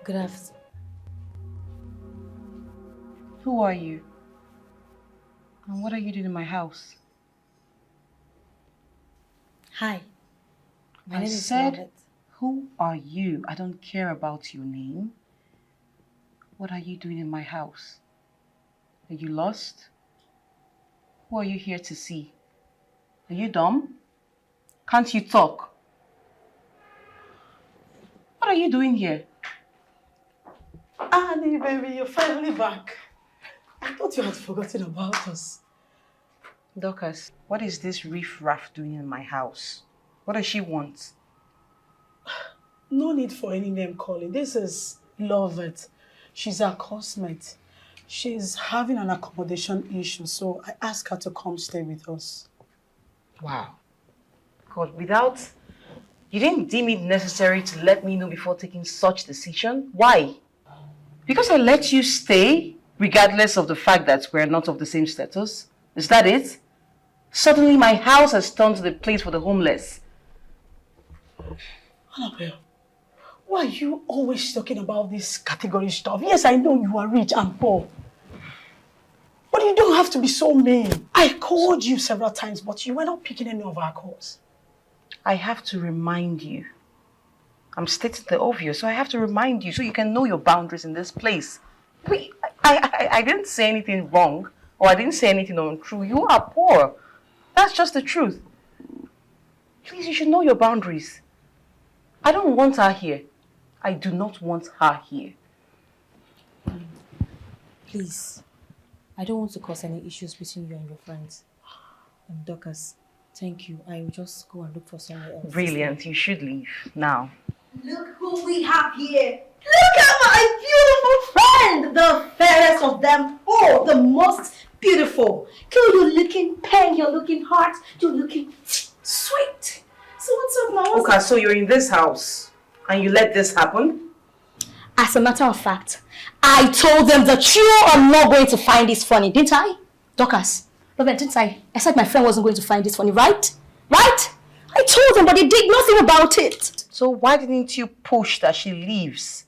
Good afternoon. Who are you? And what are you doing in my house? Hi. My name is said, Robert. Who are you? I don't care about your name. What are you doing in my house? Are you lost? Who are you here to see? Are you dumb? Can't you talk? What are you doing here? Annie, baby, you're finally back. I thought you had forgotten about us. Dorcas, what is this riff-raff doing in my house? What does she want? No need for any name calling. This is Lovett. She's our cosmate. She's having an accommodation issue, so I asked her to come stay with us. Wow. God, you didn't deem it necessary to let me know before taking such decision? Why? Because I let you stay, regardless of the fact that we're not of the same status? Is that it? Suddenly my house has turned to the place for the homeless. Annabelle, why are you always talking about this category stuff? Yes, I know you are rich and poor. But you don't have to be so mean. I called you several times, but you were not picking any of our calls. I have to remind you. I'm stating the obvious, so I have to remind you so you can know your boundaries in this place. I didn't say anything wrong, or I didn't say anything untrue. You are poor. That's just the truth. Please, you should know your boundaries. I don't want her here. I do not want her here. Please, I don't want to cause any issues between you and your friends. Dorcas, thank you. I will just go and look for somewhere else. Brilliant. You should leave now. Look who we have here. Look at my beautiful friend, the fairest of them all, the most beautiful. Girl, you're looking pink, you're looking hot, you're looking sweet. So what's up, Mom? Okay, so you're in this house and you let this happen? As a matter of fact, I told them that you are not going to find this funny, didn't I? Dorcas, didn't I? I said my friend wasn't going to find this funny, right? Right? I told them, but they did nothing about it. So why didn't you push that she leaves?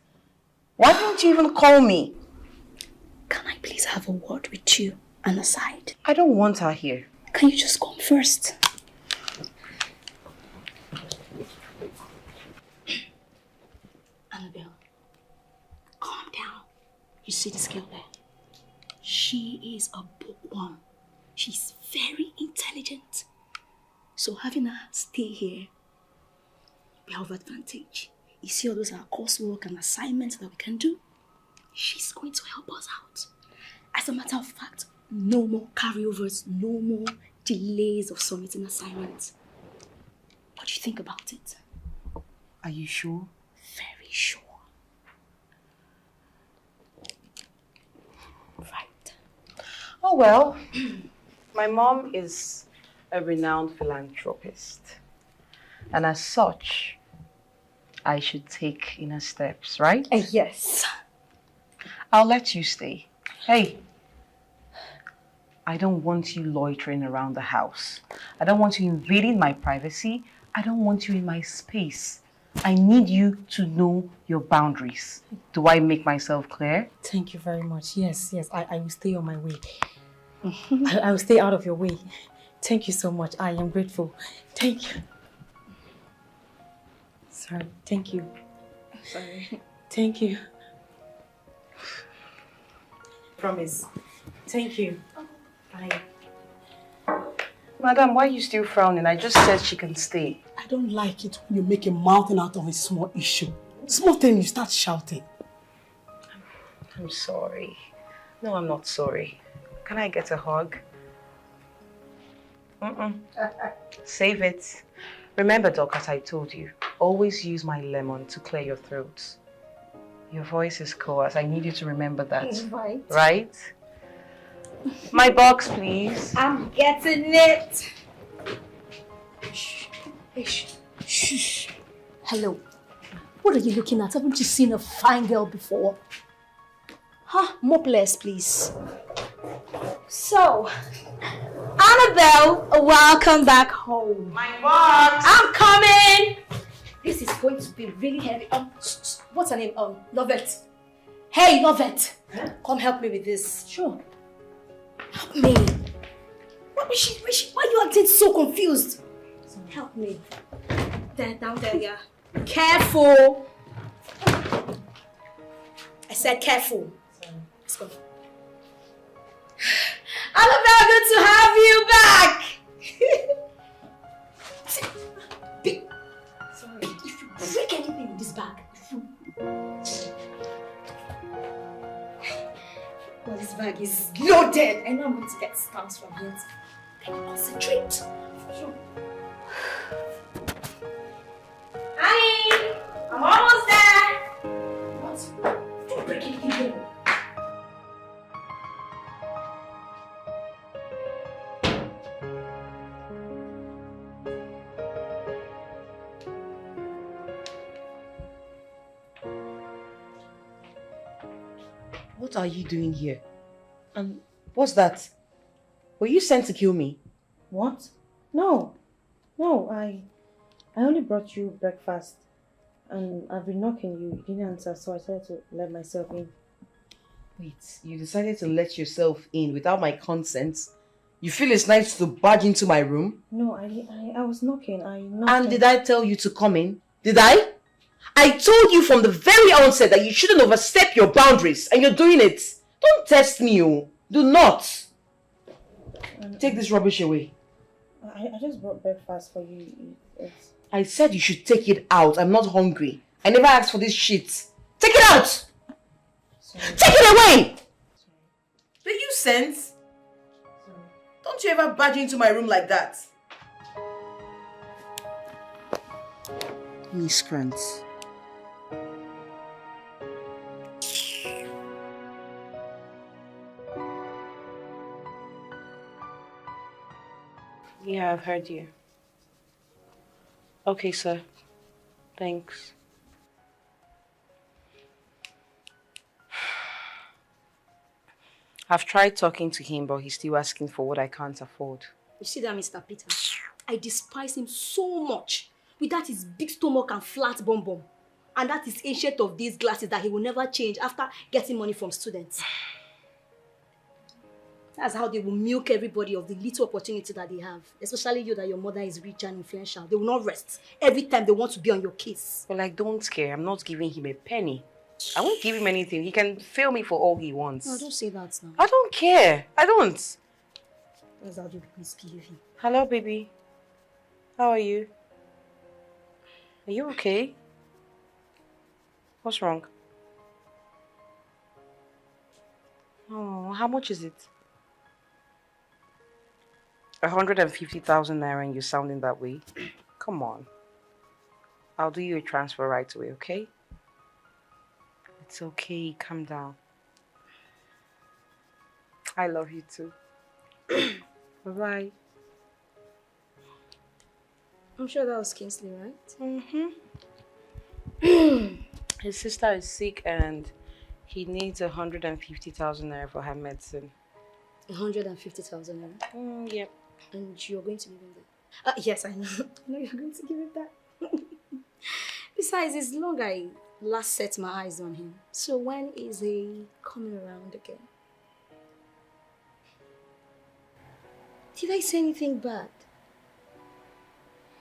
Why didn't you even call me? Can I please have a word with you on the side? I don't want her here. Can you just come first? Annabelle, calm down. You see this girl there? She is a bookworm. She's very intelligent. So having her stay here will be of advantage. You see all those coursework and assignments that we can do? She's going to help us out. As a matter of fact, no more carryovers, no more delays of submitting assignments. What do you think about it? Are you sure? Very sure. Right. Oh well, my mom is a renowned philanthropist. And as such, I should take inner steps, right? Yes. I'll let you stay. Hey, I don't want you loitering around the house. I don't want you invading my privacy. I don't want you in my space. I need you to know your boundaries. Do I make myself clear? Thank you very much. Yes, I will stay on my way. I will stay out of your way. Thank you so much. I am grateful. Thank you. Sorry. Thank you. Sorry. Thank you. Promise. Thank you. Bye. Madam, why are you still frowning? I just said she can stay. I don't like it when you make a mountain out of a small issue. Small thing, you start shouting. I'm sorry. No, I'm not sorry. Can I get a hug? Save it. Remember, Doc, as I told you, always use my lemon to clear your throat. Your voice is coarse. I need you to remember that. Right. Right? My box, please. I'm getting it. Shh. Shh. Shh. Hello. What are you looking at? Haven't you seen a fine girl before? Huh? Mop less, please. So, Annabelle, welcome back home. My box! I'm coming! This is going to be really heavy. What's her name? Lovette. Hey, Lovette! Huh? Come help me with this. Sure. Help me. Why you acting so confused? Help me. There, down there, yeah. Careful. I said careful. Sorry. Let's go. Annabelle, good to have you back. Sorry. If you break anything in this bag, well, this bag is loaded. I know I'm going to get stamps from it. Can you concentrate? Sure. Honey, I'm almost there. What? Don't break anything. What are you doing here? And what's that? Were you sent to kill me? What? No. No, I only brought you breakfast. And I've been knocking you didn't answer, so I decided to let myself in. Wait, you decided to let yourself in without my consent? You feel it's nice to barge into my room? No, I was knocking. I knocked. And did I tell you to come in? Did I? I told you from the very outset that you shouldn't overstep your boundaries, and you're doing it. Don't test me, oh. Do not. Take this rubbish away. I just brought breakfast for you. I said you should take it out. I'm not hungry. I never asked for this shit. Take it out! Sorry. Take it away! Sorry. Do you sense? Sorry. Don't you ever barge into my room like that. Miscreants. Yeah, I've heard you. Okay, sir. Thanks. I've tried talking to him, but he's still asking for what I can't afford. You see that, Mr. Peter? I despise him so much. With that his big stomach and flat bum bum. And that is ancient of these glasses that he will never change after getting money from students. That's how they will milk everybody of the little opportunity that they have. Especially you, that your mother is rich and influential. They will not rest. Every time they want to be on your case. Well, I don't care. I'm not giving him a penny. I won't give him anything. He can fail me for all he wants. No, don't say that now. I don't care. I don't. That's how you misbehaving. Hello, baby. How are you? Are you okay? What's wrong? Oh, how much is it? 150,000 naira and you're sounding that way? Come on. I'll do you a transfer right away, okay? It's okay, calm down. I love you too. Bye-bye. I'm sure that was Kingsley, right? Mm-hmm. His sister is sick and he needs 150,000 naira for her medicine. 150,000 naira? Yep. And you're going to give him that? Yes, I know. I know you're going to give him that. Besides, it's long I last set my eyes on him. So when is he coming around again? Did I say anything bad?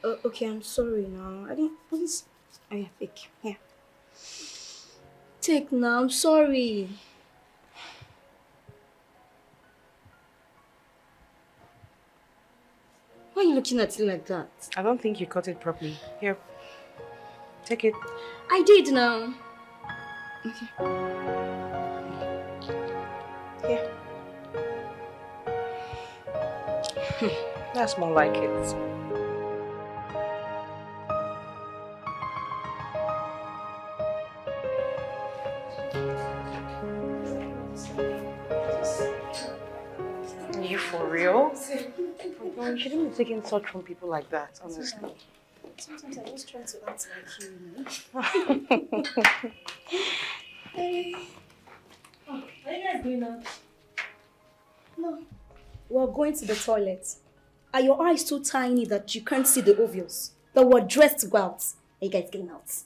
Okay, I'm sorry now. I didn't... Oh yeah, take. Yeah. Take now, I'm sorry. Why are you looking at it like that? I don't think you cut it properly. Here. Take it. I did now. Okay. Here. That's more like it. You for real? You shouldn't be taking such from people like that, honestly. Sometimes I just try to act like you, Hey. Oh, are you guys going out? No. We're going to the toilet. Are your eyes too tiny that you can't see the obvious? That we're dressed to go out? Are you guys getting out?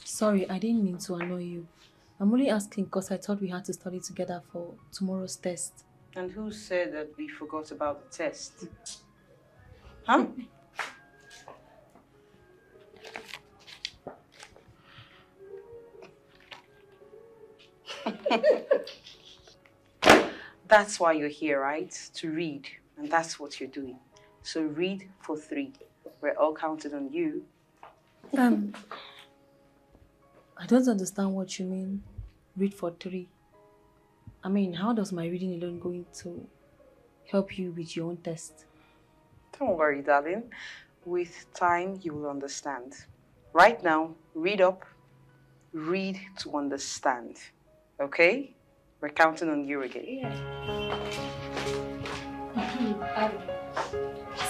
Sorry, I didn't mean to annoy you. I'm only asking because I thought we had to study together for tomorrow's test. And who said that we forgot about the test? Huh? That's why you're here, right? To read. And that's what you're doing. So read for 3. We're all counted on you. I don't understand what you mean. Read for 3. I mean, how does my reading alone going to help you with your own test? Don't worry, darling. With time, you will understand. Right now, read up. Read to understand. Okay? We're counting on you again. Yeah.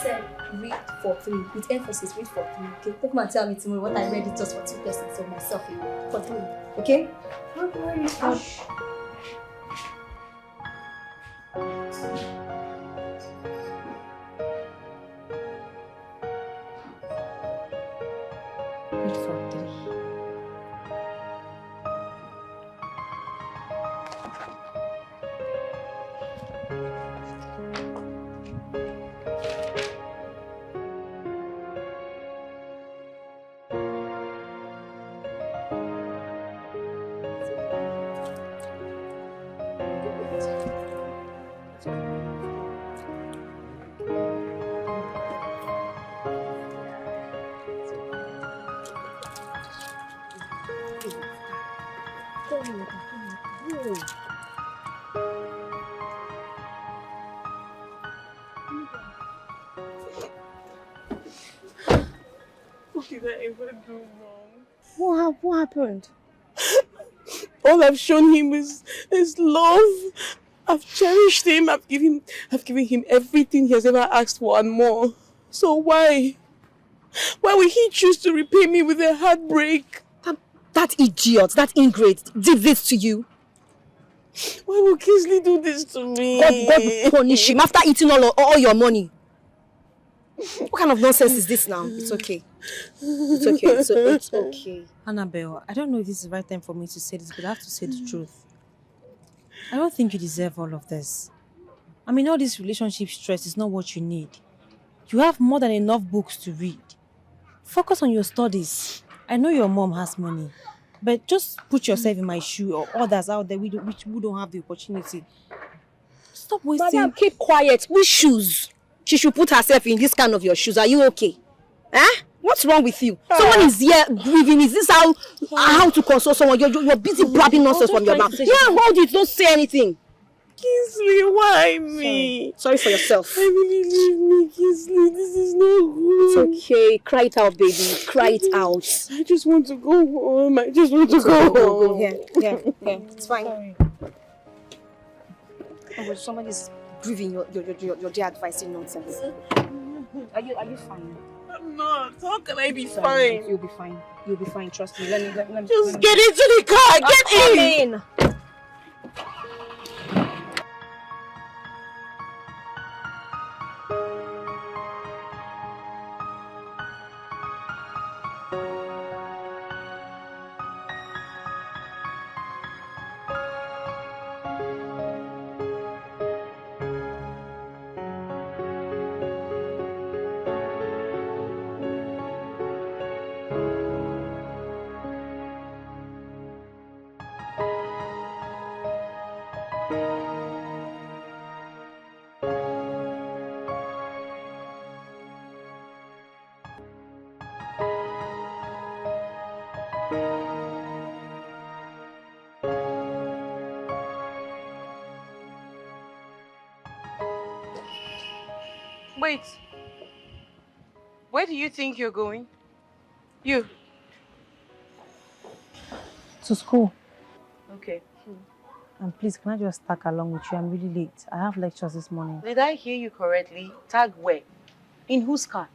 Said read for 3 with emphasis. Read for 3. Okay, come and tell me tomorrow what I read it just for 2 persons of myself for 3. Okay? How do I read for? Read for 3. What did I ever do wrong? What happened? All I've shown him is love. I've cherished him. I've given him everything he has ever asked for and more. So why would he choose to repay me with a heartbreak? That idiot, that ingrate, did this to you. Why would Kingsley do this to me? God will punish him after eating all your money. What kind of nonsense is this now? It's okay. It's okay. It's okay. Annabelle, I don't know if this is the right time for me to say this, but I have to say the truth. I don't think you deserve all of this. I mean, all this relationship stress is not what you need. You have more than enough books to read. Focus on your studies. I know your mom has money, but just put yourself in my shoe or others out there who don't have the opportunity. Stop wasting... Madam, keep quiet. Which shoes? She should put herself in this kind of your shoes. Are you okay? Huh? What's wrong with you? Someone is here grieving. Is this how to console someone? You're busy blabbing nonsense from your mouth. Yeah, hold it. Don't say anything. Kingsley, why me? Sorry for yourself. I really leave me, Kingsley. This is not good. It's okay. Cry it out, baby. Cry it out. I just want to go home. I just want to go home. Go. Here. It's fine. Sorry. Oh, somebody's grieving your dear advising nonsense. Are you fine? I'm not. How can I be fine? You'll be fine. You'll be fine. Trust me. Let me just get into the car. Get in. Wait. Where do you think you're going? You? To school. Okay. And please, can I just tag along with you? I'm really late. I have lectures this morning. Did I hear you correctly? Tag where? In whose car?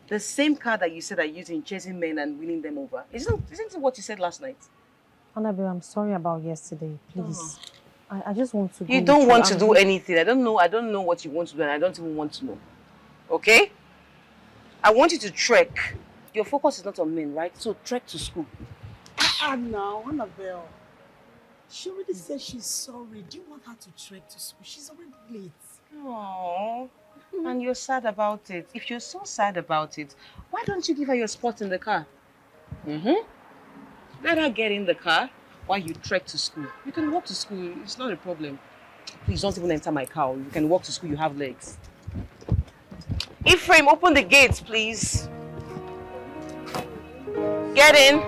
The same car that you said I used in chasing men and winning them over. Isn't it what you said last night? Annabelle, I'm sorry about yesterday. Please. I just want to go. You don't want to do anything. I don't know what you want to do, and I don't even want to know. Okay? I want you to trek Your focus is not on men, right? So trek to school. Now, Annabelle. She already said she's sorry. Do you want her to trek to school? She's already late. Oh, and you're sad about it. If you're so sad about it, why don't you give her your spot in the car? Let her get in the car while you trek to school. You can walk to school. It's not a problem. Please don't even enter my car. You can walk to school. You have legs. Ephraim, open the gates, please. Get in.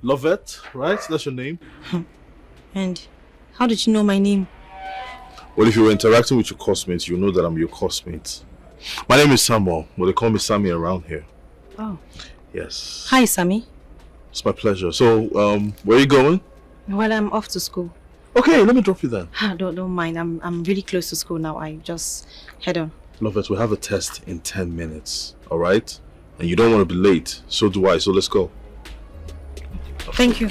Lovette, right? That's your name? And how did you know my name? Well, if you were interacting with your classmates, you know that I'm your classmate. My name is Samuel. Well, they call me Sammy around here. Oh. Yes. Hi, Sammy. It's my pleasure. So, where are you going? Well, I'm off to school. Okay, let me drop you then. Don't mind. I'm really close to school now. I just head on. Lovette, we have a test in 10 minutes, alright? And you don't want to be late. So do I. So let's go. Thank you.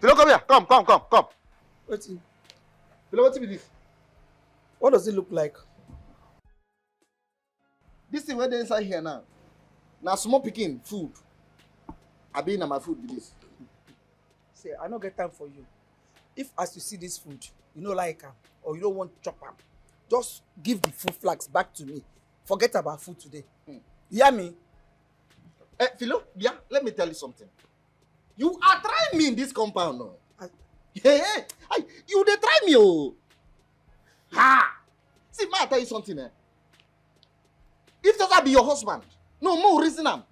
Philo, come here. Come. Wait. Philo, what is this? What does it look like? This thing where they inside here now. Now small picking food. I be in my food with this. Say, I don't get time for you. If as you see this food, you don't like them or you don't want to chop them, just give the food flags back to me. Forget about food today. You hear me? Philo, yeah, let me tell you something. You are trying me in this compound, no? You they try me, oh. Ha! See, ma, I tell you something, eh? If that be your husband, no more reason am.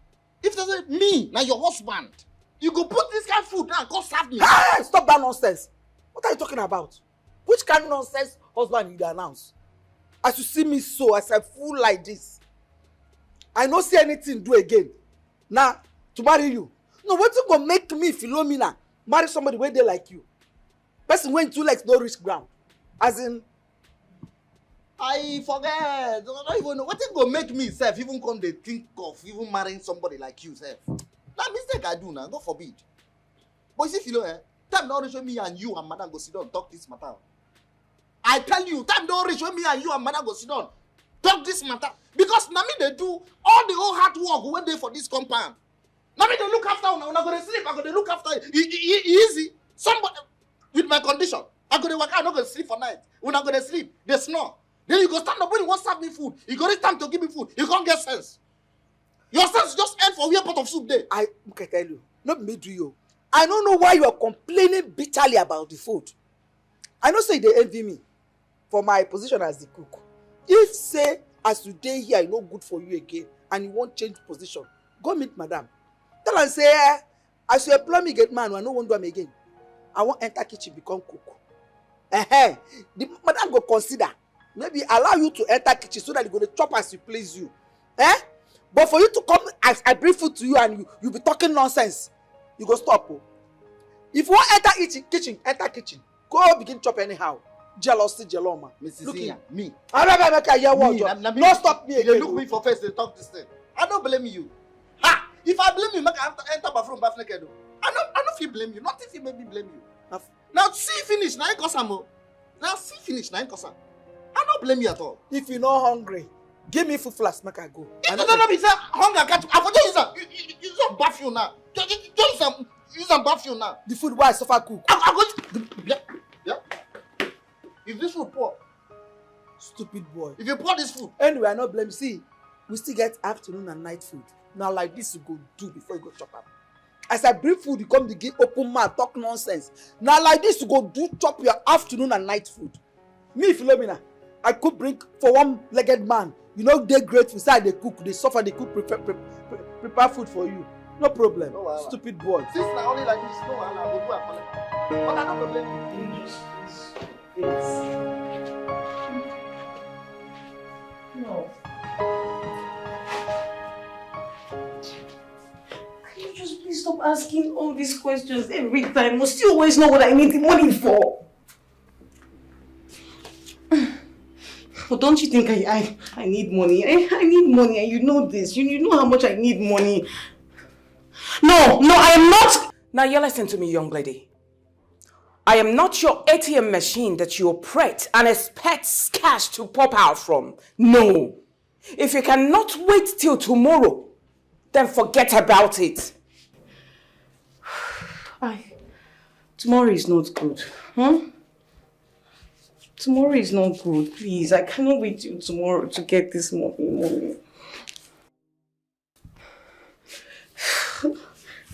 If that's me, now your husband, you go put this kind of food down and go serve me. Hey, stop that nonsense. What are you talking about? Which kind of nonsense husband you announce? As you see me so, as I fool like this, I don't see anything do again. Now, to marry you. No, what's gonna make me, Philomena, marry somebody where they like you? Person when 2 legs no reach ground. As in, I forget. I don't even know. What it gonna make me, self, even come they think of even marrying somebody like you, self? That mistake I do now, God forbid. But you see, Philo, time don't reach when me and you and madam go sit down talk this matter. I tell you, time don't reach when me and you and madam go sit down talk this matter. Because now me they do all the whole hard work when they for this compound. Now me they look after when I'm gonna sleep, I'm gonna look after easy. Somebody with my condition, I'm gonna work, I'm not gonna sleep for night. When I'm gonna sleep, they snore. Then you go stand up when you want to serve me food. You go reach time to give me food. You can't get sense. Your sense just end for where pot of soup there. I can tell you, not me do you. I don't know why you are complaining bitterly about the food. I know say they envy me. for my position as the cook. If say as you dey here e no good for you again and you wan change position, go meet madam. Tell am say as you employ me get man, I no wan do am again. I wan enter kitchen become cook. The madam go consider maybe allow you to enter kitchen so that you go dey chop as you please you. But for you to come as I bring food to you and you be talking nonsense, you go stop. If you wan enter kitchen, enter kitchen. Go begin chop anyhow. Jealousy, jeloma. Mrs. Iya, me. No stop me again. You look me for face, they talk this thing. I don't blame you. Ha! If I blame you, make I enter bathroom bath naked. I don't feel blame you. Nothing feel make me blame you. Now see finish, now you cause am. Now see finish, now you cause am. I don't blame you at all. If you're not hungry, give me food flask, make I go. If you don't be say hunger catch, I for just use am. You just bath you now. Just use am bath you now. The food why I suffer cook. I go. Yeah. If this food poor, stupid boy. If you pour this food. Anyway, I no blame. See, we still get afternoon and night food. Now like this you go do before you go chop am. As I bring food, you come begin open mouth, talk nonsense. Now like this you go do chop your afternoon and night food. Me, Philomena, I could bring for one-legged man. You know they grateful. Say they cook, they suffer, they cook, prepare food for you. No problem. No, stupid boy. Since now only like this, no, I will go and collect. But I don't problem. No. Can you just please stop asking all these questions every time? Must you always know what I need the money for? But don't you think I need money? I need money, and you know this. You know how much I need money. No, I am not. Now you listen to me, young lady. I am not your ATM machine that you operate and expect cash to pop out from. No. If you cannot wait till tomorrow, then forget about it. Tomorrow is not good. Tomorrow is not good. Please, I cannot wait till tomorrow to get this money.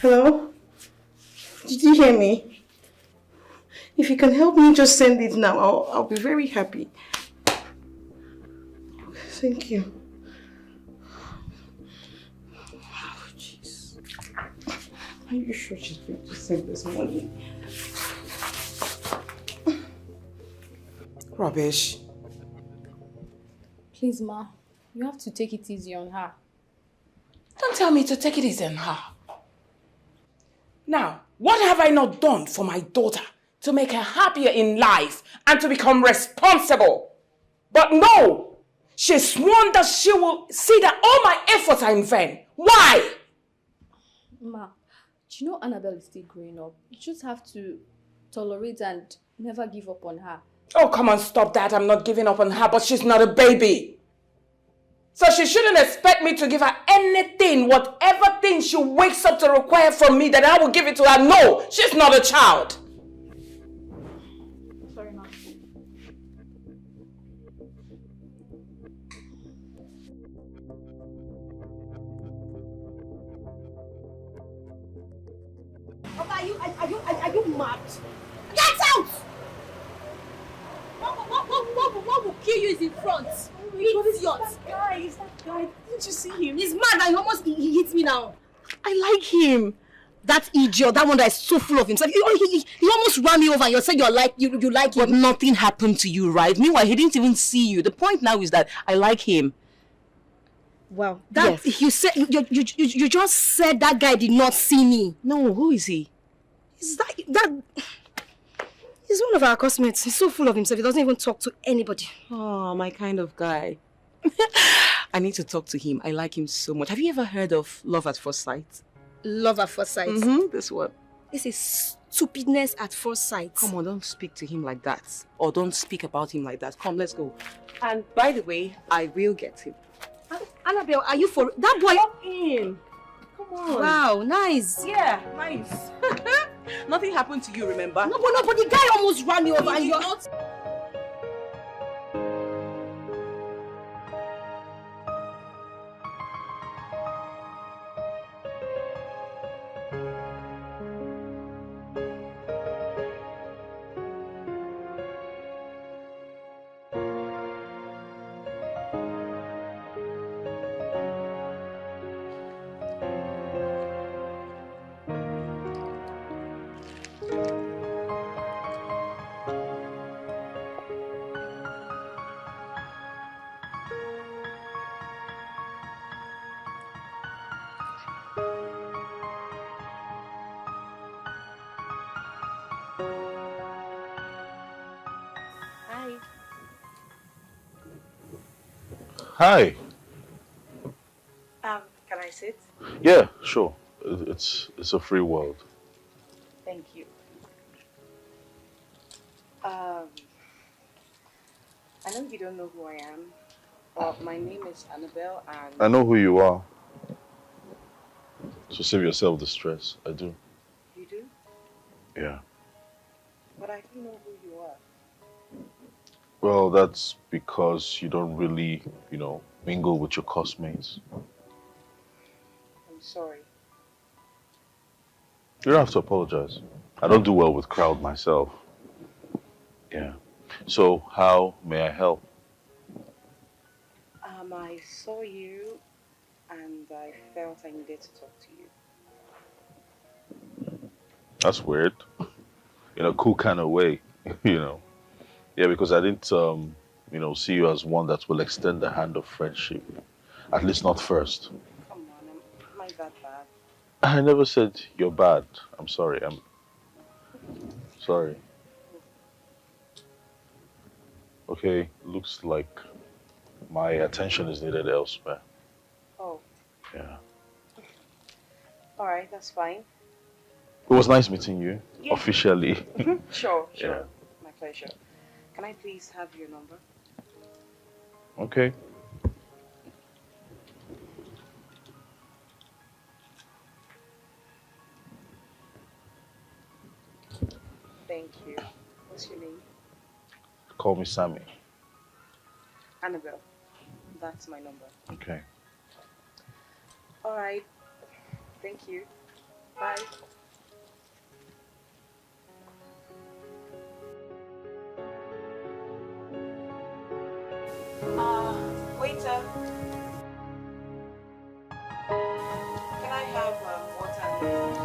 Hello? Did you hear me? If you can help me, just send it now. I'll be very happy. Thank you. Oh, jeez. Are you sure she's going to send this money? Rubbish. Please, Ma. You have to take it easy on her. Don't tell me to take it easy on her. Now, what have I not done for my daughter to make her happier in life and to become responsible? But no! She sworn that she will see that all my efforts are in vain. Why? Ma, do you know Annabelle is still growing up? You just have to tolerate and never give up on her. Oh, come on, stop that. I'm not giving up on her, but she's not a baby. So she shouldn't expect me to give her anything, whatever thing she wakes up to require from me, that I will give it to her. No, she's not a child. Sorry, Ma. Are you mad? Get out! What will kill you is in front. Idiot. Is that guy? Didn't you see him? He's mad and he hits me now. I like him. That idiot, that one that is so full of himself. He almost ran me over and you said you like him. But nothing happened to you, right? Meanwhile, he didn't even see you. The point now is that I like him. Wow. That yes. You said you just said that guy did not see me. No, who is he? Is that he's one of our classmates. He's so full of himself. He doesn't even talk to anybody. Oh, my kind of guy. I need to talk to him. I like him so much. Have you ever heard of love at first sight? Love at first sight? This one. This is stupidness at first sight. Come on, don't speak to him like that. Or don't speak about him like that. Come, let's go. And by the way, I will get him. Annabelle, are you for... That boy... Come in. Come on. Wow, nice. Yeah, nice. Nothing happened to you, remember? No, but the guy almost ran me over and you're not... Hi. Can I sit? Yeah, sure. It's a free world. Thank you. Um, I know you don't know who I am, but my name is Annabelle and... I know who you are, so save yourself the stress. I do. You do? Yeah. But I don't know who you are. Well, that's because you don't really, mingle with your classmates. I'm sorry. You don't have to apologize. I don't do well with crowd myself. Yeah. So, how may I help? I saw you and I felt I needed to talk to you. That's weird. In a cool kind of way, Yeah, because I didn't, see you as one that will extend the hand of friendship. At least not first. Come on, am I that bad? I never said you're bad. I'm sorry. I'm sorry. Okay, looks like my attention is needed elsewhere. Oh. Yeah. Alright, that's fine. It was nice meeting you, Yeah. officially. Sure. Yeah. My pleasure. Can I please have your number? Okay. Thank you. What's your name? Call me Sammy. Annabelle. That's my number. Okay. Alright. Thank you. Bye. Waiter. Can I have water and milk?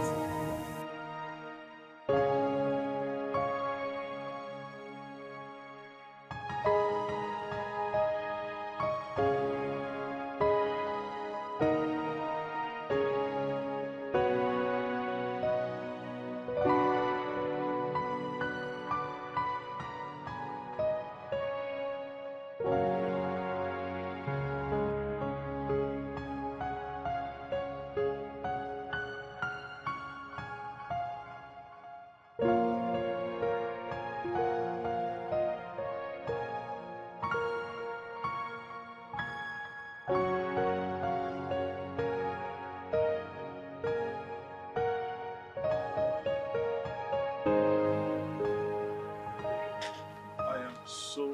So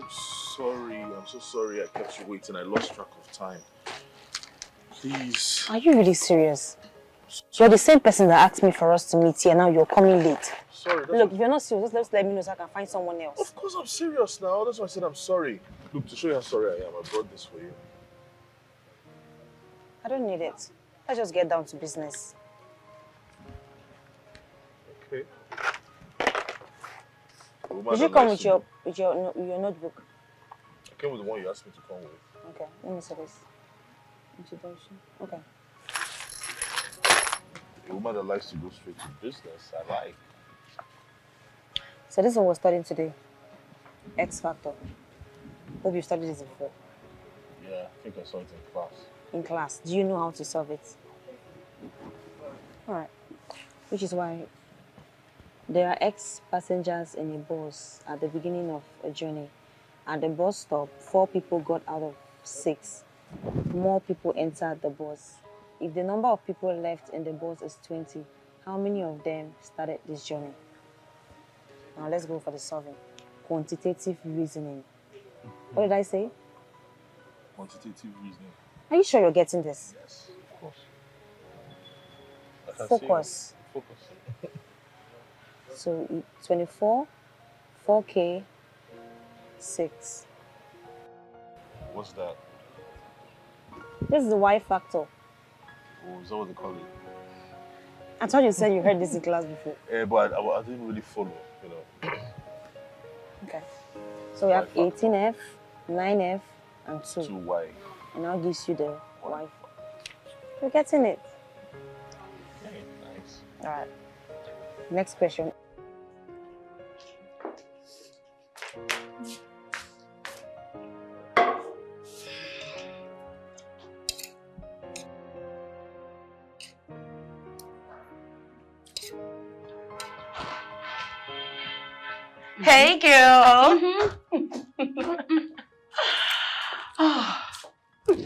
sorry. I'm so sorry I kept you waiting. I lost track of time. Please. Are you really serious? You're the same person that asked me for us to meet here. Now you're coming late. Sorry. Look, if you're not serious, just let me know so I can find someone else. Of course I'm serious now. That's why I said I'm sorry. Look, to show you how sorry I am, I brought this for you. I don't need it. Let's just get down to business. Okay. Did you come with your notebook? I came with the one you asked me to come with. Okay, let me see this. Introduction. Okay. A woman that likes to go straight to business, I like. So this is what we're studying today. X Factor. Hope you've studied this before. Yeah, I think I saw it in class. In class. Do you know how to solve it? Alright. Which is why there are X passengers in a bus at the beginning of a journey. At the bus stop, 4 people got out of 6. More people entered the bus. If the number of people left in the bus is 20, how many of them started this journey? Now let's go for the solving. Quantitative reasoning. What did I say? Quantitative reasoning. Are you sure you're getting this? Yes, of course. I can Focus. Focus. So 24, 4K, 6. What's that? This is the Y factor. Oh, is that what they call it? I thought you said you heard this in class before. Yeah, but I didn't really follow, Okay. So we have 18F, 9F, and 2. 2Y. And that gives you the Y. You're getting it. Okay, nice. Alright. Next question. Hey, girl. Why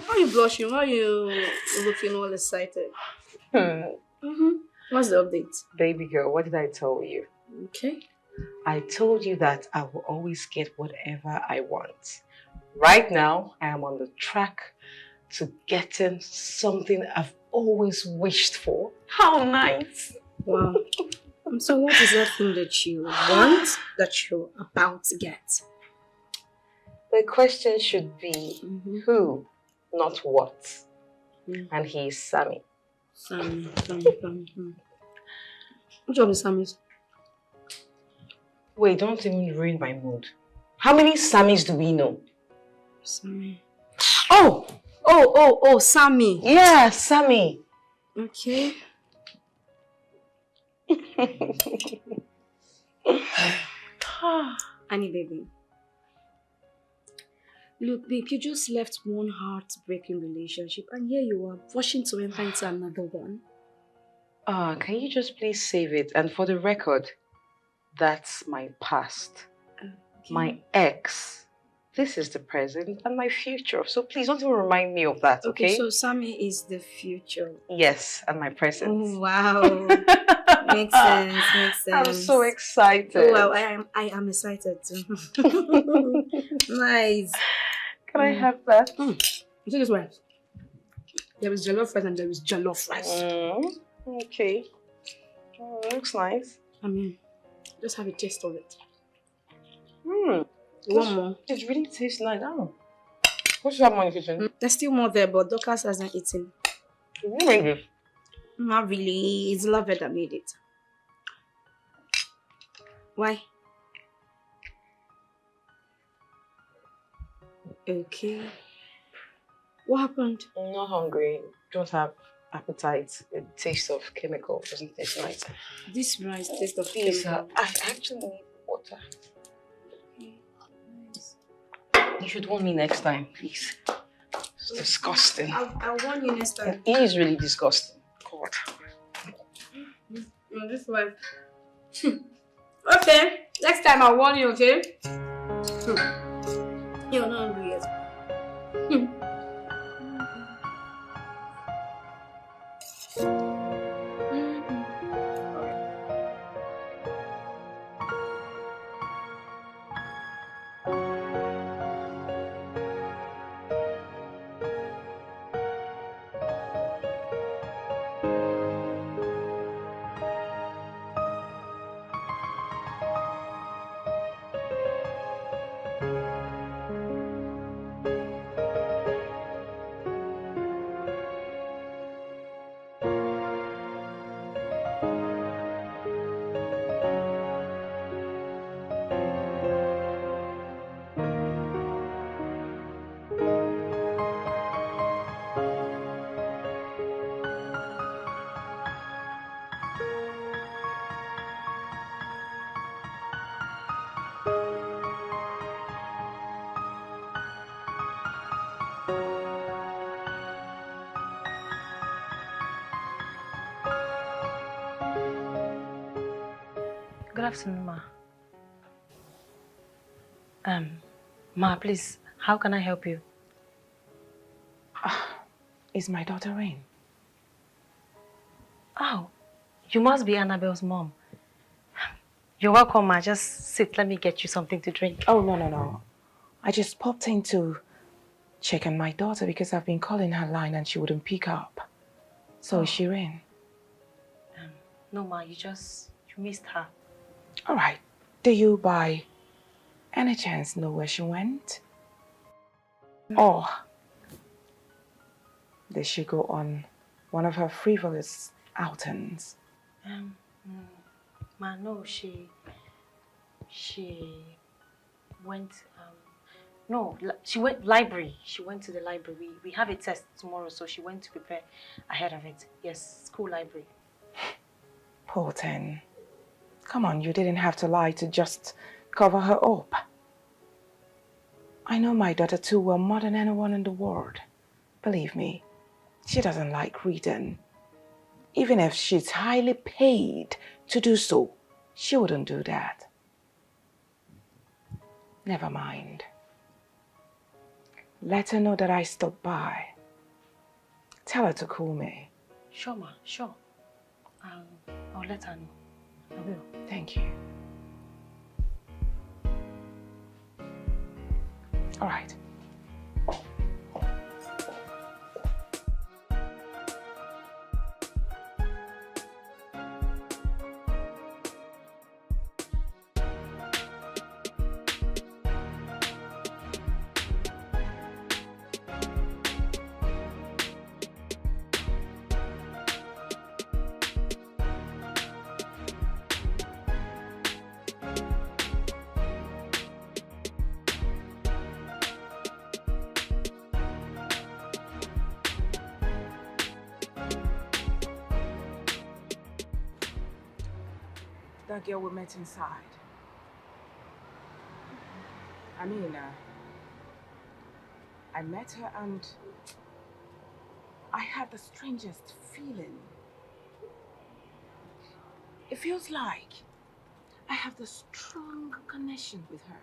are you blushing? Why are you looking all excited? What's the update? Baby girl, what did I tell you? Okay. I told you that I will always get whatever I want. Right now, I am on the track to getting something I've always wished for. How nice! Wow. So what is that thing that you want that you're about to get? The question should be who, not what. And he is Sammy. Sammy. Which of the Sammys? Wait, don't even ruin my mood. How many Sammys do we know? Sammy. Oh, Sammy. Yeah, Sammy. Okay. Annie, baby. Look, babe, you just left one heartbreaking relationship and here you are rushing to enter into another one. Can you just please save it? And for the record, that's my past. Okay. My ex. This is the present and my future. So please don't even remind me of that, okay? So Sammy is the future. Yes, and my present. Oh, wow. Makes sense. I'm so excited. Oh, wow, I am excited too. Nice. Can I have that? You see this one? There is jollof rice and there is jollof rice. Okay. Looks nice. I mean, just have a taste of it. One more. It really tastes nice. Oh. What's that more in the kitchen? There's still more there, but Dorcas hasn't eaten. Who made it? Not really. It's Lovett that made it. Why? Okay. What happened? I'm not hungry. Don't have appetite. The taste of chemical doesn't taste nice. This rice tastes of Please, chemical. I actually need water. You should warn me next time, please. It's disgusting. I'll warn you next time. It is really disgusting. God. No, this one. Okay. Next time I'll warn you, okay? You're not hungry yet. Good afternoon, Ma. Ma, please, how can I help you? Is my daughter in? Oh, you must be Annabelle's mom. You're welcome, Ma. Just sit. Let me get you something to drink. Oh, no. I just popped in to check on my daughter because I've been calling her line and she wouldn't pick up. So is she in? No, Ma. You missed her. All right. Do you by any chance know where she went? Or did she go on one of her frivolous outings? Ma, no, she went, no, she went library. She went to the library. We have a test tomorrow, so she went to prepare ahead of it. Yes, school library. Poor thing. Come on, you didn't have to lie to just cover her up. I know my daughter too well, more than anyone in the world. Believe me, she doesn't like reading. Even if she's highly paid to do so, she wouldn't do that. Never mind. Let her know that I stopped by. Tell her to call me. Sure, ma, sure. I'll let her know. I will. Thank you. All right. That girl we met inside. I mean, I met her and I had the strangest feeling. It feels like I have this strong connection with her.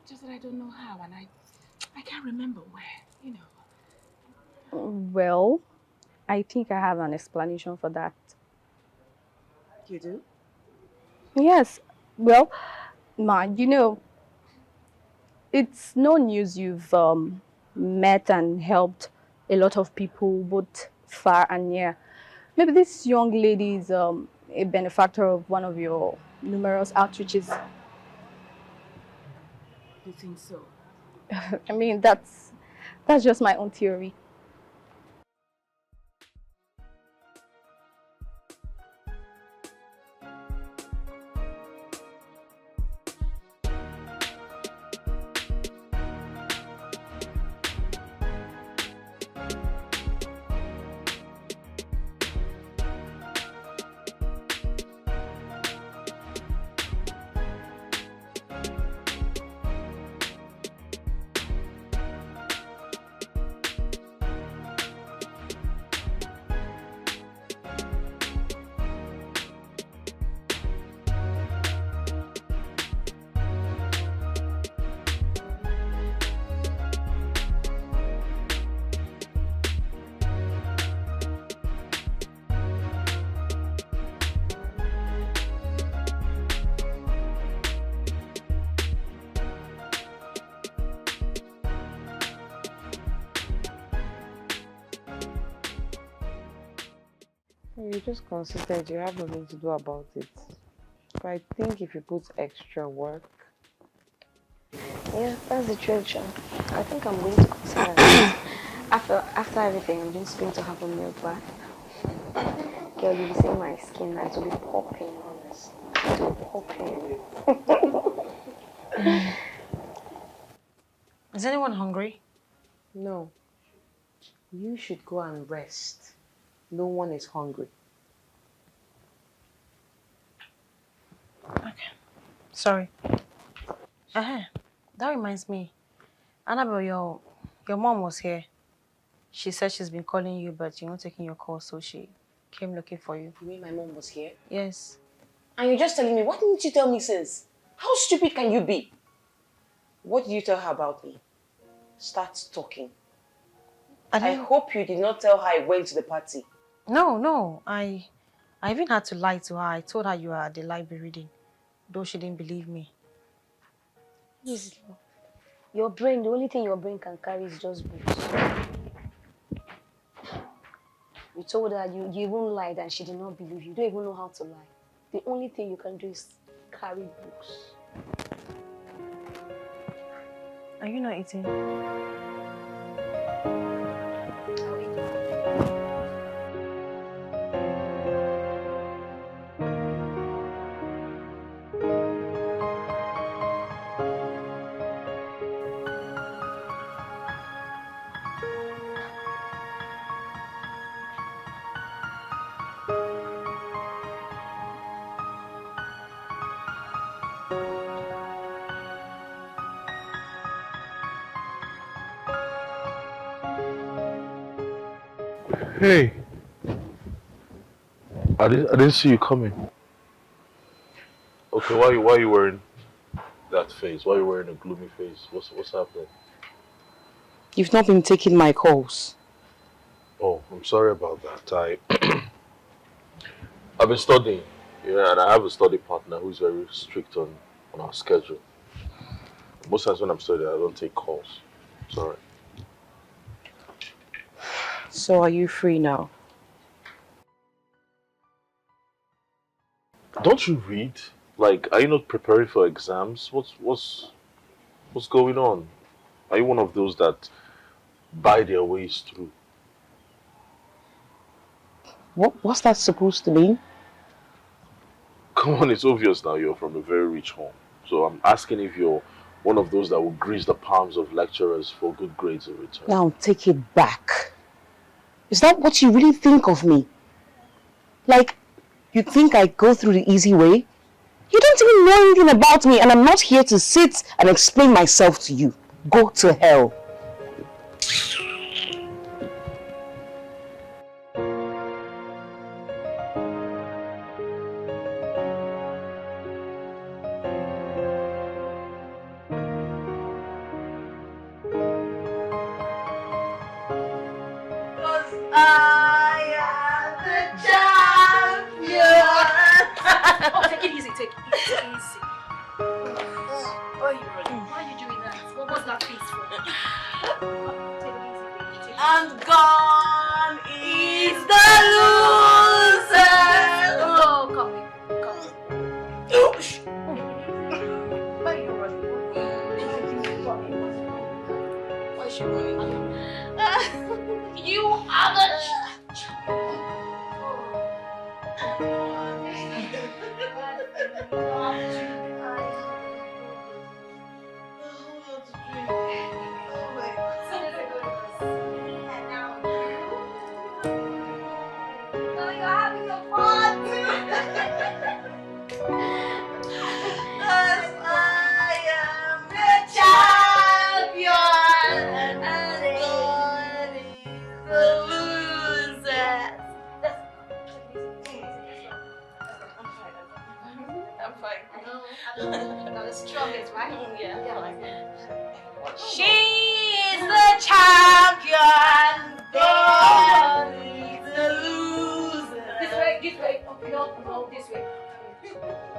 Just that I don't know how, and I can't remember where, you know. Well, I think I have an explanation for that. You do? Yes. Well, Ma, you know, it's no news you've met and helped a lot of people, both far and near. Maybe this young lady is a benefactor of one of your numerous outreaches. You think so? I mean, that's just my own theory. You just considered you have nothing to do about it. But I think if you put extra work. Yeah, that's the truth, John. I think I'm going to consider it. After everything, I'm just going to have a milk bath. Girl, you'll be seeing my skin and it will be popping, honest. It will be popping. Is anyone hungry? No. You should go and rest. No one is hungry. Okay. Sorry. That reminds me. Annabelle, your mom was here. She said she's been calling you, but you're not taking your call, so she came looking for you. You mean my mom was here? Yes. And you're just telling me, why didn't you tell me since? How stupid can you be? What did you tell her about me? Start talking. I hope you did not tell her I went to the party. No. I even had to lie to her. I told her you were at the library reading, though she didn't believe me. Yes. Your brain, the only thing your brain can carry is just books. You told her you even lied and she did not believe you. You don't even know how to lie. The only thing you can do is carry books. Are you not eating? Hey, I didn't see you coming. Okay, why are you wearing that? that face? Why are you wearing a gloomy face? What's happening? You've not been taking my calls. Oh, I'm sorry about that. I've been studying, and I have a study partner who's very strict on our schedule. Most times when I'm studying, I don't take calls. Sorry. So are you free now? Don't you read? Like, are you not preparing for exams? What's going on? Are you one of those that buy their ways through? What's that supposed to mean? Come on, it's obvious now you're from a very rich home. So I'm asking if you're one of those that will grease the palms of lecturers for good grades in return. Now take it back. Is that what you really think of me? Like, you think I go through the easy way? You don't even know anything about me, and I'm not here to sit and explain myself to you. Go to hell. Oh, take it easy, take it easy. Why are you doing that? What was that face for? Take it easy, baby. And gone is the loser. Oh, come in. Why are you running? Why is she running? You are the... Not the strongest, right? Yeah. She is the champion. God is the loser. This way. Oh, no, this way.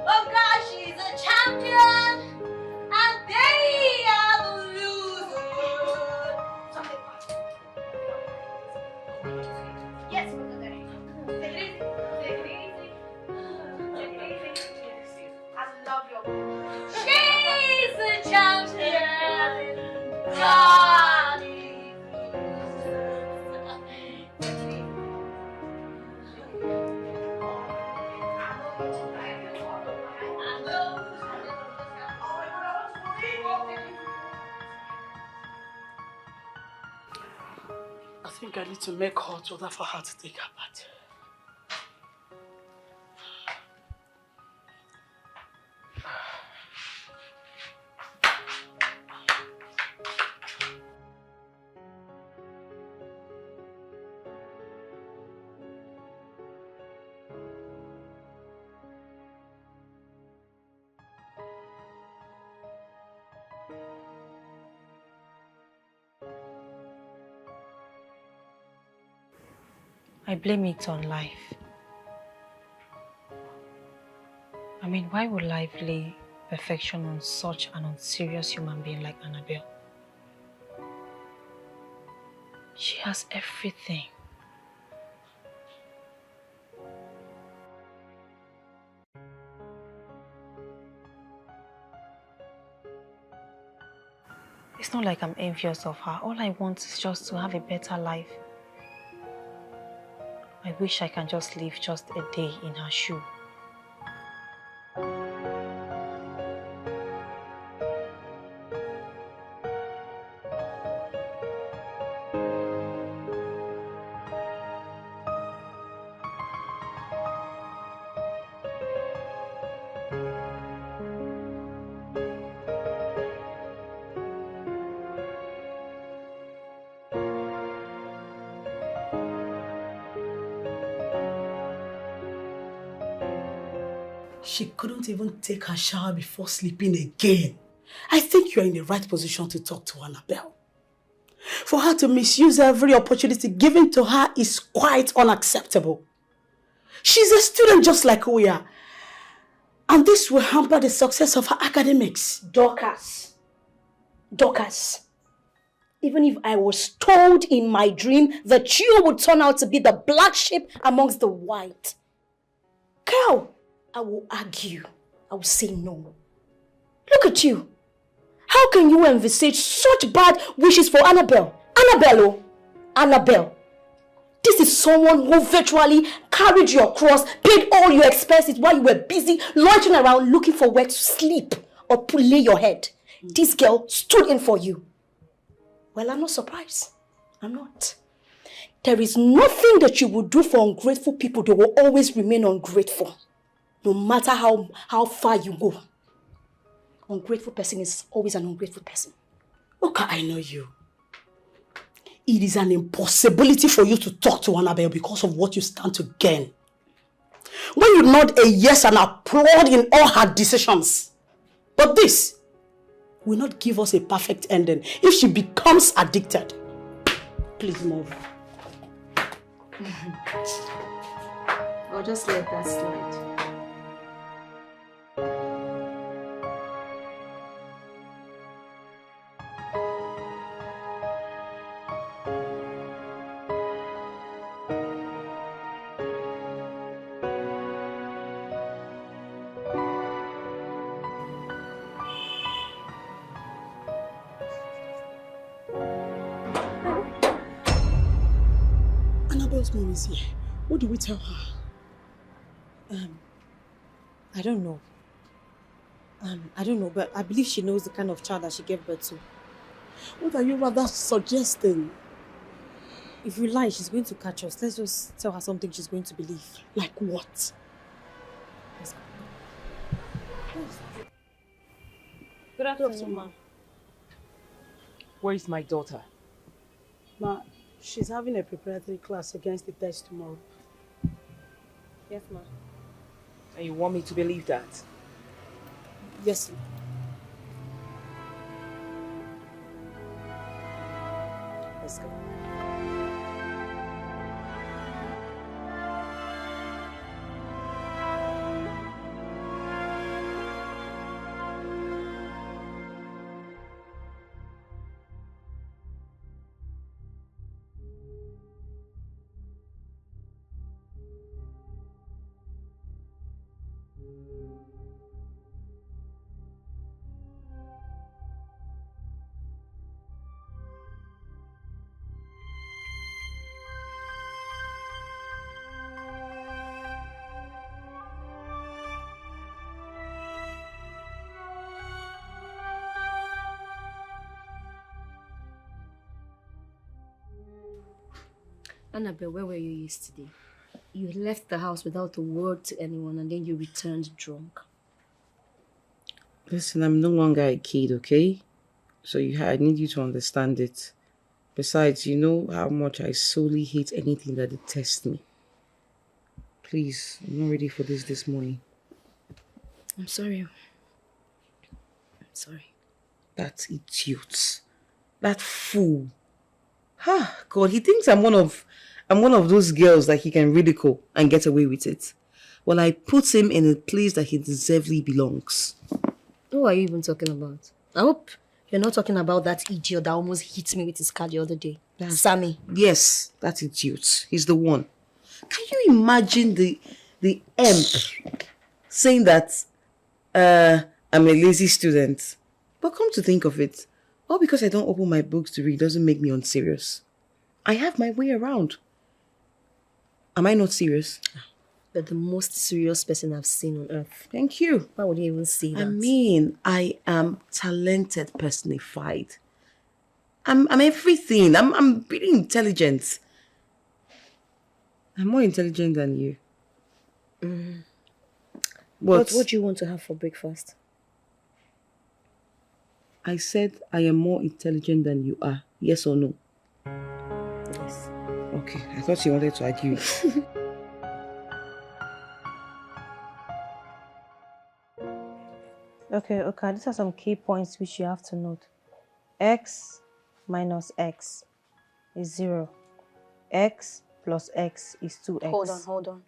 Oh God, she's a champion, and they are the losers. Yes, we're there. Take it easy. I love your... She's the champion. God is I think I need to make hot water for her to take her bath. I blame it on life. I mean, why would life lay perfection on such an unserious human being like Annabelle? She has everything. It's not like I'm envious of her. All I want is just to have a better life. I wish I can just live just a day in her shoe. She couldn't even take her shower before sleeping again. I think you're in the right position to talk to Annabelle. For her to misuse every opportunity given to her is quite unacceptable. She's a student just like we are. And this will hamper the success of her academics. Dorcas. Even if I was told in my dream that you would turn out to be the black sheep amongst the white, girl, I will argue. I will say no. Look at you. How can you envisage such bad wishes for Annabelle? Annabelle. This is someone who virtually carried your cross, paid all your expenses while you were busy loitering around looking for where to sleep or to lay your head. This girl stood in for you. Well, I'm not surprised. I'm not. There is nothing that you will do for ungrateful people that will always remain ungrateful. No matter how far you go. Ungrateful person is always an ungrateful person. Okay, I know you. It is an impossibility for you to talk to Annabelle because of what you stand to gain. When you nod a yes and applaud in all her decisions. But this will not give us a perfect ending if she becomes addicted. Please move. I'll just let that slide. Annabelle's mom is here. What do we tell her? I don't know. I don't know, but I believe she knows the kind of child that she gave birth to. What are you rather suggesting? If you lie, she's going to catch us. Let's just tell her something she's going to believe. Like what? Good afternoon, ma. Where is my daughter? Ma, she's having a preparatory class against the test tomorrow. Yes, ma. And you want me to believe that? Yes, ma. Let's go. Annabelle, where were you yesterday? You left the house without a word to anyone and then you returned drunk. Listen, I'm no longer a kid, okay? So I need you to understand it. Besides, you know how much I solely hate anything that detests me. Please, I'm not ready for this morning. I'm sorry. I'm sorry. That idiot. That fool. God, he thinks I'm one of those girls that he can ridicule and get away with it. Well, I put him in a place that he deservedly belongs. Who are you even talking about? I hope you're not talking about that idiot that almost hit me with his car the other day. Sammy. Yes, that idiot. He's the one. Can you imagine the imp saying that I'm a lazy student? But come to think of it, all because I don't open my books to read doesn't make me unserious. I have my way around. Am I not serious? You're the most serious person I've seen on earth. Thank you. Why would you even say that? I mean, I am talented personified. I'm everything. I'm really intelligent. I'm more intelligent than you. What do you want to have for breakfast? I said I am more intelligent than you are. Yes or no? Yes. Okay, I thought you wanted to argue. Okay, these are some key points which you have to note. X minus X is 0. X plus X is 2X. Hold on.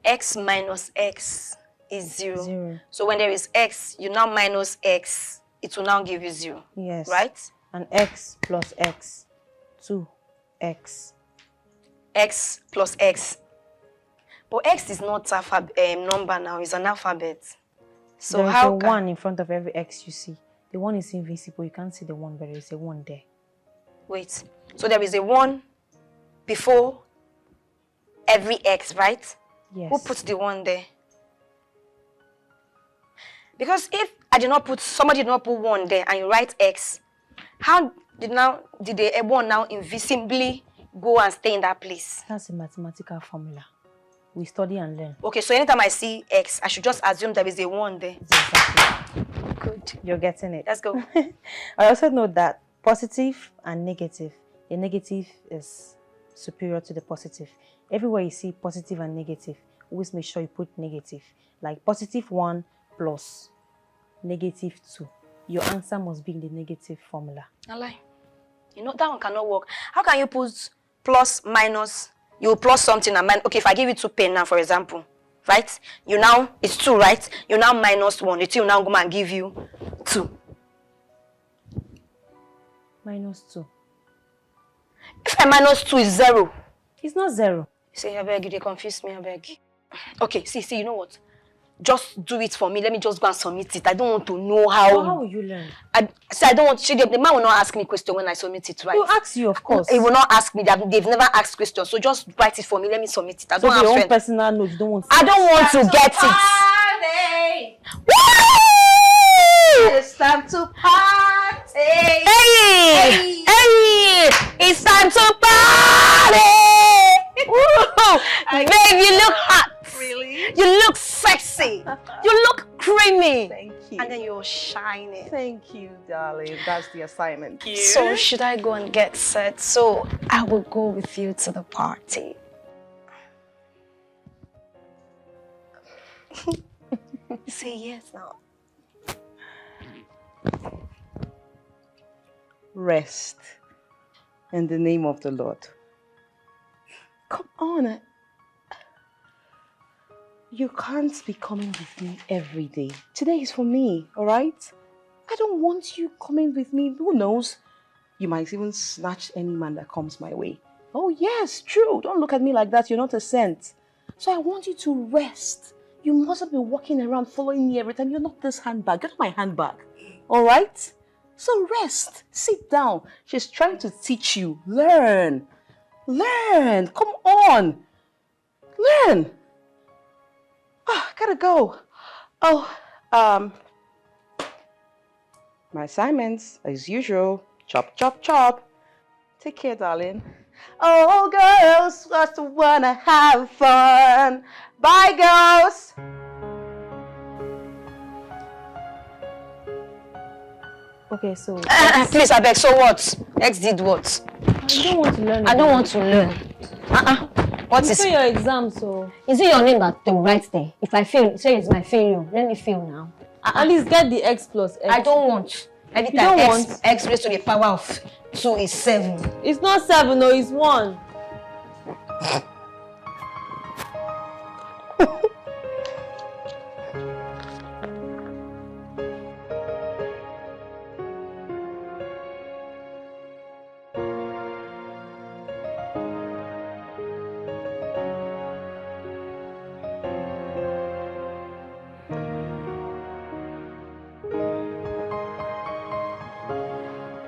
X minus X is 0. 0. So when there is X, you now minus X, it will now give you 0. Yes. Right? And X plus X, 2X. X plus X. But X is not a number now, it's an alphabet. So there is how a 1 in front of every X you see. The 1 is invisible, you can't see the 1, but there is a 1 there. Wait, so there is a 1 before every X, right? Yes. Who puts the 1 there? Because if somebody did not put 1 there and you write X, how did the 1 now invisibly go and stay in that place? That's a mathematical formula. We study and learn. Okay, so anytime I see X, I should just assume there is a 1 there. Exactly. Good. You're getting it. Let's go. I also know that positive and negative. The negative is superior to the positive. Everywhere you see positive and negative, always make sure you put negative. Like positive 1 plus negative 2. Your answer must be in the negative formula. I lie. You know, that one cannot work. How can you put plus, minus? You plus something and minus. Okay, if I give you 2 pen now, for example, right? It's 2, right? You now minus 1. It will now go and give you 2. Minus 2. If I minus 2 is 0. It's not 0. See, I beg you, they confuse me, I beg. Okay, see, you know what? Just do it for me. Let me just go and submit it. I don't want to know how. So how will you learn? I don't want. The man will not ask me question when I submit it, right? He'll ask you, of course. He will not ask me. They've never asked questions. So just write it for me. Let me submit it. I don't have your own friends. personal notes. You don't want. I don't want to get it. Woo! It's time to party. Hey! It's time to party. Babe, you look hot. Really? You look sexy. You look creamy. Thank you. And then you're shining. Thank you, darling. That's the assignment. So should I go and get set? So I will go with you to the party. Say yes now. Rest in the name of the Lord. Come on. You can't be coming with me every day. Today is for me, all right? I don't want you coming with me. Who knows? You might even snatch any man that comes my way. Oh, yes, true. Don't look at me like that. You're not a saint. So I want you to rest. You mustn't be walking around following me every time. You're not this handbag. Get my handbag, all right? So rest. Sit down. She's trying to teach you. Learn. Learn. Come on. Learn. Gotta go. My assignments, as usual. Chop, chop, chop. Take care, darling. Oh, girls, just wanna have fun. Bye, girls. Okay, so... Please, I beg, so what? X did what? I don't want to learn. I don't want to learn. What is your exam, so... Is it your name that they will write there? If I fail, say it's my failure. Let me fail now. At least get the X plus X. I don't want. Every time X raised to the power of 2 is 7. It's not 7, no, it's 1.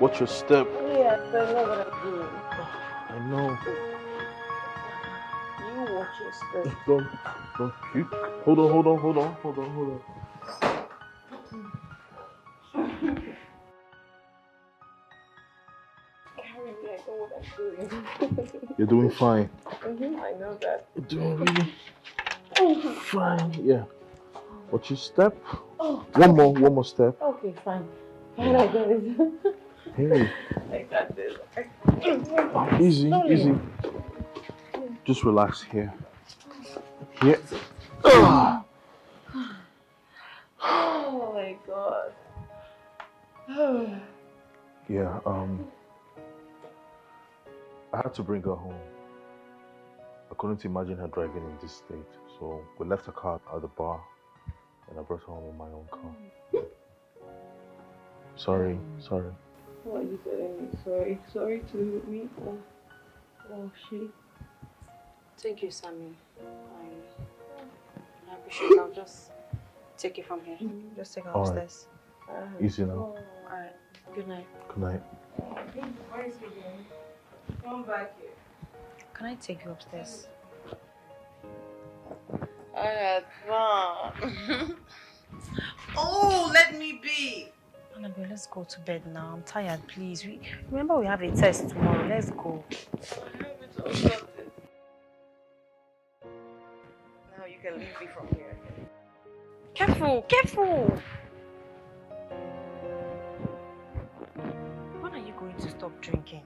Watch your step. Yeah, I know what I'm doing. I know. You watch your step. Don't puke. Hold on. Carry me, I know what I'm doing. You're doing fine. I know that. You're doing really fine. Yeah. Watch your step. Oh. One more step. Okay, fine. Fine, I got it. Hey. I got this. Easy. Just relax here. Here. Oh my God. I had to bring her home. I couldn't imagine her driving in this state, so we left her car at the bar and I brought her home in my own car. Sorry. Why are you telling me sorry? Sorry to me or she? Thank you, Sammy. I appreciate it. I'll just take it from here. Just take it upstairs. Easy now. Alright. Good night. Good night. Where is he going? Come back here. Can I take you upstairs? I had fun. Oh, let me be. Annabelle, let's go to bed now. I'm tired, please. Remember we have a test tomorrow. Let's go. Now you can leave me from here. Careful, careful! When are you going to stop drinking?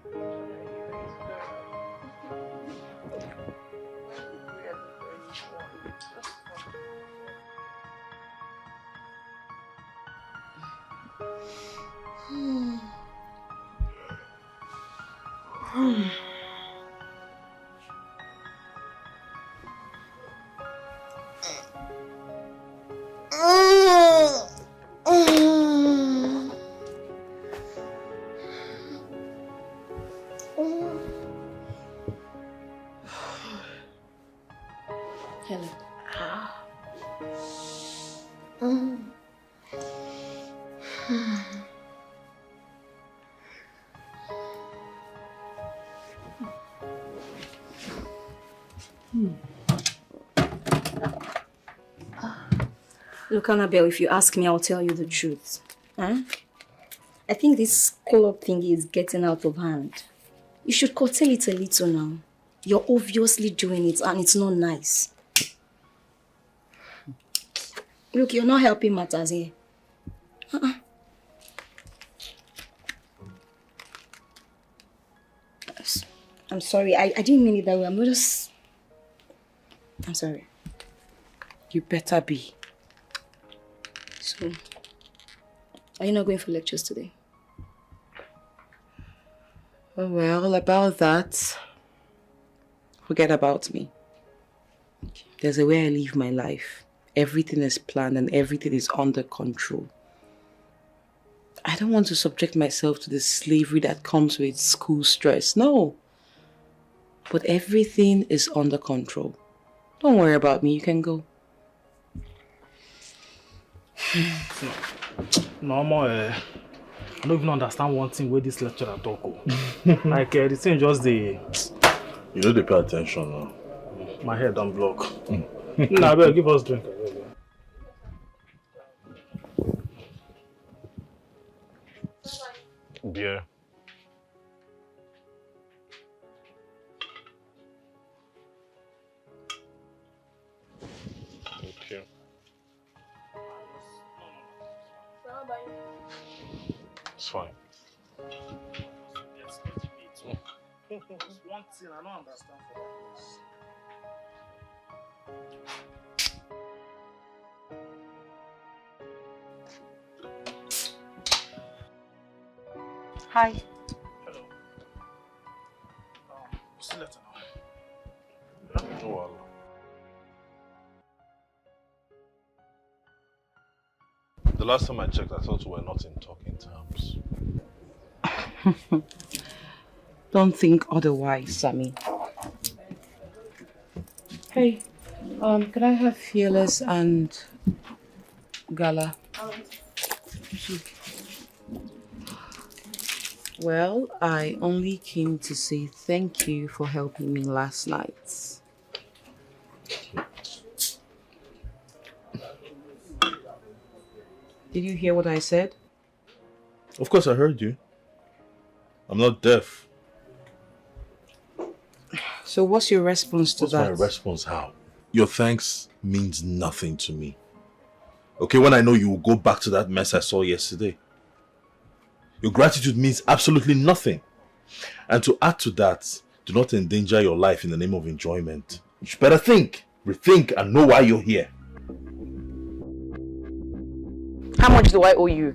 Hello. Look, Annabelle, if you ask me, I'll tell you the truth. Huh? I think this call-up thing is getting out of hand. You should curtail it a little now. You're obviously doing it and it's not nice. Look, you're not helping matters here. I'm sorry. I didn't mean it that way. I'm sorry. You better be. So, are you not going for lectures today? Oh, well, about that, forget about me. Okay. There's a way I live my life. Everything is planned and everything is under control. I don't want to subject myself to the slavery that comes with school stress. No. But everything is under control. Don't worry about me. You can go. No, I don't even understand one thing where this lecturer talk. Like, the thing just the... You know they pay attention now. My head don't block. Nah, better give us drink. Beer. Thank you. It's fine. One thing I don't understand for Hi. Hello. See you later now. No problem. The last time I checked, I thought we were not in talking terms. Don't think otherwise, Sammy. Hey, could I have Fearless and Gala? Well, I only came to say thank you for helping me last night. Did you hear what I said? Of course I heard you. I'm not deaf. So what's your response to that? What's my response? How? Your thanks means nothing to me. Okay, when I know you will go back to that mess I saw yesterday. Your gratitude means absolutely nothing. And to add to that, do not endanger your life in the name of enjoyment. You should better think, rethink, and know why you're here. How much do I owe you?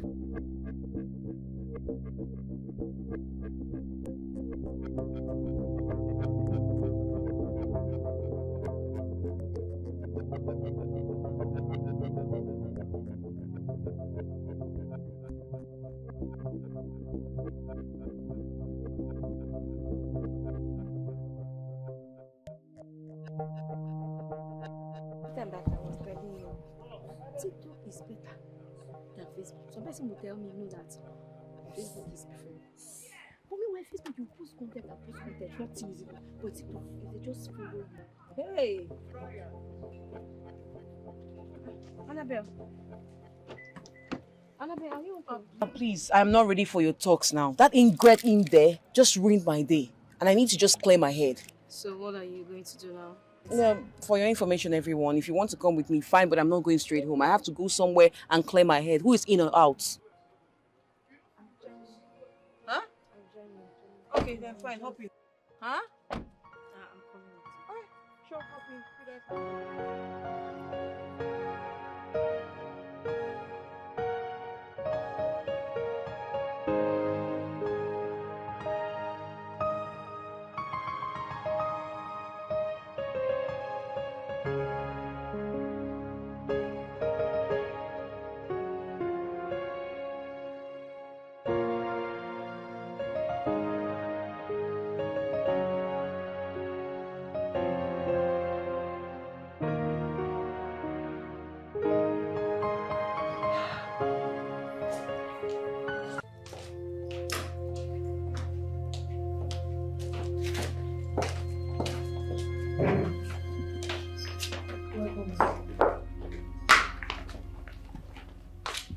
TikTok is better than Facebook. Some person will tell me, no, that Facebook is preferred. For me, when Facebook, you post content and post content, nothing is easy. But TikTok, if they just follow you. Hey! Annabelle. Annabelle, are you okay? Please, I'm not ready for your talks now. That ingrat in there just ruined my day. And I need to just clear my head. So what are you going to do now? For your information, everyone, if you want to come with me, fine, but I'm not going straight home. I have to go somewhere and clear my head. Who is in or out? Huh? Okay, then fine, hop in. Huh? I'm coming with you. Alright, sure, hop in. You guys.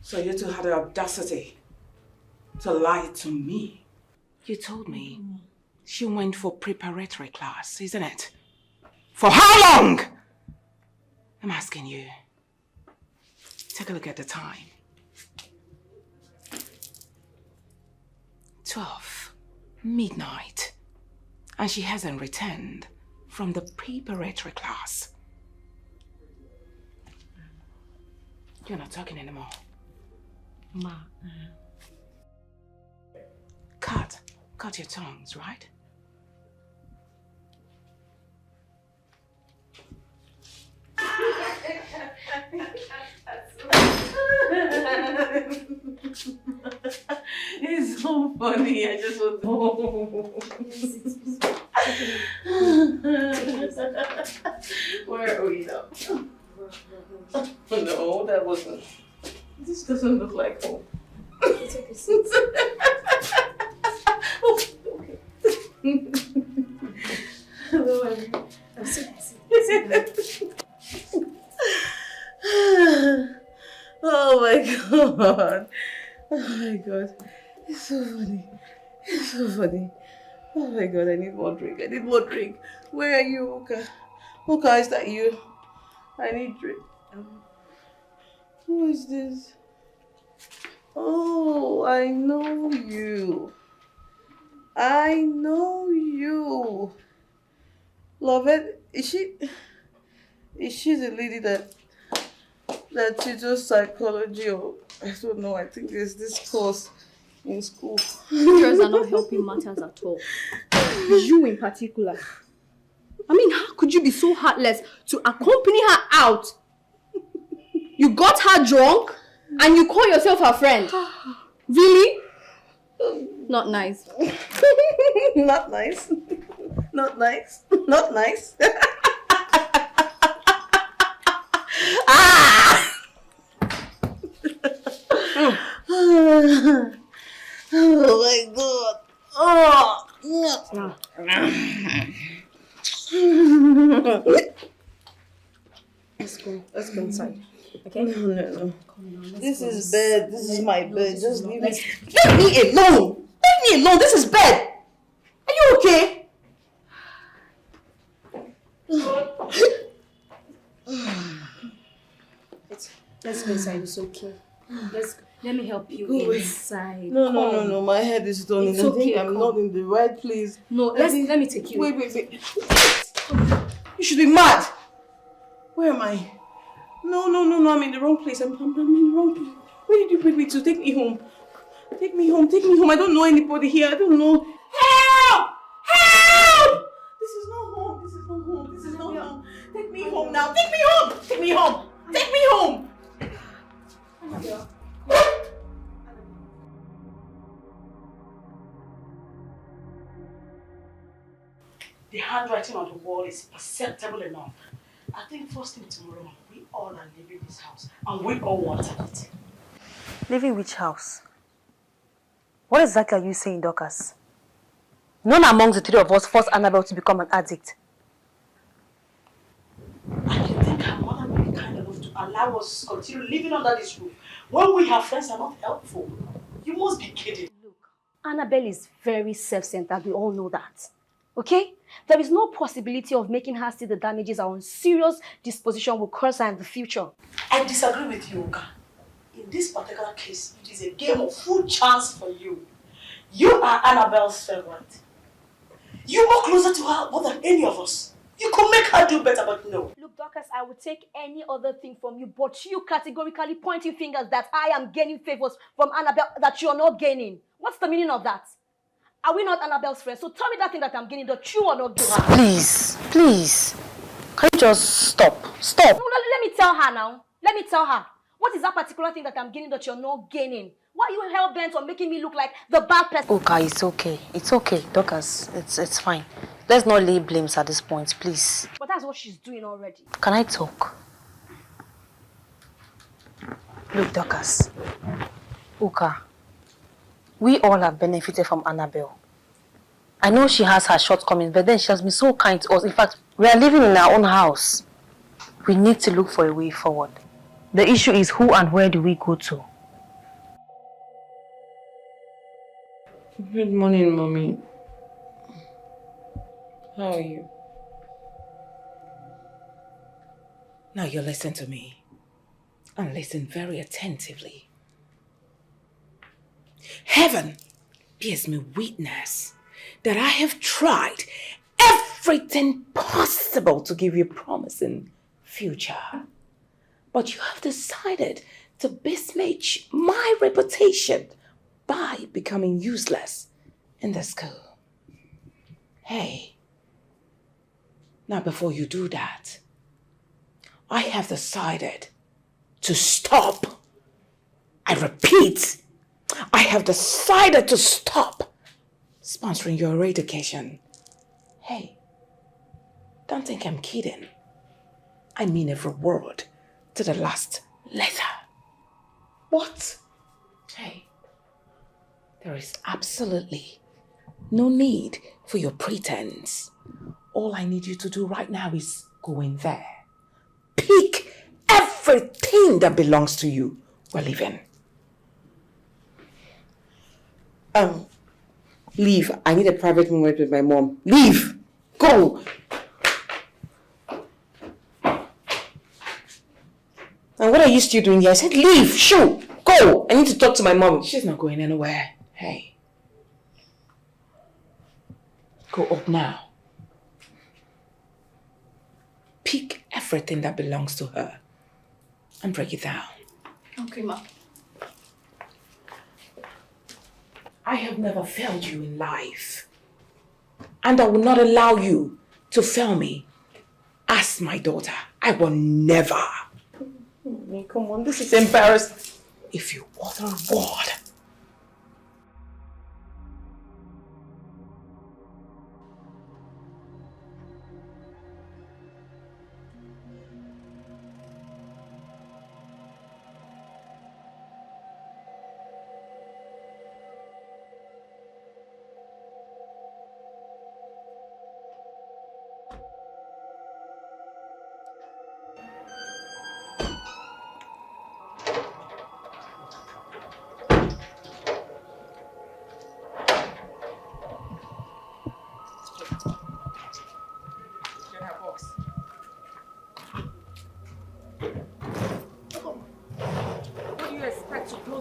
So you two had the audacity to lie to me. You told me she went for preparatory class, isn't it? For how long? I'm asking you. Take a look at the time. 12 midnight. And she hasn't returned from the preparatory class. You're not talking anymore. Ma. Cut your tongues, right? It's so funny. I just want to. Where are we now? No, that wasn't. This doesn't look like home. Take a seat. Okay. Hello, everyone. Oh my god. Oh my god. It's so funny. It's so funny. Oh my god, I need more drink. I need more drink. Where are you, Oka? Oka, is that you? I need drink. Who is this? Oh, I know you. I know you. Love it. Is she the lady that teaches psychology, or I don't know, I think there's this course in school. Pictures are not helping matters at all. You in particular. I mean, how could you be so heartless to accompany her out? You got her drunk and you call yourself her friend. Really? Not nice. Not nice. Not nice. Not nice. Ah! Oh my god. Oh. Let's go inside. Okay? No. Come on, this is bed. This is my bed. Just leave me. Let me alone. Let me alone. This is bed. Are you okay? Let's go inside. It's okay. Let me help you Go inside. No. My head is turning. It's I okay, think I'm not in the right place. No, let me take you. Wait. You should be mad. Where am I? No. I'm in the wrong place. I'm in the wrong place. Where did you bring me to? Take me home. Take me home. I don't know anybody here. I don't know. Help! This is not home. Take me home now. Take me home. The handwriting on the wall is acceptable enough. I think first thing tomorrow, we all are leaving this house, and we all wanted it. Leaving which house? What exactly are you saying, Dorcas? None among the three of us forced Annabelle to become an addict. And you think her mother will be kind enough to allow us to continue living under this roof when we, her friends, are not helpful? You must be kidding. Look, Annabelle is very self-centered. We all know that. Okay? There is no possibility of making her see the damages our serious disposition will cause her in the future. I disagree with you, Oga. In this particular case, it is a game of full chance for you. You are Annabelle's favorite. You are closer to her more than any of us. You could make her do better, but no. Look, Dorcas, I would take any other thing from you, but you categorically pointing fingers that I am gaining favors from Annabelle that you are not gaining. What's the meaning of that? Are we not Annabelle's friends? So tell me that thing that I'm gaining that you are not gaining. Please, please. Can you just stop? Stop. No, let me tell her now. Let me tell her. What is that particular thing that I'm gaining that you're not gaining? Why are you hell-bent on making me look like the bad person? Okay, it's okay. It's okay, Dorcas. It's fine. Let's not lay blames at this point, please. But that's what she's doing already. Can I talk? Look, Dorcas. Uka, we all have benefited from Annabelle. I know she has her shortcomings, but then she has been so kind to us. In fact, we are living in our own house. We need to look for a way forward. The issue is who and where do we go to? Good morning, Mommy. How are you? Now you listen to me. And listen very attentively. Heaven bears me witness that I have tried everything possible to give you a promising future. But you have decided to besmirch my reputation by becoming useless in the school. Hey, now before you do that, I have decided to stop. I repeat, I have decided to stop sponsoring your education. Hey, don't think I'm kidding. I mean every word to the last letter. What? Hey, there is absolutely no need for your pretense. All I need you to do right now is go in there. Pick everything that belongs to you. We're leaving. Leave. I need a private moment with my mom. Leave. Go. And what are you still doing here? I said leave. Shoo. Go. I need to talk to my mom. She's not going anywhere. Hey. Go up now. Pick everything that belongs to her and break it down. Okay, Ma. I have never failed you in life. And I will not allow you to fail me as my daughter. I will never. Come on, this is embarrassing. If you utter a word,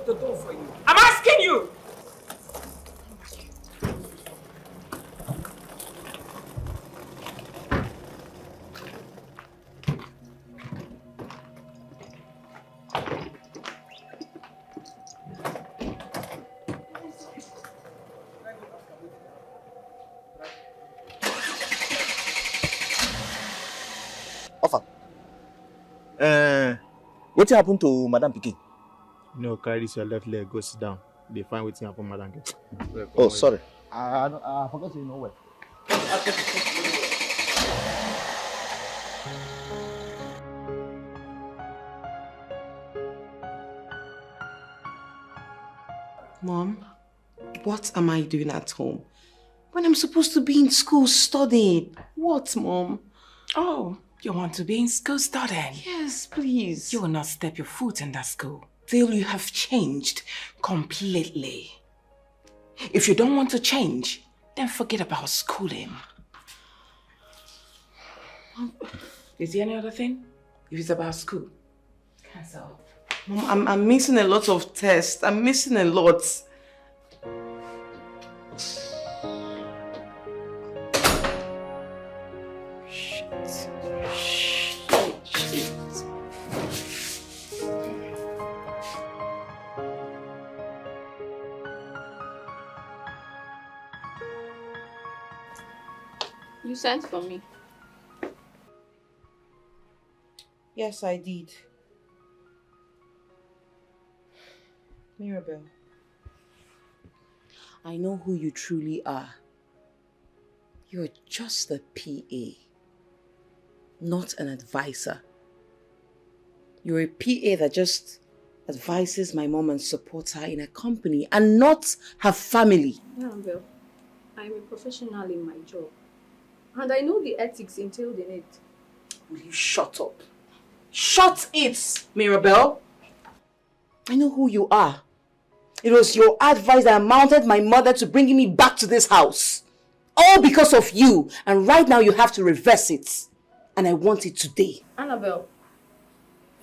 the door for you. I'm asking you! Offer. What happened to Madam Pikin? No, carry this your left leg, go sit down. They find waiting happen, madam. Oh, sorry. I forgot to know where. Mom, what am I doing at home? When I'm supposed to be in school studying. What, Mom? Oh, you want to be in school studying? Yes, please. You will not step your foot in that school till you have changed completely. If you don't want to change, then forget about schooling. Is there any other thing? If it's about school, cancel. Mom, I'm missing a lot of tests. I'm missing a lot. Shit. You sent for me. Yes, I did. Mirabel, I know who you truly are. You're just a PA, not an advisor. You're a PA that just advises my mom and supports her in her company and not her family. Yeah, well, I'm a professional in my job. And I know the ethics entailed in it. Will you shut up? Shut it, Mirabel. I know who you are. It was your advice that mounted my mother to bringing me back to this house. All because of you. And right now you have to reverse it. And I want it today. Annabelle,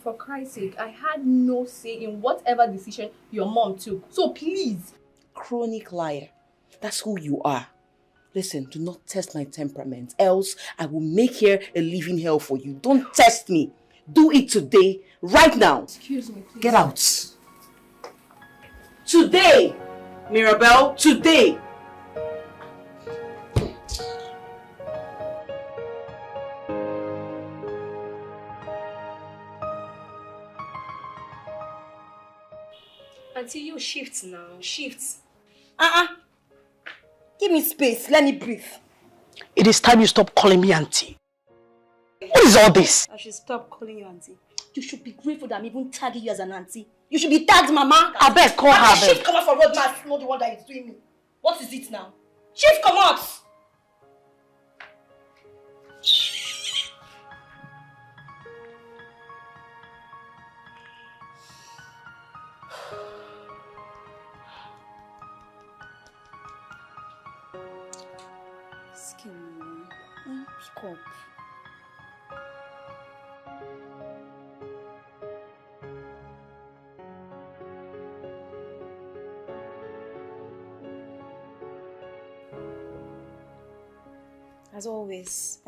for Christ's sake, I had no say in whatever decision your mom took. So please. Chronic liar. That's who you are. Listen, do not test my temperament. Else, I will make here a living hell for you. Don't test me. Do it today. Right now. Excuse me, please. Get out. Today, Mirabel, today. Auntie, you shift now. Shift. Give me space. Let me breathe. It is time you stop calling me auntie. What is all this? I should stop calling you auntie. You should be grateful that I'm even tagging you as an auntie. You should be tagged, Mama. I beg, call her. Shift come out for road man. Not the one that is doing me. What is it now? Shift come out. Skin, pick up. As always,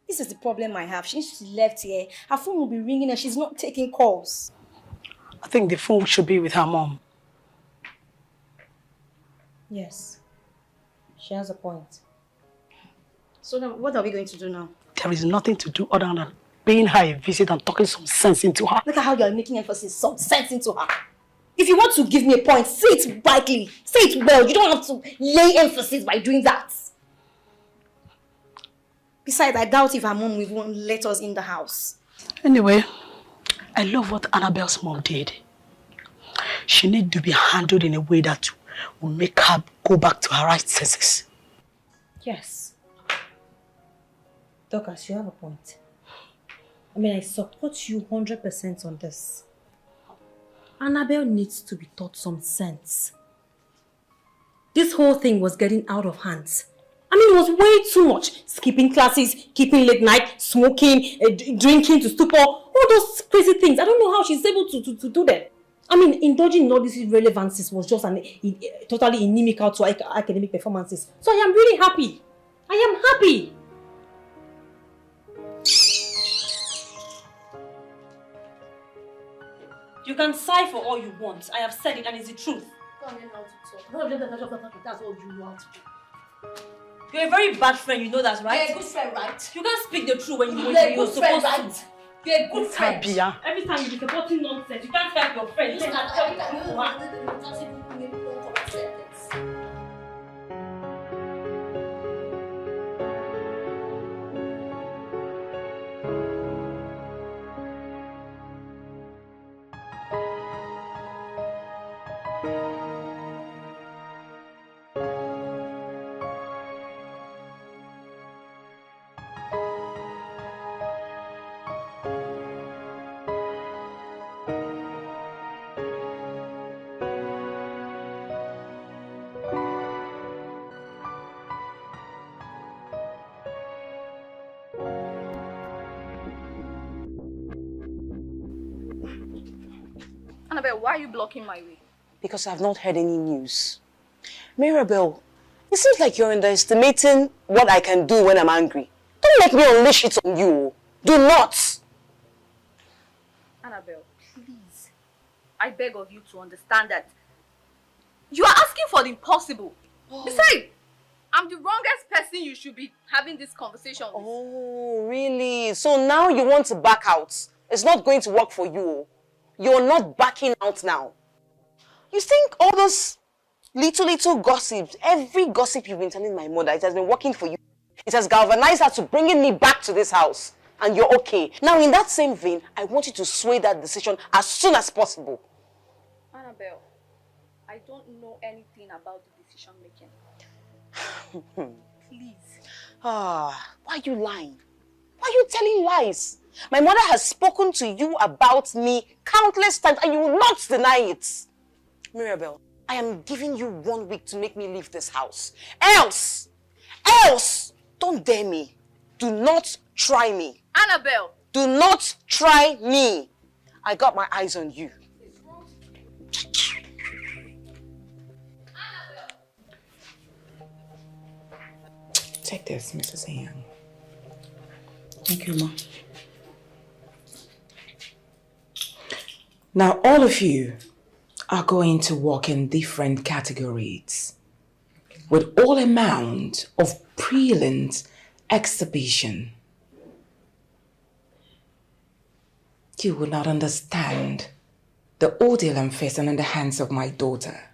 this is the problem I have. Since she left here, her phone will be ringing and she's not taking calls. I think the phone should be with her mom. Yes. She has a point. So then, what are we going to do now? There is nothing to do other than paying her a visit and talking some sense into her. Look at how you're making emphasis, some sense into her. If you want to give me a point, say it brightly. Say it well. You don't have to lay emphasis by doing that. Besides, I doubt if her mom will even let us in the house. Anyway, I love what Annabelle's mom did. She needs to be handled in a way that will make her go back to her right senses. Yes. Dorcas, you have a point. I mean, I support you 100% on this. Annabelle needs to be taught some sense. This whole thing was getting out of hand. I mean, it was way too much. Skipping classes, keeping late night, smoking, drinking to stupor, all those crazy things. I don't know how she's able to do them. I mean, indulging in all these irrelevancies was just totally inimical to academic performances. So I am really happy. I am happy. You can sigh for all you want. I have said it and it's the truth. That's all you know how to do. You're a very bad friend, you know that, right? You're a good friend, right? You can't speak the truth when you're good friend, supposed right? to. You're a good friend. Tabia. Every time you be supporting nonsense, you can't help your friend. Annabelle, why are you blocking my way? Because I've not heard any news. Mirabelle, it seems like you're underestimating what I can do when I'm angry. Don't let me unleash it on you. Do not. Annabelle, please. I beg of you to understand that you are asking for the impossible. Besides, I'm the wrongest person you should be having this conversation with. Oh, really? So now you want to back out? It's not going to work for you. You're not backing out now. You think all those little gossips, every gossip you've been telling my mother, it has been working for you. It has galvanized her to bringing me back to this house. And you're okay. Now in that same vein, I want you to sway that decision as soon as possible. Annabelle, I don't know anything about the decision making. Please. Why are you lying? Why are you telling lies? My mother has spoken to you about me countless times and you will not deny it. Mirabelle, I am giving you 1 week to make me leave this house. Else, don't dare me. Do not try me. Annabelle! Do not try me. I got my eyes on you. Take this, Mrs. Young. Thank you, Ma. Now, all of you are going to work in different categories with all amount of brilliant exhibition. You will not understand the ordeal I'm facing in the hands of my daughter.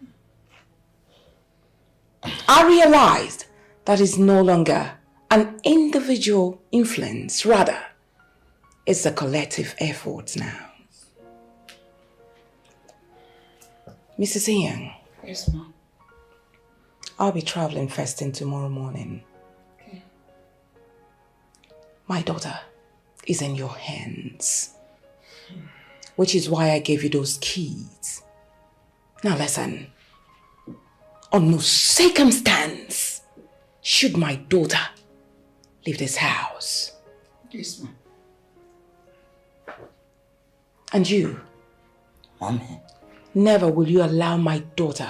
I realized that it's no longer an individual influence, rather, it's a collective effort now. Mrs. Ian. Yes, ma'am. I'll be traveling first thing tomorrow morning. Okay. My daughter is in your hands, which is why I gave you those keys. Now listen, on no circumstance should my daughter leave this house. Yes, ma'am. And you, Mommy. never will you allow my daughter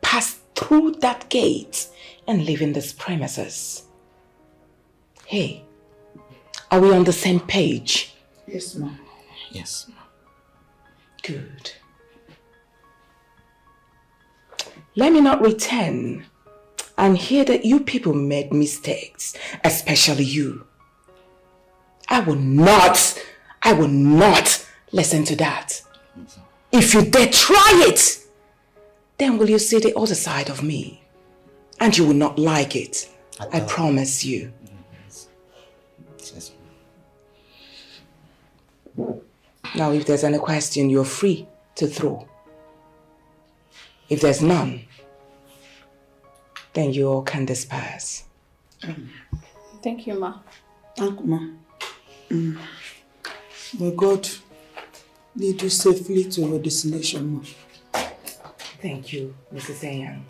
pass through that gate and live in this premises. Hey, are we on the same page? Yes, ma'am. Yes, ma'am. Good. Let me not return and hear that you people made mistakes, especially you. I will not listen to that. If you dare try it, then will you see the other side of me? And you will not like it. I promise you. Yes. Now, if there's any question, you're free to throw. If there's none, then you all can disperse. Thank you, Ma. Thank you, Ma. May God lead you safely to your destination, Ma. Thank you, Mrs. Ayan.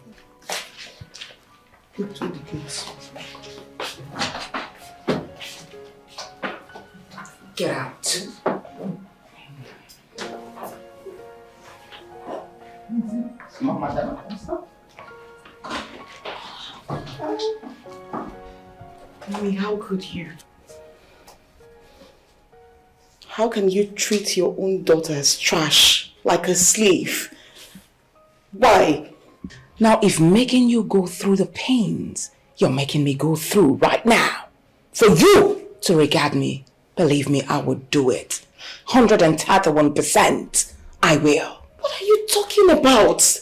Go to the kids. Get out. Mommy, how could you? How can you treat your own daughter as trash, like a slave? Why? Now, if making you go through the pains you're making me go through right now, for you to regard me, believe me, I would do it. 131%. I will. What are you talking about?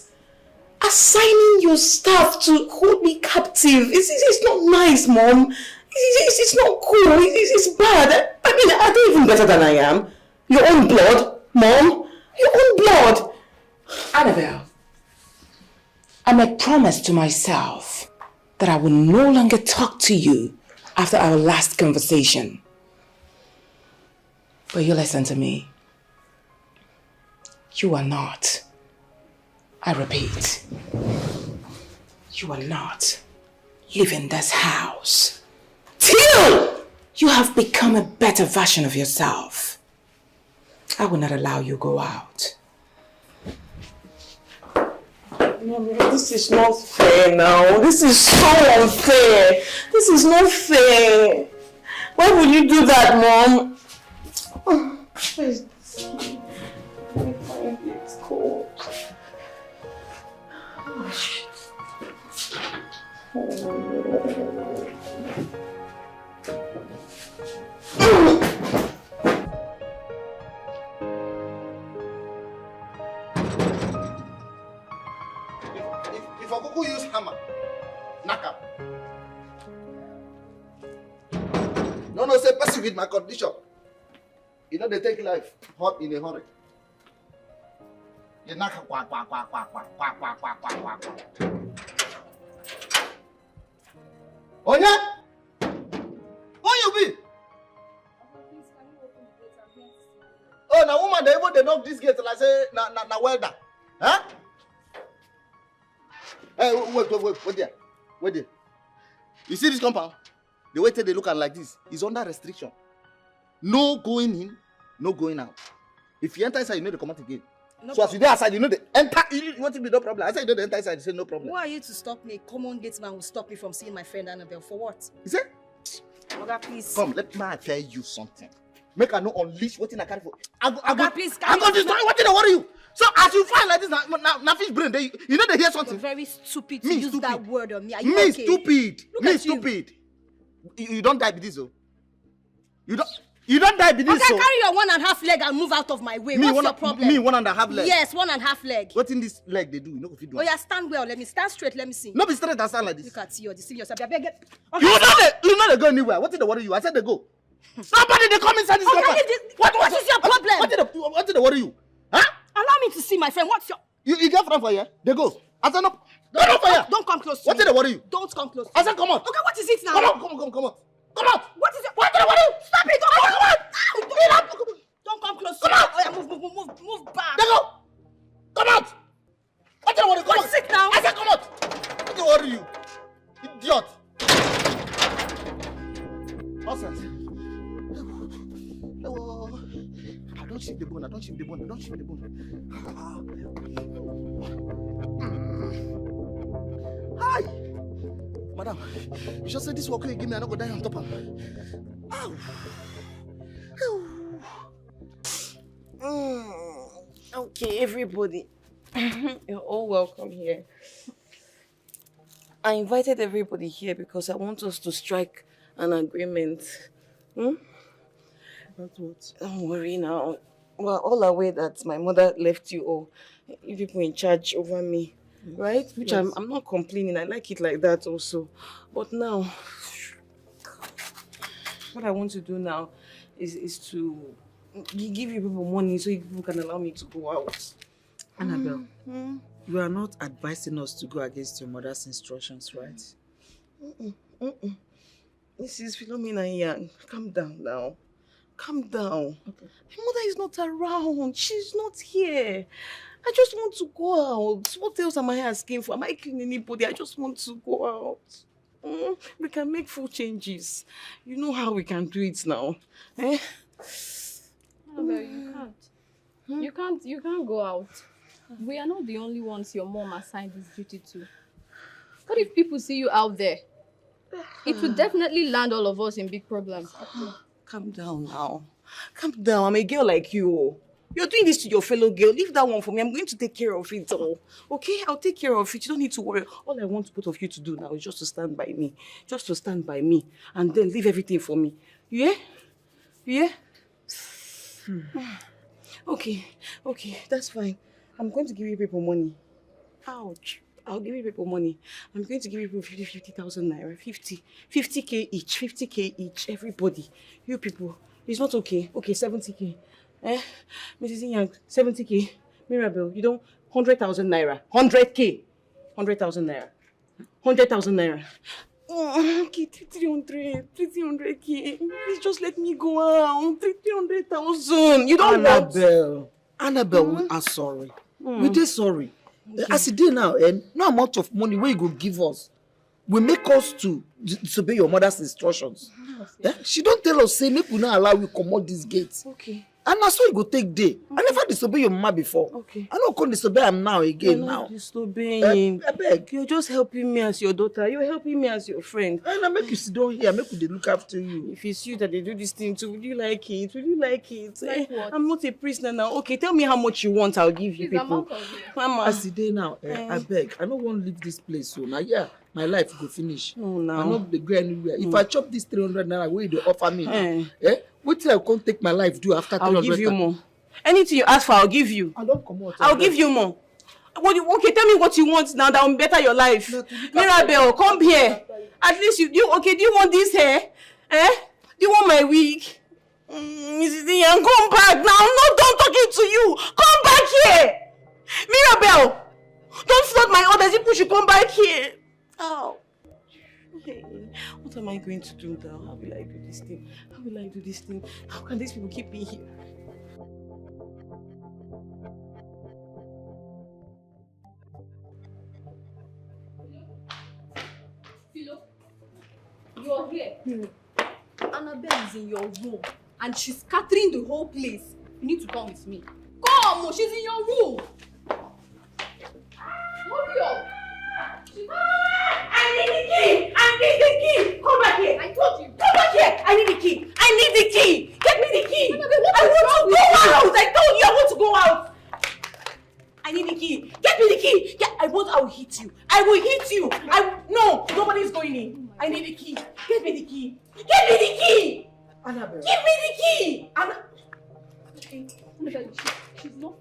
Assigning your staff to hold me captive. It's not nice, Mom. It's not cool. It's bad. I mean, are they even better than I am? Your own blood, Mom. Your own blood. Annabelle, I made promise to myself that I will no longer talk to you after our last conversation. But you listen to me. You are not. I repeat, you are not leaving this house till you have become a better version of yourself. I will not allow you go out Mommy, this is not fair now. This is so unfair. This is not fair. Why would you do that, Mom? Please. Let me find it. It's cold. Oh, shit. If I go use hammer, knock up. No, say passive with my condition. You know they take life hot in a hurry. You knock up, quack. Oh yeah? Who you be? Oh, now woman, they knock this gate like say na welder. Huh? Hey, wait there. You see this compound? The way they look at like this is under restriction. No going in, no going out. If you enter inside, you know they come out again. No so problem. As you go outside, you know they enter. You want to be no problem. I said you know they enter inside, you say no problem. Who are you to stop me? Common gate man will stop me from seeing my friend Annabelle. For what? Is it? Oga, please. Come, let me tell you something. Make I know unleash what in I carry for. Oga, please. I go destroy what in I worry you. So as you find like this, now fish brain, you know they hear something. You're very stupid to use that word on me. Are you me okay? Stupid. Look me at stupid. You don't die with this, though. You don't die with this. Okay, carry your 1.5 leg and move out of my way. What's your problem? Me 1.5 leg. Yes, 1.5 leg. What in this leg they do? You know if you do. Oh yeah, stand well. Let me stand straight. Let me see. No be straight and stand like this. Look at you. You're deceiving yourself. You better get. Okay. You know they go anywhere. What did they worry you? I said they go. Somebody they come inside this compound. What is your problem? What did they worry you? Huh? Allow me to see my friend. What's your? You get friend for here? They go. I said no. Don't come close to me. What did they worry you? Don't come close. I said come on. Okay, what is it now? Come on. Come on. What is it? What did they worry you? Stop it! Come on. Don't come close. Come on. Oh yeah, move back. They go. Come out. What did they worry you? Come on. Sit now. I said come out. What did they worry you? Idiot. Nonsense. I don't ship the bone. Hi! Madam, you just said this work you give me, I'm not going to die on top of him. Okay, everybody. You're all welcome here. I invited everybody here because I want us to strike an agreement. About what? Don't worry now. We're all aware that my mother left you all, you people in charge over me, right? Which yes. I'm not complaining. I like it like that also. But now, what I want to do now is to give you people money so you people can allow me to go out. Annabelle, you are not advising us to go against your mother's instructions, right? This is Philomena Young. Calm down now. Calm down. Okay. My mother is not around. She's not here. I just want to go out. What else am I asking for? Am I killing anybody? I just want to go out. We can make full changes. You know how we can do it now. Eh? Annabelle, you can't. You can't go out. We are not the only ones your mom assigned this duty to. What if people see you out there? It will definitely land all of us in big problems. Calm down now. Calm down. I'm a girl like you. You're doing this to your fellow girl. Leave that one for me. I'm going to take care of it all. Okay? I'll take care of it. You don't need to worry. All I want both of you to do now is just to stand by me. Just to stand by me. And then leave everything for me. Yeah? Yeah? Okay. Okay. That's fine. I'm going to give you people money. Ouch. I'll give you people money. I'm going to give you 50,000 naira. 50k each. 50k each. Everybody. You people. It's not okay. Okay, 70k. Mrs. Young, 70k. Mirabel, you don't. 100,000 naira. 100k. 100,000 naira. 100,000 naira. Okay, 300k. Please just let me go out. 300,000. You don't want. Annabelle, we are sorry. We did sorry. Okay. As it did now, no amount of money where you go give us will make us to disobey your mother's instructions. She don't tell us, say, make we not allow you come out these gates. Okay. And that's why you go take day. I never disobey your mama before. Okay. I don't come disobey him now again. You're now. not disobeying. I beg. You're just helping me as your daughter. You're helping me as your friend. And I make you sit down here. I make you look after you. If it's you that they do this thing to, would you like it? Would you like it? Like what? I'm not a prisoner now. Okay, tell me how much you want. I'll give you people. Mama. As the day now, I beg. I don't want to leave this place so now. Yeah, my life will finish. Oh, no. I'm not go anywhere. If I chop this 300 naira, where you offer me? What till I can't take my life do after 300? I'll give you more. Anything you ask for, I'll give you. I don't come out. I'll give you more. Okay, tell me what you want now that will better your life. Mirabel, come here. At least do you want this hair? Do you want my wig? Mrs. Ian, come back now. I'm not done talking to you. Come back here. Mirabel, don't flood my orders. People should come back here. Oh. Hey, what am I going to do now? How will I do this thing? How will I do this thing? How can these people keep me here? You're here. Annabelle is in your room and she's scattering the whole place. You need to come with me. Come, she's in your room. Hurry up. I need the key! I need the key! Come back here! I told you! Come back here! I need the key! I need the key! Get me the key! I want to go out! I told you I want to go out! I need the key! Get me the key! I will hit you! I will hit you! No! Nobody's going in! I need the key! Get me the key! Get me the key! Annabelle. Give me the key! Okay. She's not...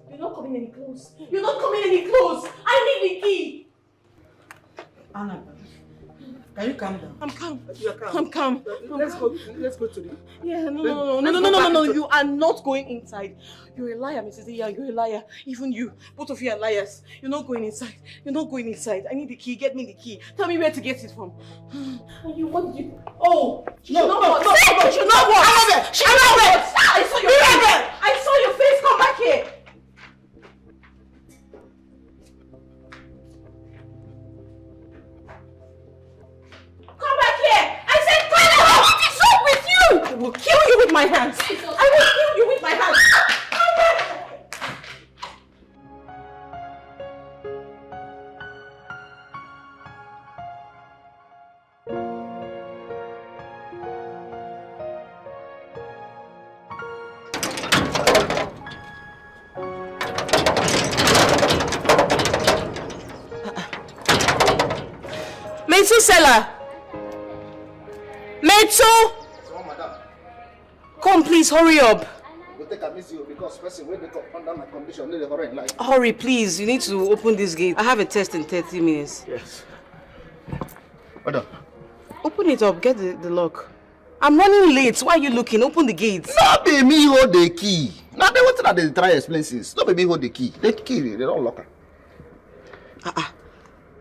You're not coming any close. You're not coming any close! I need the key! Annabelle, can you calm down? I'm calm. You're calm. I'm calm. Let's go to the... Yeah, no. You are not going inside. You're a liar, Mrs. Iya. You're a liar. Even you. Both of you are liars. You're not going inside. You're not going inside. I need the key. Get me the key. Tell me where to get it from. What did you... Oh! She should not work. I saw your face. I saw your face. Come back here. Come back here! I said, what is wrong with you? I will kill you with my hands. I will kill you with my hands. Come back! Metsu seller. Metsu! Come please, hurry up. Hurry please, you need to open this gate. I have a test in 30 minutes. Yes. Madam. Open it up, get the lock. I'm running late, why are you looking? Open the gate. No be me hold the key. Now they want to try explain since. No be me hold the key. The key, they don't lock her.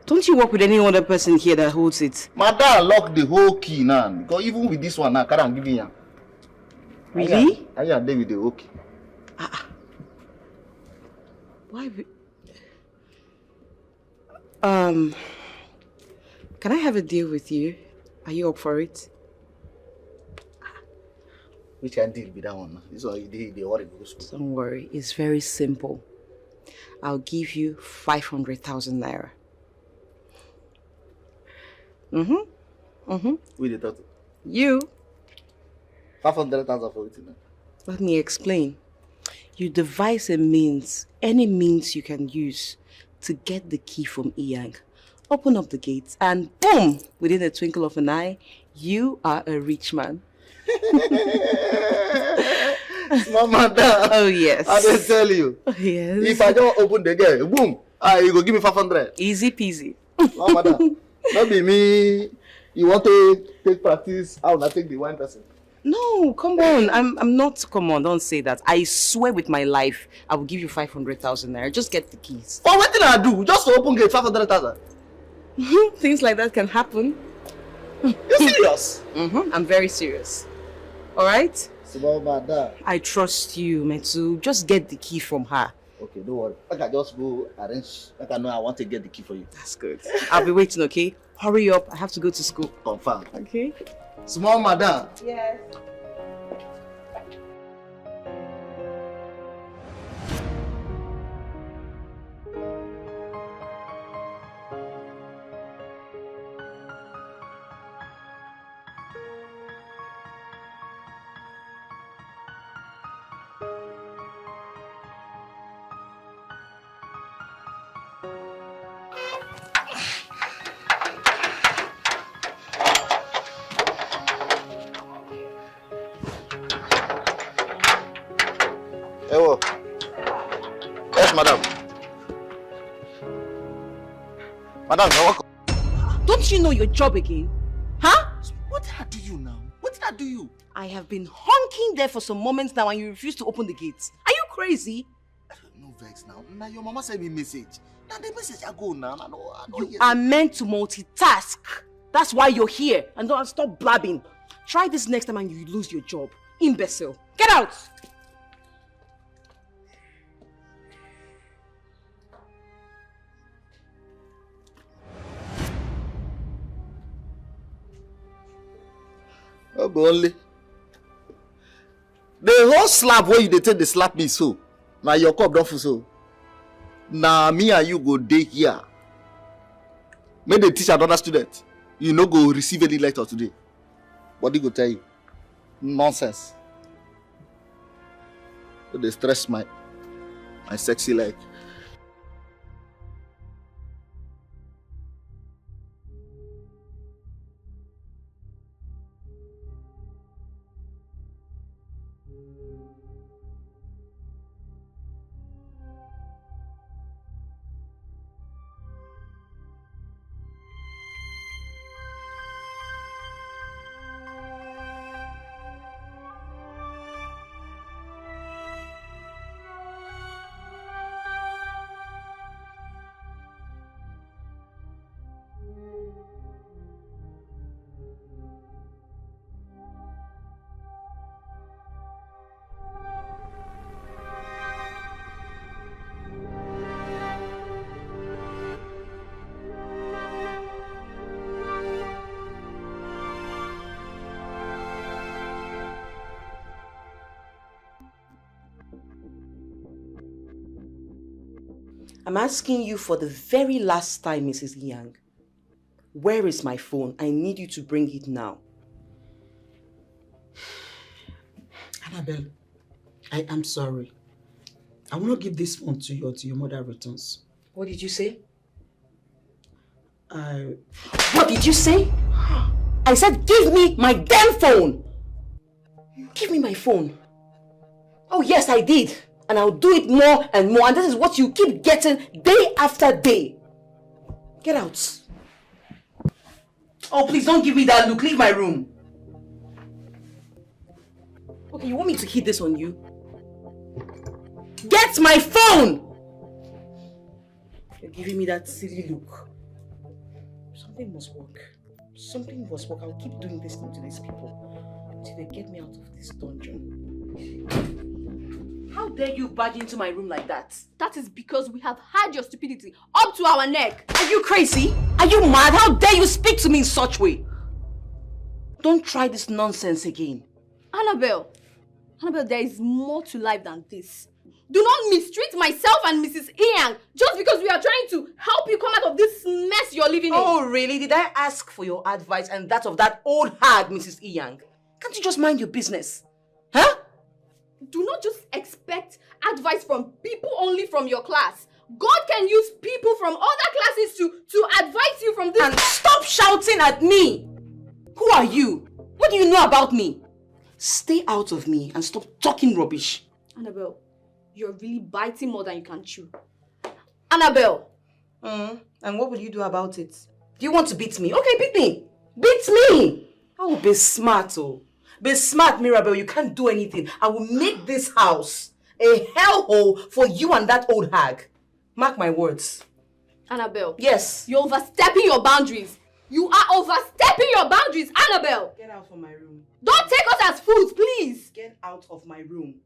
Don't you work with any other person here that holds it? Madam lock the whole key now. Because even with this one now, I'm giving you. Really? I am there with the whole key. Why? Can I have a deal with you? Are you up for it? Which can deal with that one? This is why they worry. Don't worry, it's very simple. I'll give you 500,000 naira. We did that. You. 500,000 for it. Let me explain. You devise a means, any means you can use to get the key from Iyang. Open up the gates and boom! Within a twinkle of an eye, you are a rich man. Mama, oh yes. I didn't tell you. Oh, yes. If I don't open the gate, boom! You go give me 500. Easy peasy. Mama, not be me. You want to take practice? I will take the one person. No, come on. I'm not. Come on, don't say that. I swear with my life, I will give you 500,000 naira. Just get the keys. Oh, what did I do? Just to open gate 500,000. Things like that can happen. You serious? I'm very serious. All right? Madam. I trust you, Metsu. Just get the key from her. Okay, don't worry. I can just go arrange. I know I want to get the key for you. That's good. I'll be waiting, okay? Hurry up. I have to go to school. Confirm. Okay? Small madam. Yes. Yes, madam. Madam, you're welcome. Don't you know your job again? Huh? What did I do you now? What did I do you? I have been honking there for some moments now and you refuse to open the gates. Are you crazy? No vex now. Now your mama sent me message. Now the message I go now. I know You are meant to multitask. That's why you're here. And don't stop blabbing. Try this next time and you lose your job. Imbecile. Get out! Oh, but only. The whole slap where you dey take the slap me so. Now your cup don't full so. Now me and you go day here. May they teach another student. You no go receive any letter today. What they go tell you? Nonsense. So they stress my sexy leg. I'm asking you for the very last time, Mrs. Yang. Where is my phone? I need you to bring it now. Annabelle, I am sorry. I will not give this phone to you until your mother returns. What did you say? What did you say? I said give me my damn phone! Give me my phone. Oh yes, I did. And I'll do it more and more. And this is what you keep getting day after day. Get out. Oh, please don't give me that look. Leave my room. Okay, you want me to hit this on you? Get my phone! You're giving me that silly look. Something must work. Something must work. I'll keep doing this thing to these people until they get me out of this dungeon. How dare you barge into my room like that? That is because we have had your stupidity up to our neck. Are you crazy? Are you mad? How dare you speak to me in such way? Don't try this nonsense again. Annabelle, there is more to life than this. Do not mistreat myself and Mrs. Yang just because we are trying to help you come out of this mess you're living in. Oh, really? Did I ask for your advice and that of that old hag, Mrs. Yang? Can't you just mind your business? Huh? Do not just expect advice from people only from your class. God can use people from other classes to advise you from this. And stop shouting at me! Who are you? What do you know about me? Stay out of me and stop talking rubbish. Annabelle, you're really biting more than you can chew. Annabelle! And what will you do about it? Do you want to beat me? Okay, beat me! Beat me! Oh, be smart, oh. Be smart, Mirabelle. You can't do anything. I will make this house a hellhole for you and that old hag. Mark my words. Annabelle. Yes. You're overstepping your boundaries. You are overstepping your boundaries, Annabelle. Get out of my room. Don't take us as fools, please. Get out of my room.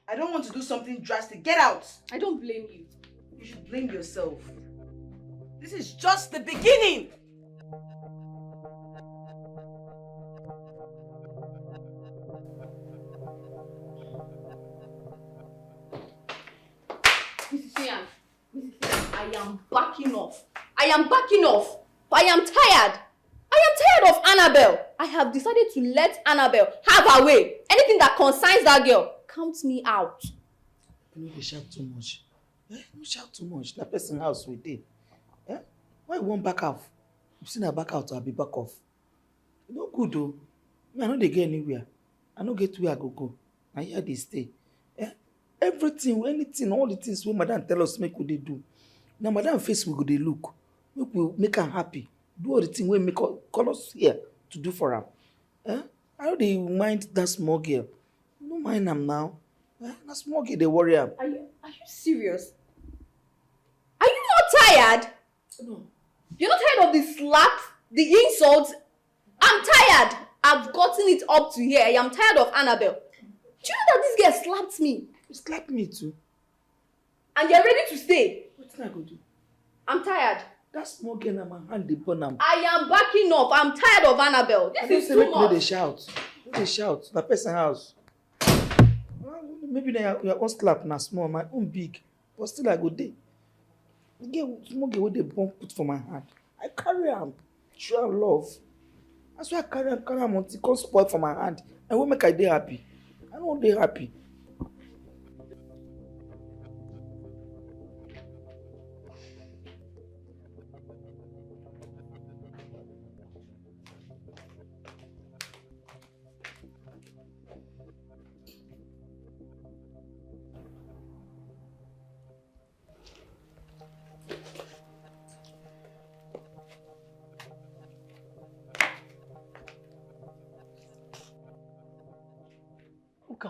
I don't want to do something drastic. Get out. I don't blame you. You should blame yourself. This is just the beginning. Mrs. Yang, I am backing off. I am backing off. I am tired. I am tired of Annabelle. I have decided to let Annabelle have her way. Anything that concerns that girl, count me out. You know they shout too much. Eh? You shout too much. That person house we did. Eh? Why you won't back off? You seen her back out, I'll be back off. You know good though. I know they get anywhere. I know get where I go. I hear they stay. Eh? Everything, anything, all the things when madam tell us make we dey do. Now madam face we go dey look. Make her happy. Do all the thing we make call us here to do for her. I don't dey mind that small girl. No mind am now. That small girl dey worry am. Are you serious? Are you not tired? No. You're not tired of the slaps, the insults? I'm tired. I've gotten it up to here. I am tired of Annabelle. Do you know that this girl slapped me? You slapped me too. And you're ready to stay? What can I go do? I'm tired. That small girl na my hand dey burn am. I am backing up. I'm tired of Annabelle. This is too much. They shout. They shout. Na person house. Maybe your own slap na small, my own big. But still I go dey. Small girl wey dey burn put for my hand. I carry am. Show am love. That's why I carry am until come spoil for my hand. And wey make I dey happy. I no dey happy.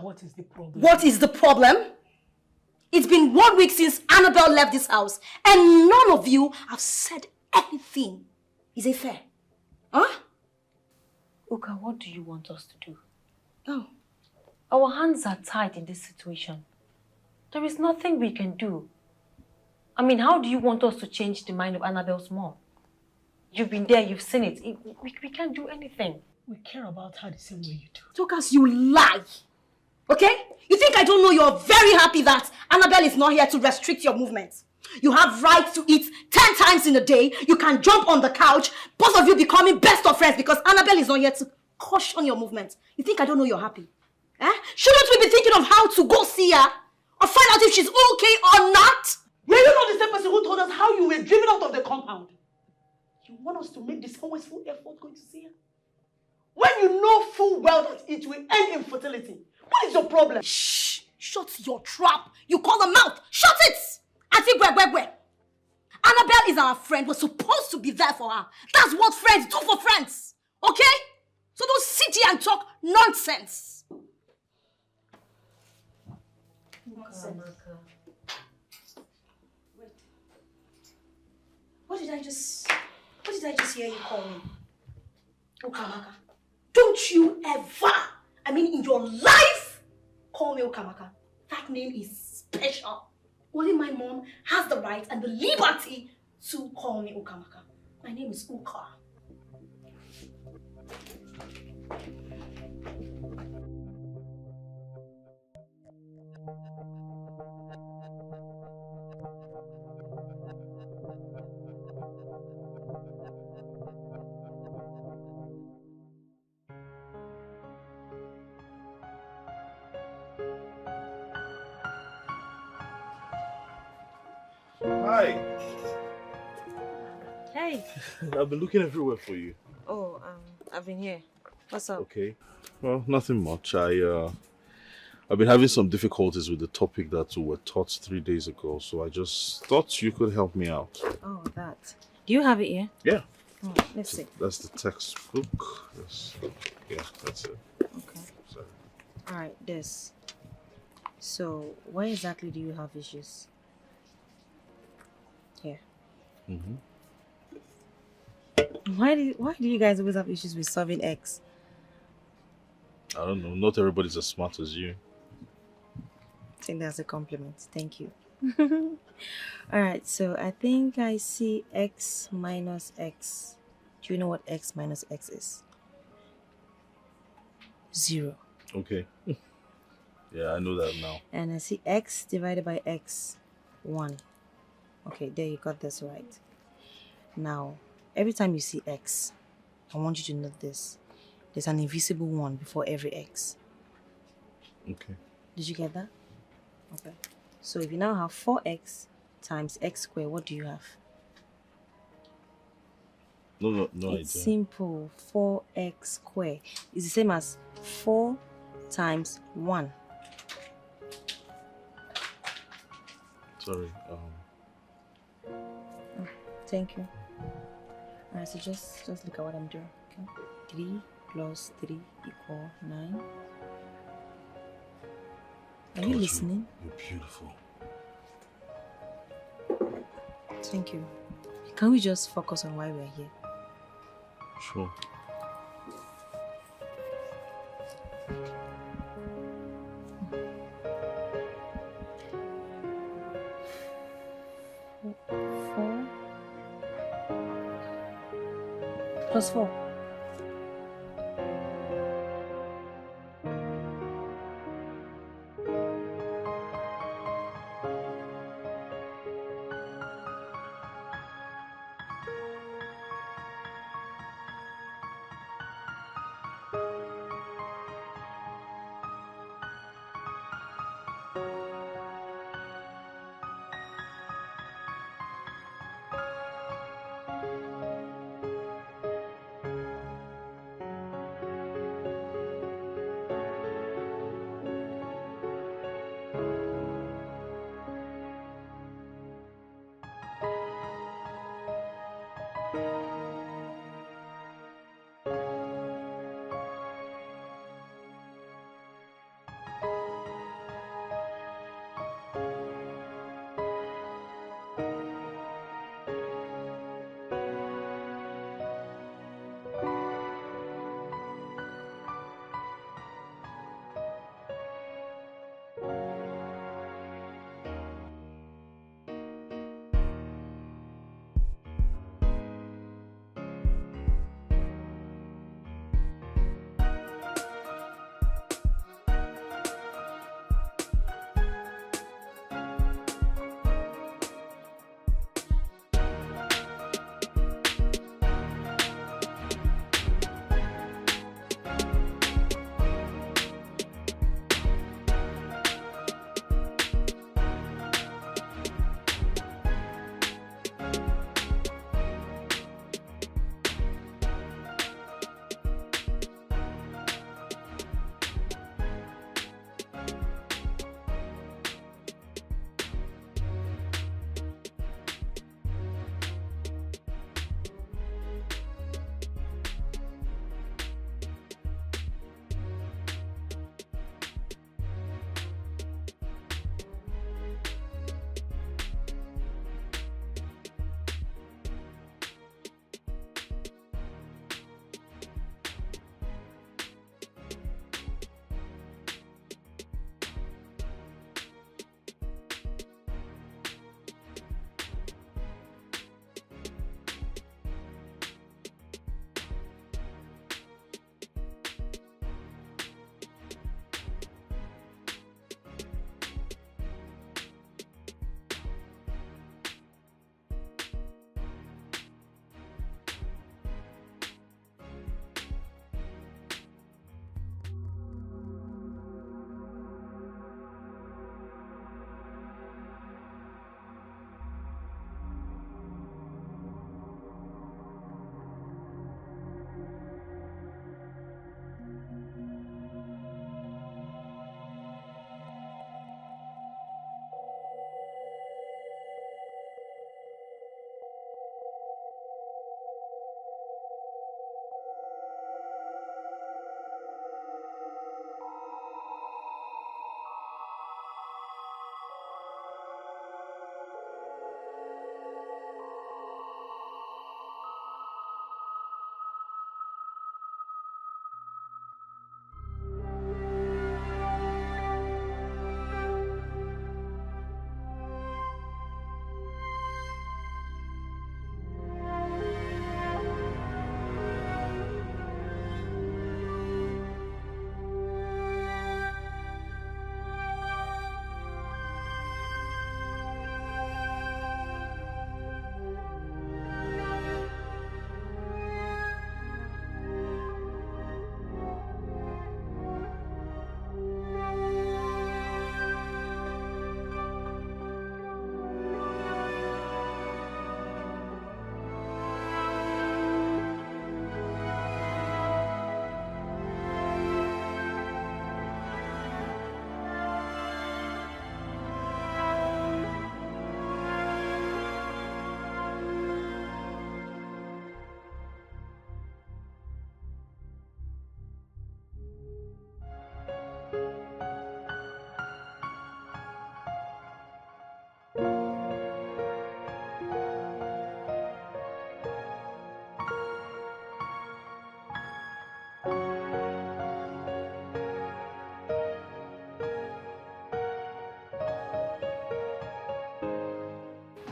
What is the problem? What is the problem? It's been 1 week since Annabelle left this house and none of you have said anything. Is it fair? Huh? Uka, what do you want us to do? Oh, our hands are tied in this situation. There is nothing we can do. I mean, how do you want us to change the mind of Annabelle's mom? You've been there, you've seen it. We can't do anything. We care about her the same way you do. Tokas, you lie. Okay? You think I don't know you're very happy that Annabelle is not here to restrict your movements? You have right to eat 10 times in a day. You can jump on the couch. Both of you becoming best of friends because Annabelle is not here to caution your movements. You think I don't know you're happy? Shouldn't we be thinking of how to go see her? Or find out if she's okay or not? Were you not the same person who told us how you were driven out of the compound? You want us to make this always full effort going to see her? When you know full well that it will end in fertility, what is your problem? Shh! Shut your trap! You call her mouth! Shut it! Auntie Gwegwegwe! Annabelle is our friend. We're supposed to be there for her. That's what friends do for friends. Okay? So don't sit here and talk nonsense. Wait. What did I just hear you call me? Ukamaka. Don't you ever, I mean in your life, call me Ukamaka. That name is special. Only my mom has the right and the liberty to call me Ukamaka. My name is Uka. Hi. Hey. I've been looking everywhere for you. Oh, I've been here. What's up? Okay. Well, nothing much. I've been having some difficulties with the topic that we were taught 3 days ago, so I just thought you could help me out. Oh, that. Do you have it here? Yeah. Oh, let's see. That's the textbook. Yeah, that's it. Okay. Sorry. All right, this. So, where exactly do you have issues? Here. Mm-hmm. Why do you guys always have issues with solving X? I don't know. Not everybody's as smart as you. I think that's a compliment. Thank you. Alright, so I think I see X minus X. Do you know what X minus X is? 0. Okay. Yeah, I know that now. And I see X divided by X, 1. Okay, there you got this right. Now, every time you see X, I want you to note this. There's an invisible 1 before every X. Okay. Did you get that? Okay. So if you now have 4x times x squared, what do you have? No It's idea. simple. 4x squared is the same as 4 times 1. Sorry. Thank you. Alright, so just look at what I'm doing. Okay. 3 plus 3 equal 9. Are you listening? You're beautiful. Thank you. Can we just focus on why we're here? Sure. Plus 4.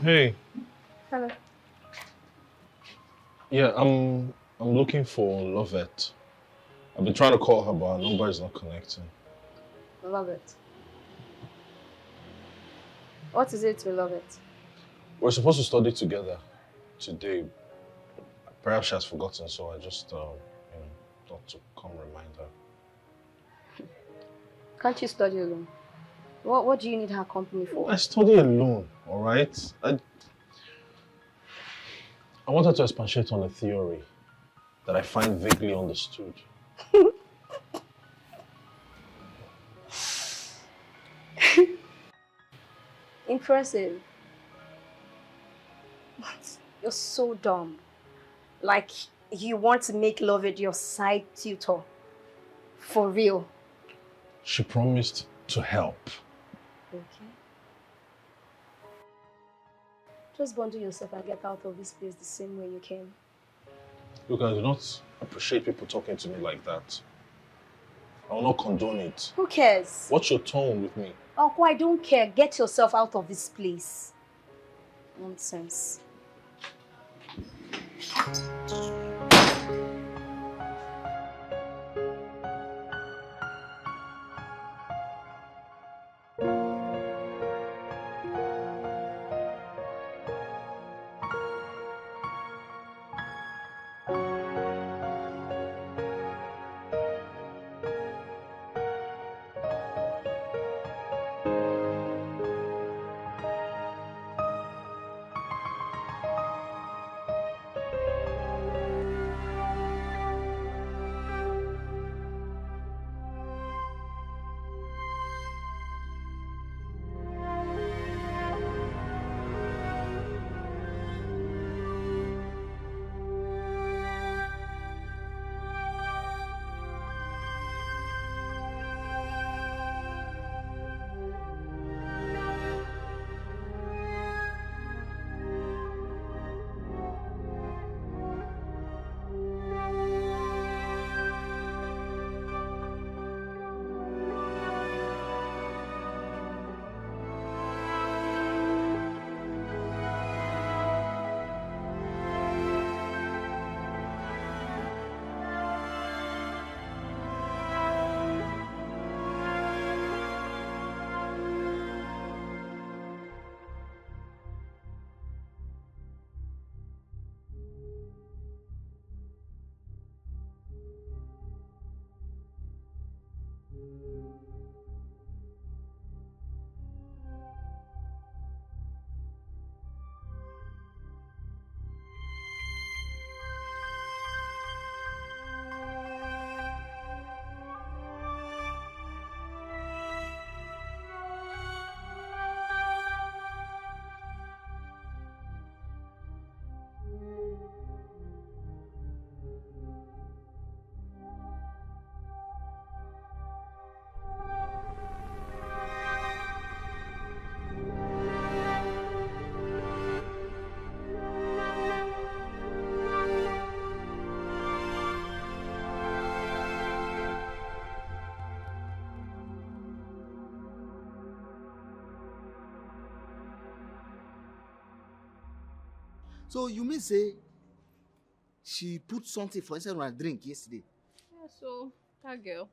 Hey. Hello. Yeah, I'm looking for Lovette. I've been trying to call her, but her number is not connecting. Love it. What is it to love it? We're supposed to study together today. Perhaps she has forgotten, so I just thought to come remind her. Can't you study alone? What do you need her company for? I study alone, all right? I want her to expatiate on a theory that I find vaguely understood. Impressive. You're so dumb. Like, you want to make Lovett your side tutor. For real. She promised to help. Okay. Just bundle yourself and get out of this place the same way you came. Look, I do not appreciate people talking to me like that. I will not condone it. Who cares? What's your tone with me? Uncle, I don't care. Get yourself out of this place. Nonsense. So you mean say she put something for inside my drink yesterday? Yeah, so that girl.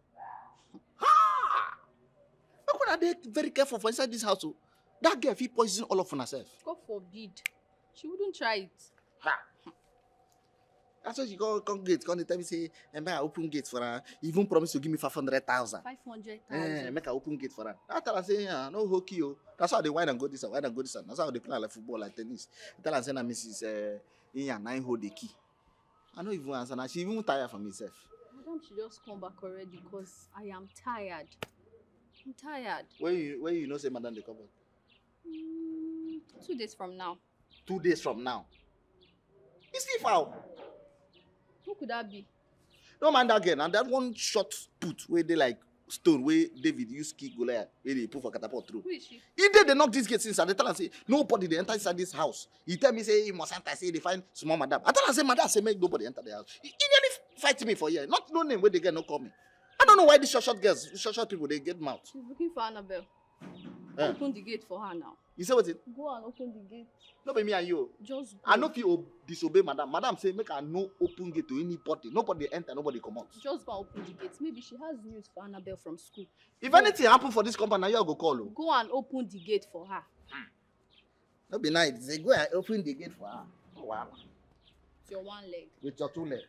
How could I be very careful for inside this house? That girl fit poison all of herself. God forbid. She wouldn't try it. That's why she come gate, come tell me say, make I open gate for her. Even promise to give me 500,000. 500,000. Make I open gate for her. I tell her say, no hockey, oh. That's how they wine and go this and wine and go this and that's how they play like football, like tennis. I tell her say, na Mrs. Ian, I hold the key. I don't even answer. Now she even tired from herself. Madam, she just come back already because I am tired. I'm tired. When you know say madam they come back? 2 days from now. 2 days from now? It's still foul. Who could that be? No man that girl. And that one short put where they like stone where David used kick Goliath where they put for catapult through. Who is she? He did they knock this gate inside. They tell her say nobody they enter inside this house. He tell me say he must enter. Say they find small madam. I tell her say madam say make nobody enter the house. He nearly fight me for here. Not no name where they get no call me. I don't know why these short girls, short people they get mouth. She's looking for Annabelle. Eh. Open the gate for her now. You say what it? Go and open the gate. No be me and you. Just go. I no fit disobey madam. Madam say make I no open gate to anybody. Nobody enter, nobody come out. Just go and open the gate. Maybe she has news for Annabelle from school. If anything happen for this company, now you go call. Go and open the gate for her. No be nice. Say go and open the gate for her. Oh, wow. With your one leg. With your two legs.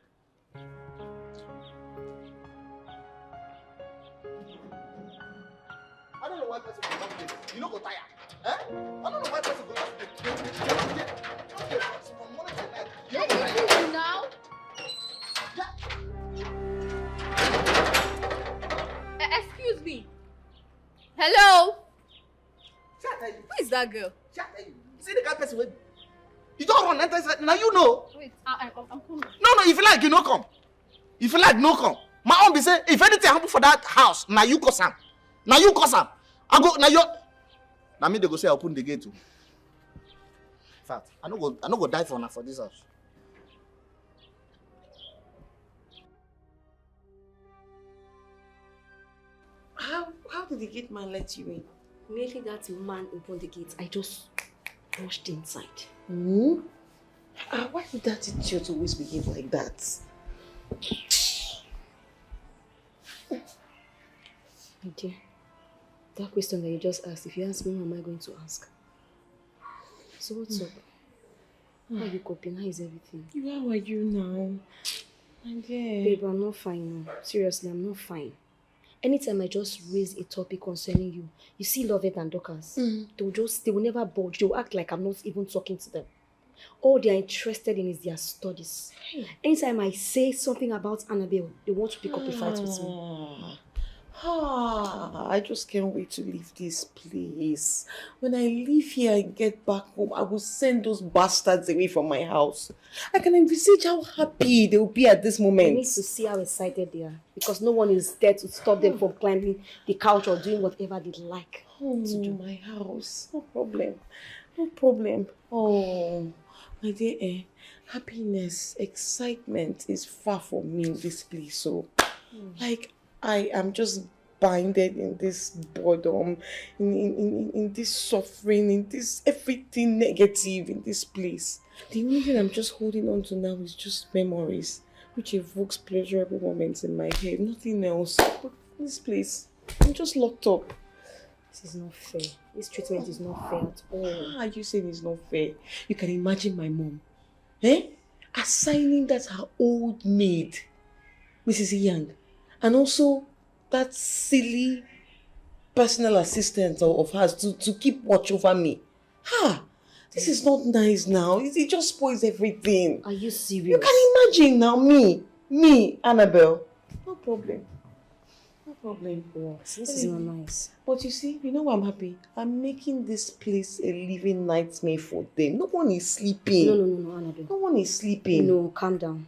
I don't know why person go that place. You no go tire. Eh? I don't know why person go that place. From morning to night. You no go tire. Now? Excuse me. Hello? Who is that girl? You see the kind of person with you don't run enter inside. Now you know. Wait, I'm coming. No, if you like, you no come. If you like, no come. My own be say, if anything happen for that house, now you cause am. Now you cause am. I go, now you. Now me they go say I open the gate too. In fact, I no go die for now for this house. How did the gate man let you in? Immediately that man opened the gate, I just rushed inside. Hmm? Why did that idiot always behave like that? My dear, that question that you just asked, if you ask me, what am I going to ask? So what's up? How are you coping? How is everything? How are you now? My dear. Babe, I'm not fine now. Seriously, I'm not fine. Anytime I just raise a topic concerning you, you see Lovett and Dorcas, they will never budge. They will act like I'm not even talking to them. All they are interested in is their studies. Anytime I say something about Annabelle, they want to pick up a fight with me. I just can't wait to leave this place. When I leave here and get back home, I will send those bastards away from my house. I can envisage how happy they will be at this moment. I need to see how excited they are, because no one is there to stop them from climbing the couch or doing whatever they like to do. My house. No problem. No problem. Oh, my dear, happiness, excitement is far from me in this place. So, like, I am just binded in this boredom, in this suffering, in this everything negative in this place. The only thing I'm just holding on to now is just memories, which evokes pleasurable moments in my head. Nothing else. But this place, I'm just locked up. This is not fair. This treatment is not fair at all. How are you saying it's not fair? You can imagine my mom, assigning that her old maid, Mrs. Young, and also that silly personal assistant of hers to keep watch over me. This is not nice now. It just spoils everything. Are you serious? You can imagine now, me, Annabelle. No problem. No problem. This is not nice. But you see, you know why I'm happy? I'm making this place a living nightmare for them. No one is sleeping. No, Annabelle. No one is sleeping. No, calm down.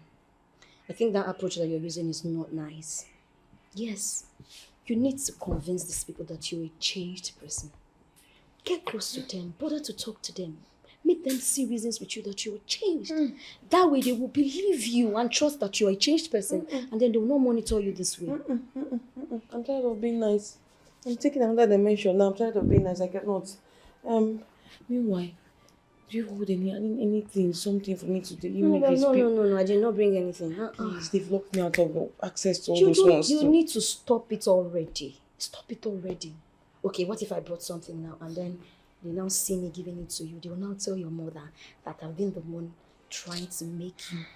I think that approach that you're using is not nice. Yes, you need to convince these people that you're a changed person. Get close to them, bother to talk to them. Make them see reasons with you that you're changed. That way they will believe you and trust that you're a changed person, and then they will not monitor you this way. I'm tired of being nice. I'm taking another dimension now. I'm tired of being nice. I cannot. Meanwhile, do you hold anything, something for me to do? No, I did not bring anything. Please, they've locked me out of access to all those ones. You need to stop it already. Stop it already. Okay, what if I brought something now and then they now see me giving it to you? They will now tell your mother that I've been the one trying to make you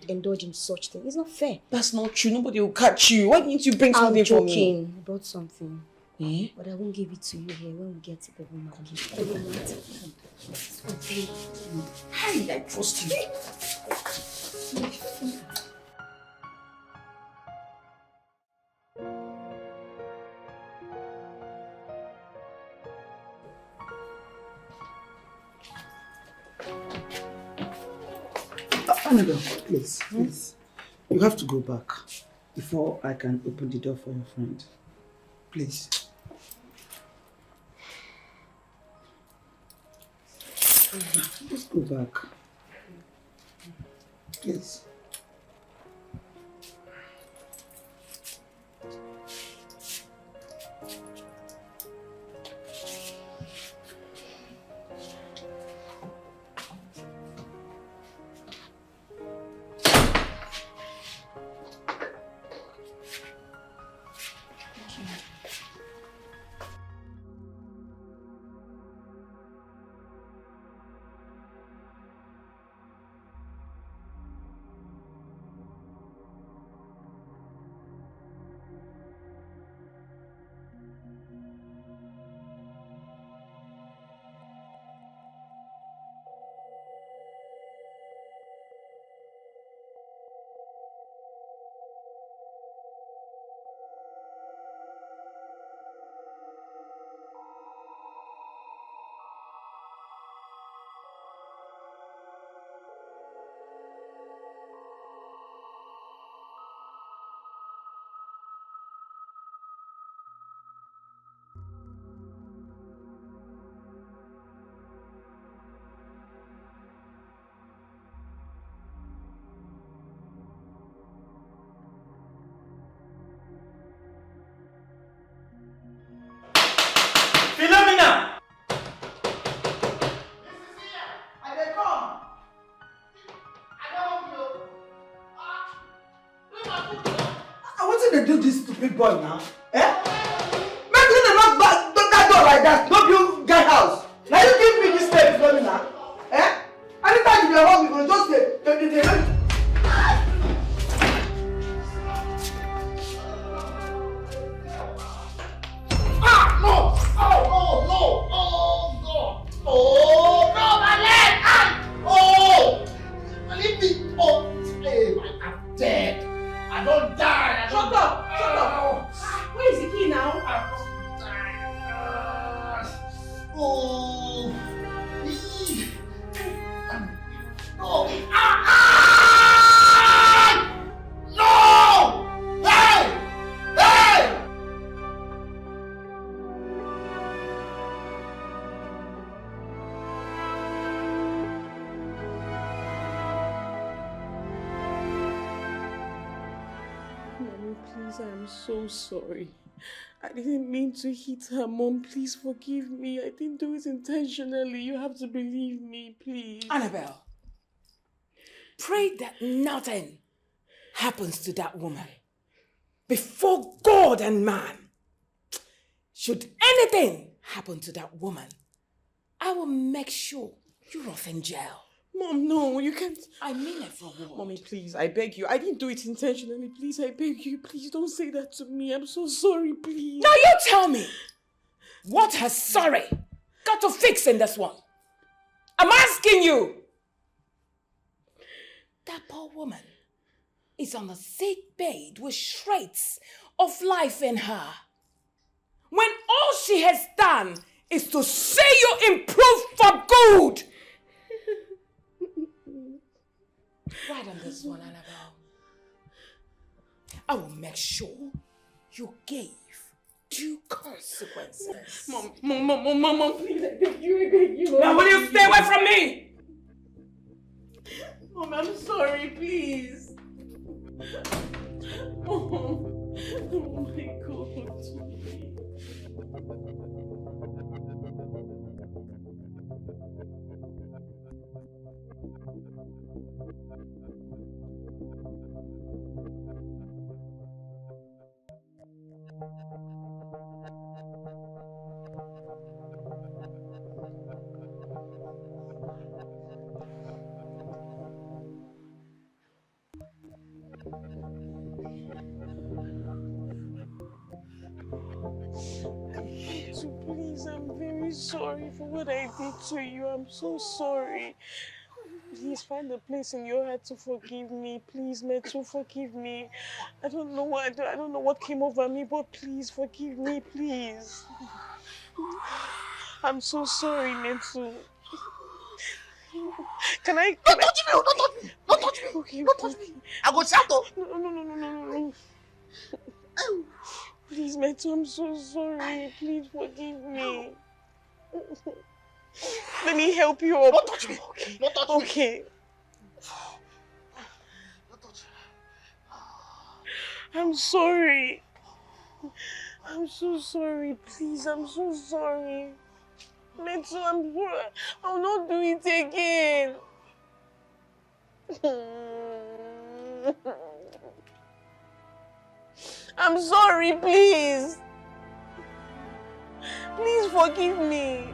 indulge in such thing. It's not fair. That's not true. Nobody will catch you. Why didn't you bring something for me? I brought something. But I won't give it to you here when we get to the room. Hey, I trust you. Annabelle, please. You have to go back before I can open the door for your friend. Please. Let's go back. Please. Wetin dey do this stupid boy now? Eh? Make you not back that door like that. No build guy house. Now you give me this space for me now. Eh? Anytime you dey home, you go just dey. Ah, no! Oh, no! Oh, God! Oh, no, my leg! Ah! Oh! Leave me! Oh, hey, I'm dead. I don't die. Shut up! Shut up! Where is the key now? I don't die. Oh! No! Ah! Ah! No! Hey! Hey! Mommy, please, I am so sorry. I didn't mean to hit her. Mom, please forgive me. I didn't do it intentionally. You have to believe me, please. Annabelle, pray that nothing happens to that woman. Before God and man, should anything happen to that woman, I will make sure you're off in jail. Mom, no, you can't. I mean it for what? Mommy, please, I beg you. I didn't do it intentionally. Please, I beg you. Please, don't say that to me. I'm so sorry, please. Now you tell me, what has sorry got to fix in this one? I'm asking you. That poor woman is on a sick bed with shreds of life in her, when all she has done is to see you improve for good. Right on this one, Annabelle. I will make sure you gave due consequences. Mom, please, I beg you. Now will you stay away from me? Mom, I'm sorry, please. Mom, oh my God. So please, I'm very sorry for what I did to you. I'm so sorry. Please find a place in your heart to forgive me. Please, Metu, forgive me. I don't know what came over me, but please forgive me, please. I'm so sorry, Metu. Can I? Don't touch me! Don't touch me! Don't touch me! Okay, Don't touch me! I go shout up! No. Please, Metu, I'm so sorry. Please forgive me. Let me help you up. Don't touch me! Okay. Don't touch me! Okay. Don't touch I'm sorry. I'm so sorry. Please, I'm so sorry. Metu, I'm sorry. I'll not do it again. I'm sorry, please. Please forgive me.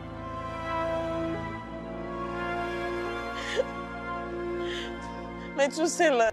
Metusela.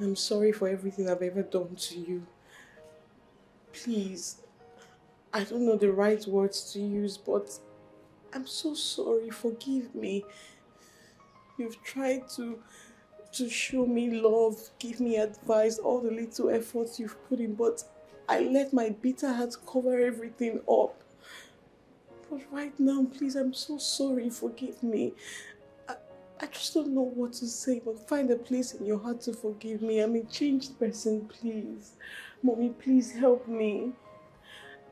I'm sorry for everything I've ever done to you. Please, I don't know the right words to use, but I'm so sorry. Forgive me. You've tried to show me love, give me advice, all the little efforts you've put in, but I let my bitter heart cover everything up. But right now, please, I'm so sorry. Forgive me. I just don't know what to say, but find a place in your heart to forgive me. I'm a changed person, please. Mommy, please help me.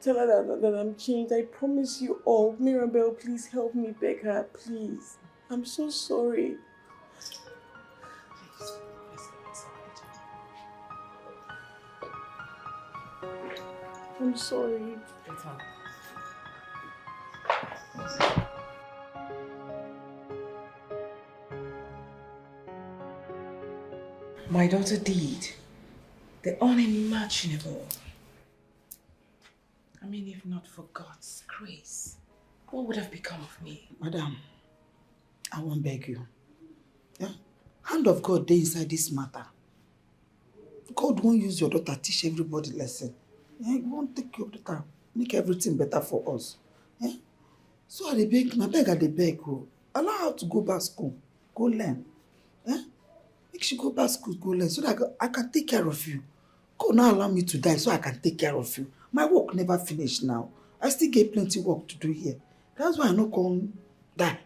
Tell her that I'm changed. I promise you all. Mirabelle, please help me, beg her, please. I'm so sorry. I'm sorry. My daughter did the unimaginable. I mean, if not for God's grace, what would have become of me? Madam, I won't beg you. Yeah? Hand of God dey inside this matter. God won't use your daughter to teach everybody lesson. Yeah? He won't take your daughter, make everything better for us. Yeah? So I beg, I beg. Allow her to go back school, go learn. Yeah? Make she go back school, go learn, so that I can take care of you. God now allow me to die so I can take care of you. My work never finished now. I still get plenty work to do here. That's why I no come die.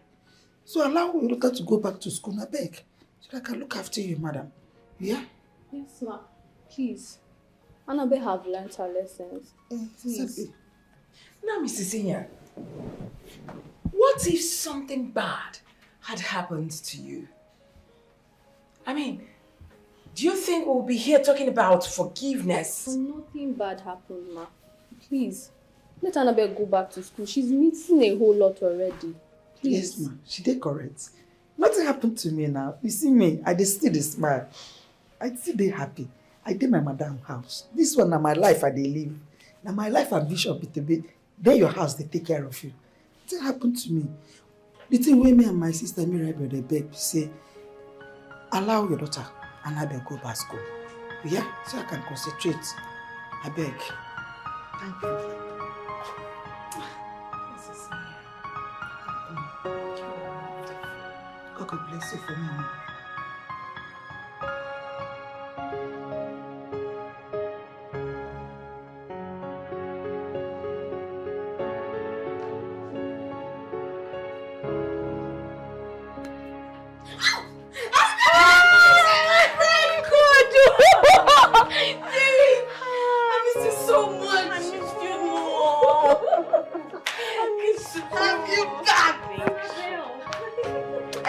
So allow your daughter to go back to school, I beg. So that I can look after you, madam. Yeah? Yes, ma. Please. Annabelle have learned her lessons. Please. Now, Mrs. Inya, what if something bad had happened to you? I mean, do you think we'll be here talking about forgiveness? Nothing bad happened, ma. Please, let Annabelle go back to school. She's missing a whole lot already. Please. Yes, ma. She did correct. Nothing happened to me now. You see me, I still smile. I still dey happy. I did my madam house. This one na my life I dey live. Now my life ambition be to be there your house, they take care of you. Nothing happened to me. The thing where me and my sister Mirabelle dey beg say, allow your daughter Annabelle go back school. Yeah? So I can concentrate. I beg. Thank you. God bless you for me.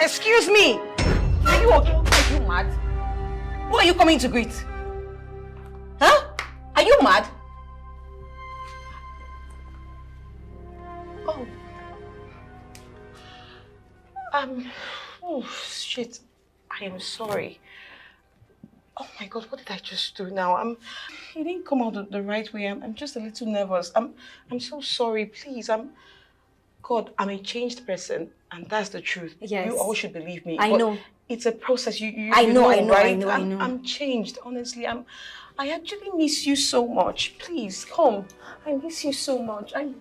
Excuse me! Are you okay? Are you mad? Who are you coming to greet? Huh? Are you mad? Oh. Oh, shit. I am sorry. Oh my God, what did I just do now? It didn't come out the right way. I'm just a little nervous. I'm so sorry. Please, God, I'm a changed person, and that's the truth. Yes. You all should believe me. I know. It's a process. I know, right? I know. I'm changed, honestly. I actually miss you so much. Please, come. I miss you so much. I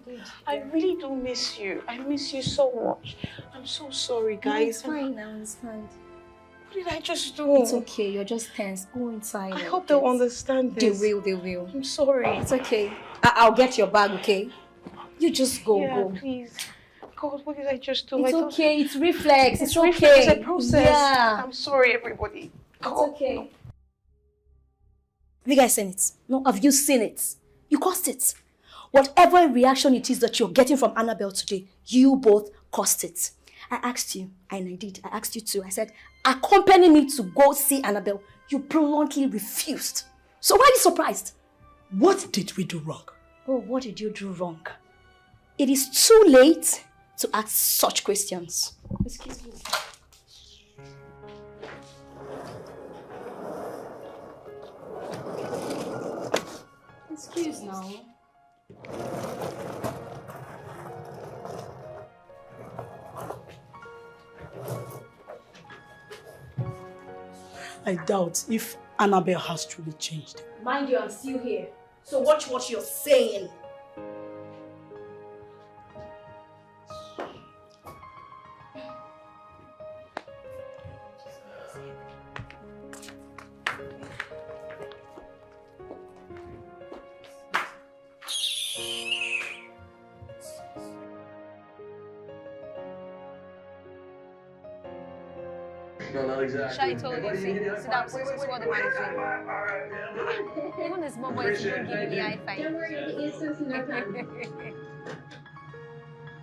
really do miss you. I miss you so much. I'm so sorry, guys. No, it's fine, I understand. What did I just do? It's okay, you're just tense. Go inside. I hope they'll understand this. They will. I'm sorry. It's okay. I'll get your bag, okay? You just go, Yeah, please. God, what did I just do? It's okay, it's reflex. It's okay. It's a process. Yeah. I'm sorry, everybody. God. It's okay. Have you guys seen it? No, have you seen it? You caused it. Whatever reaction it is that you're getting from Annabelle today, you both caused it. I asked you, and I did. I asked you too. I said, accompany me to go see Annabelle. You bluntly refused. So why are you surprised? What did we do wrong? Oh, what did you do wrong? It is too late to ask such questions. Excuse me. Excuse now. I doubt if Annabelle has truly changed. Mind you, I'm still here. So watch what you're saying. No, not exactly. Shai told you, see down, see what the man is doing. Even the small boy is even giving me high five. Don't worry, the instance no problem.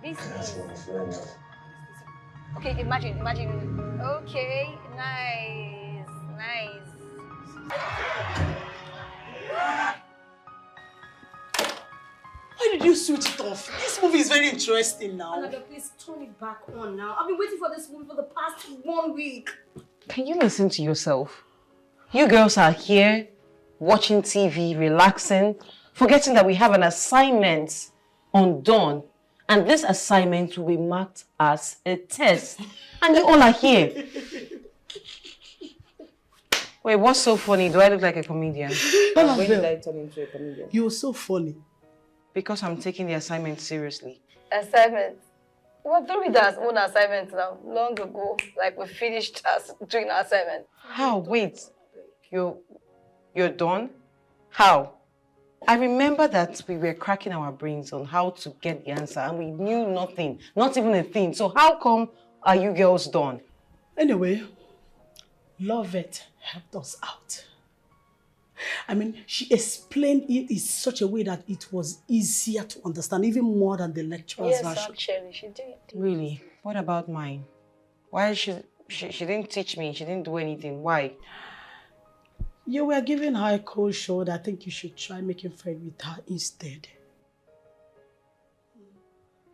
This is... Okay, imagine. Okay, nice. Why did you switch it off? This movie is very interesting now. Annabelle, please turn it back on now. I've been waiting for this movie for the past 1 week. Can you listen to yourself? You girls are here, watching TV, relaxing, forgetting that we have an assignment on Dawn. And this assignment will be marked as a test. And you all are here. Wait, what's so funny? Do I look like a comedian? When did I turn into a comedian? You're so funny. Because I'm taking the assignment seriously. Assignment? Well, don't read our own assignment now. Long ago, like we finished doing our assignment. How? Wait. You're done? How? I remember that we were cracking our brains on how to get the answer and we knew nothing, not even a thing. So how come are you girls done? Anyway, Lovett helped us out. I mean, she explained it in such a way that it was easier to understand, even more than the lecturer's version. Yes, actually, she did. Really? What about mine? Why she didn't teach me, she didn't do anything. Why? You were giving her a cold shoulder. I think you should try making friends with her instead.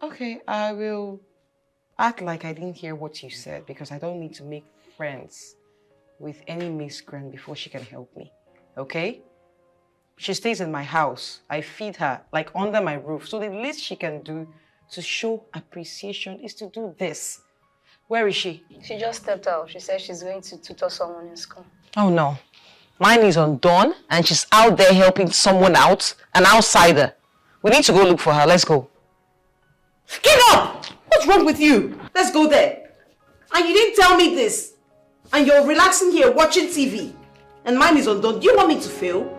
Okay, I will act like I didn't hear what you said because I don't need to make friends with any miscreant before she can help me. Okay? She stays in my house. I feed her, like under my roof. So the least she can do to show appreciation is to do this. Where is she? She just stepped out. She said she's going to tutor someone in school. Oh no. Mine is on Dawn and she's out there helping someone out, an outsider. We need to go look for her. Let's go. Get up! What's wrong with you? Let's go there. And you didn't tell me this. And you're relaxing here watching TV. And mine is on Dawn. Do you want me to fail?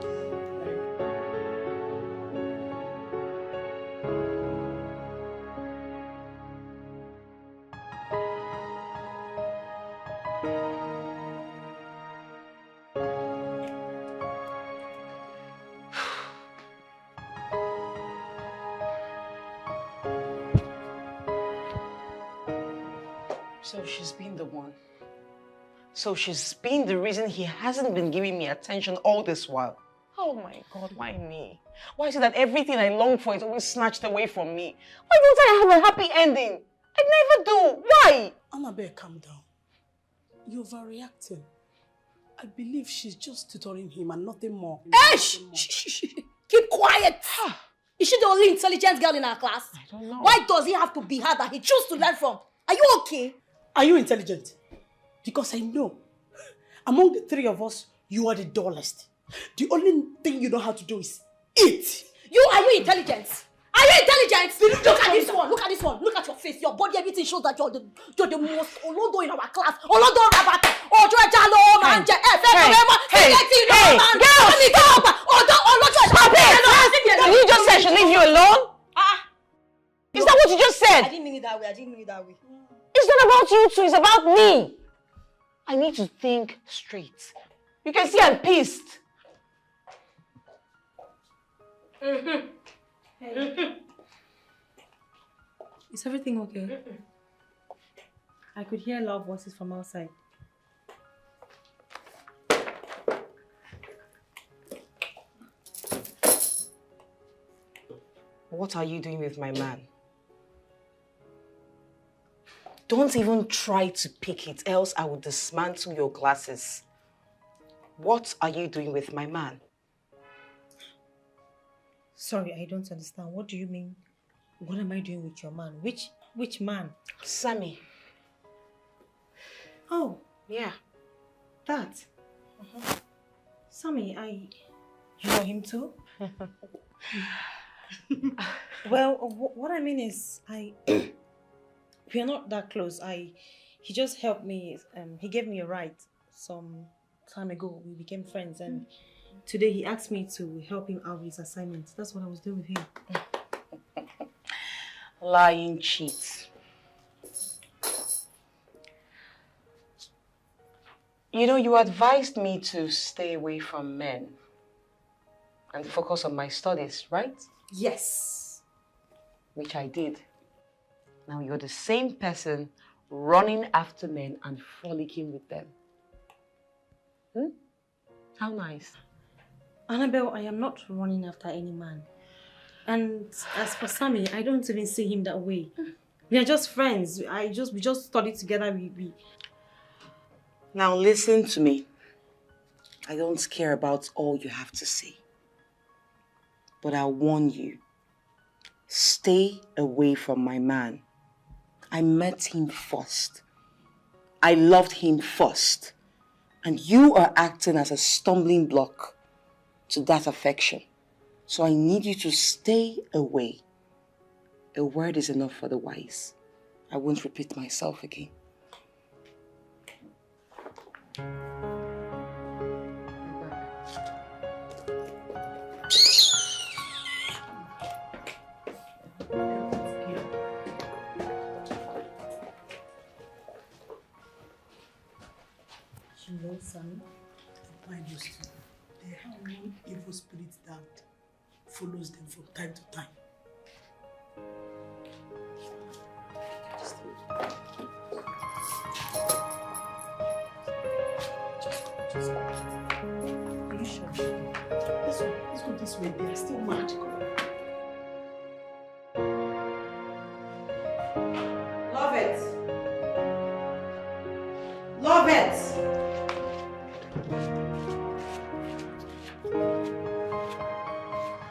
So she's been the one. So she's been the reason he hasn't been giving me attention all this while. Oh my God, why me? Why is it that everything I long for is always snatched away from me? Why don't I have a happy ending? I never do. Why? Annabelle, calm down. You're overreacting. I believe she's just tutoring him and nothing more. Hey, keep quiet. Is she the only intelligent girl in our class? I don't know. Why does he have to be her that he chose to learn from? Are you okay? Are you intelligent? Because I know, among the three of us, you are the dullest. The only thing you know how to do is eat. Are you intelligent? Are you intelligent? Look at this one. Look at this one. Look at your face. Your body, everything shows that you're the most olodo in our class. Olodo rabat. Ojo jalo manje. Did you just say I should leave you alone? Is that what you just said? I didn't mean it that way. It's not about you two, it's about me. I need to think straight. You can see I'm pissed. Is everything okay? I could hear loud voices from outside. What are you doing with my man? Don't even try to pick it, else I will dismantle your glasses. What are you doing with my man? Sorry, I don't understand. What do you mean? What am I doing with your man? Which man? Sammy. Oh. Yeah. That? Sammy, you know him too? Well, what I mean is, we are not that close. He just helped me. He gave me a ride some time ago. We became friends, and today he asked me to help him out with his assignment. That's what I was doing with him. Lying cheat. You know, you advised me to stay away from men and focus on my studies, right? Yes. Which I did. Now you're the same person running after men and frolicking with them. How nice. Annabelle, I am not running after any man. And as for Sammy, I don't even see him that way. We are just friends. We just studied together. Now listen to me. I don't care about all you have to say. But I warn you, stay away from my man. I met him first. I loved him first. And you are acting as a stumbling block to that affection. So I need you to stay away. A word is enough for the wise. I won't repeat myself again. You know, son, the Bible says they have one evil spirit that follows them from time to time. Are you sure? Let's go this way. They are still magical. Love it. Love it.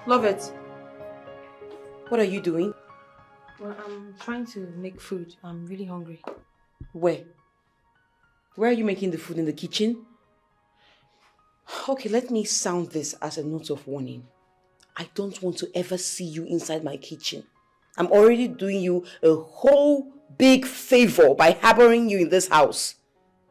Love it. What are you doing? Well, I'm trying to make food. I'm really hungry. Where? Where are you making the food? In the kitchen? Okay, let me sound this as a note of warning. I don't want to ever see you inside my kitchen. I'm already doing you a whole big favor by harboring you in this house.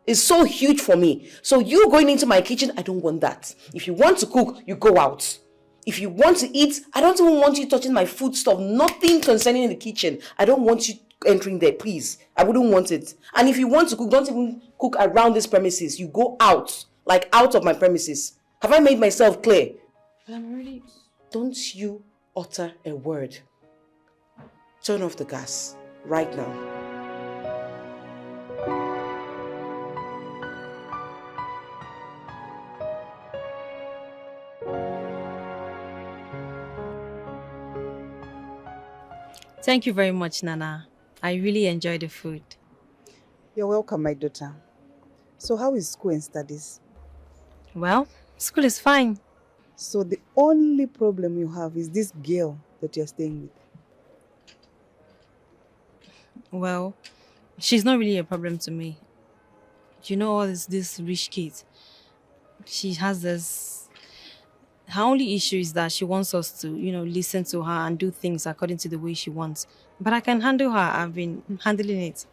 It's so huge for me. So you going into my kitchen, I don't want that. If you want to cook, you go out. If you want to eat, I don't even want you touching my food stuff. Nothing concerning the kitchen. I don't want you entering there, please. I wouldn't want it. And if you want to cook, don't even cook around this premises. You go out, like out of my premises. Have I made myself clear? But I'm really... Don't you utter a word. Turn off the gas right now. Thank you very much, Nana. I really enjoyed the food. You're welcome, my daughter. So how is school and studies? Well, school is fine. So the only problem you have is this girl that you're staying with? Well, she's not really a problem to me. You know, all this rich kid. She has this... Her only issue is that she wants us to, listen to her and do things according to the way she wants. But I can handle her. I've been handling it.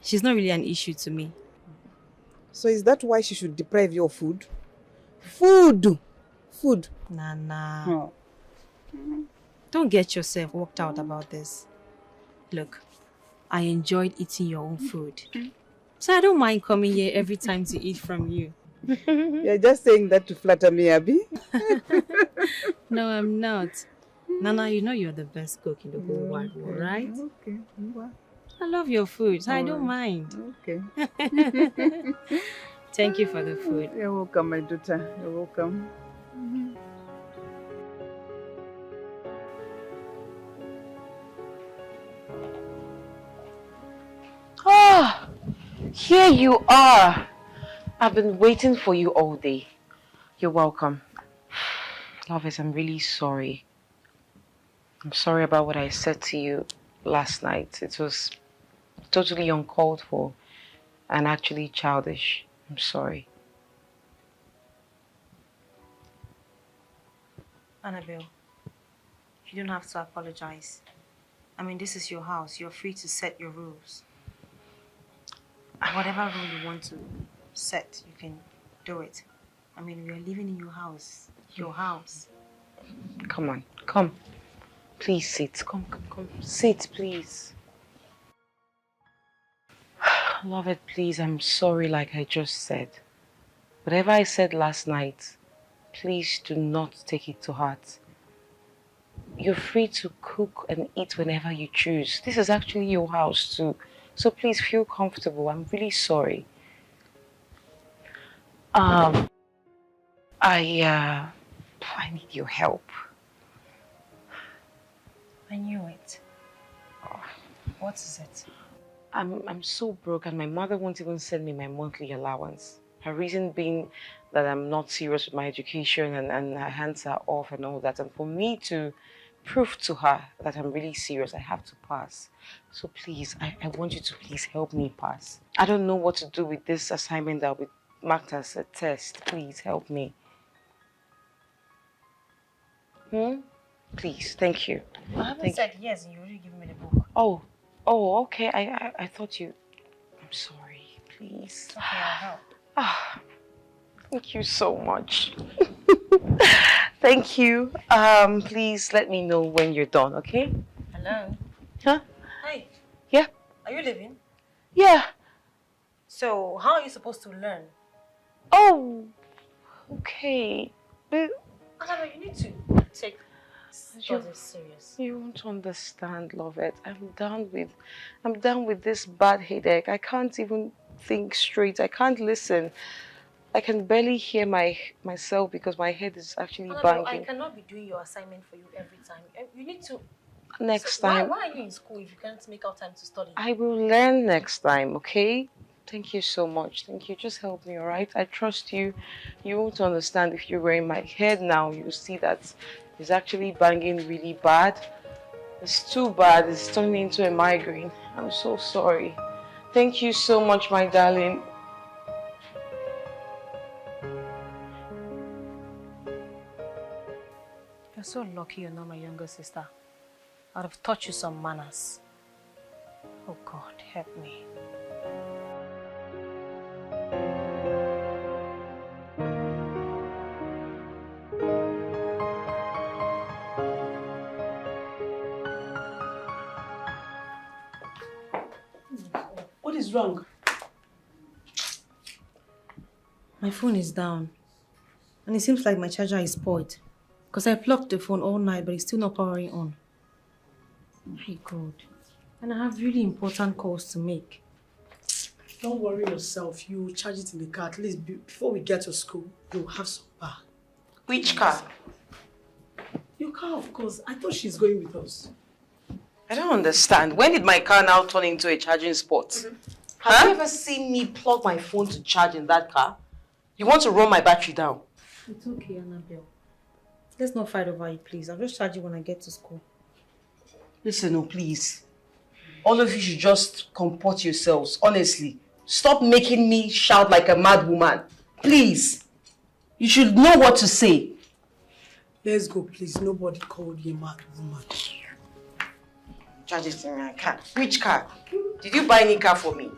She's not really an issue to me. So is that why she should deprive you of food? Food! Nana. Oh. Don't get yourself worked out about this. Look, I enjoyed eating your own food. So I don't mind coming here every time to eat from you. You're just saying that to flatter me, Abby? No, I'm not. Nana, you know you're the best cook in the whole wide world, right? Okay. I love your food, so I don't mind. Okay. Thank you for the food. You're welcome, my daughter. You're welcome. Ah, here you are. I've been waiting for you all day. You're welcome. Lovis, I'm really sorry. I'm sorry about what I said to you last night. It was totally uncalled for and actually childish. I'm sorry. Annabelle, you don't have to apologize. I mean, this is your house. You're free to set your rules. Whatever rule you want to set, you can do it. I mean, we are living in your house. Your house. Come on, come. Please sit. Come. Sit, please. Love it, please. I'm sorry, like I just said. Whatever I said last night, please do not take it to heart. You're free to cook and eat whenever you choose. This is actually your house too. So please feel comfortable. I'm really sorry. I need your help. I knew it. What is it? I'm so broke and my mother won't even send me my monthly allowance. Her reason being that I'm not serious with my education and her hands are off and all that. And for me to prove to her that I'm really serious, I have to pass. So please, I want you to please help me pass. I don't know what to do with this assignment that will be marked as a test. Please help me. Please, thank you. I haven't said yes and you already given me the book. Oh, okay. I thought you... I'm sorry, please. Okay, I'll help. Thank you so much. Thank you. Please let me know when you're done, okay? Hello? Huh? Hi. Yeah? Are you leaving? Yeah. So, how are you supposed to learn? Oh, okay. But... Annabelle, you need to take this serious. You won't understand, Lovette. I'm done with this bad headache. I can't even think straight. I can't listen. I can barely hear myself because my head is actually banging. I cannot be doing your assignment for you every time. You need to... Next time. Why are you in school if you can't make out time to study? I will learn next time, okay? Thank you so much. Thank you. Just help me, alright? I trust you. You won't understand if you were in my head now. You'll see that it's actually banging really bad. It's too bad. It's turning into a migraine. I'm so sorry. Thank you so much, my darling. You're so lucky you're not my younger sister. I'd have taught you some manners. Oh God, help me. What is wrong? My phone is down. And it seems like my charger is spoiled. Because I plugged the phone all night, but it's still not powering on. My God. And I have really important calls to make. Don't worry yourself. You charge it in the car. At least before we get to school, you'll have some bar. Which car? Your car, of course. I thought she's going with us. I don't understand. When did my car now turn into a charging spot? Have you ever seen me plug my phone to charge in that car? You want to run my battery down? It's okay, Annabelle. Let's not fight over it, please. I'll just charge you when I get to school. Listen, please. All of you should just comport yourselves, honestly. Stop making me shout like a mad woman. Please. You should know what to say. Let's go, please. Nobody called you a mad woman. Charge it in my car. Which car? Did you buy any car for me?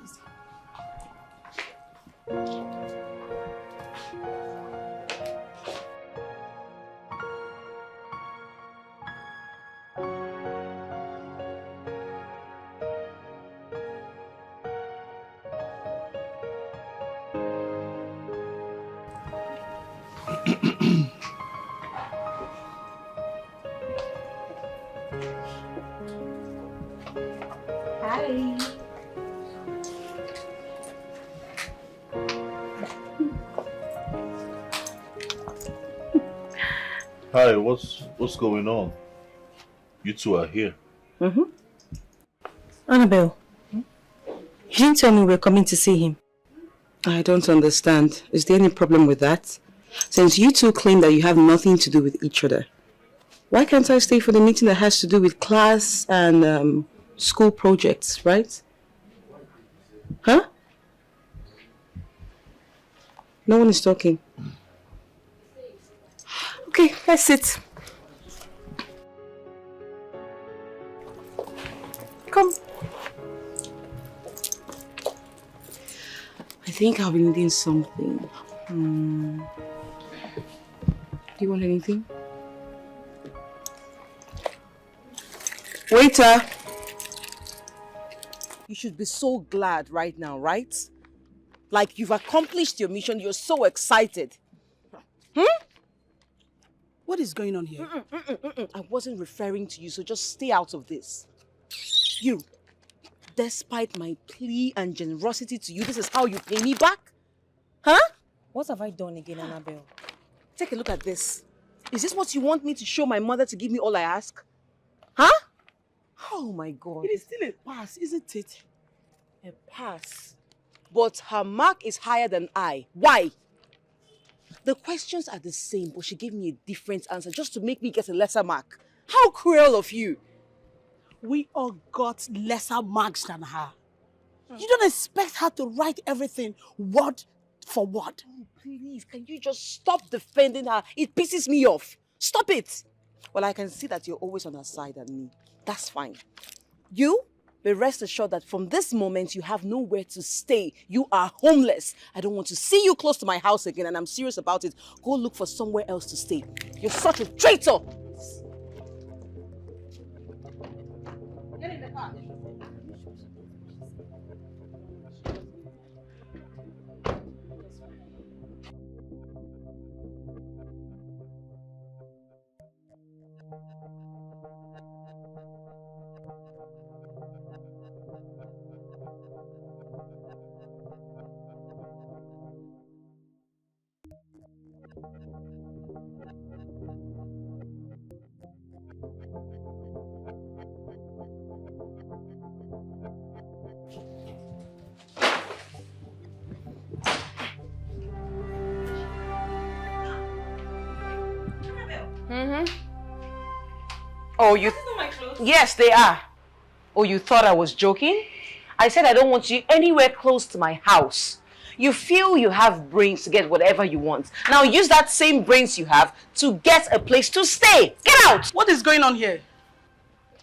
Hi. Hi, what's going on? You two are here. Annabelle, you didn't tell me we're coming to see him. I don't understand. Is there any problem with that? Since you two claim that you have nothing to do with each other, why can't I stay for the meeting that has to do with class and school projects, right? Huh? No one is talking. Okay, let's sit. Come. I think I'll be needing something. Do you want anything? Waiter! You should be so glad right now, right? Like you've accomplished your mission, you're so excited. What is going on here? I wasn't referring to you, so just stay out of this. You, despite my plea and generosity to you, this is how you pay me back? Huh? What have I done again, Annabelle? Take a look at this. Is this what you want me to show my mother to give me all I ask? Huh? Oh my God. It is still a pass, isn't it? A pass. But her mark is higher than I. Why? The questions are the same, but she gave me a different answer just to make me get a lesser mark. How cruel of you. We all got lesser marks than her. You don't expect her to write everything word for word. Oh, please, can you just stop defending her? It pisses me off. Stop it. Well, I can see that you're always on her side and me. That's fine. You, but rest assured that from this moment, you have nowhere to stay. You are homeless. I don't want to see you close to my house again, and I'm serious about it. Go look for somewhere else to stay. You're such a traitor. Get in the car. Oh, you... Yes, they are. Oh, you thought I was joking? I said I don't want you anywhere close to my house. You feel you have brains to get whatever you want. Now use that same brains you have to get a place to stay. Get out! What is going on here?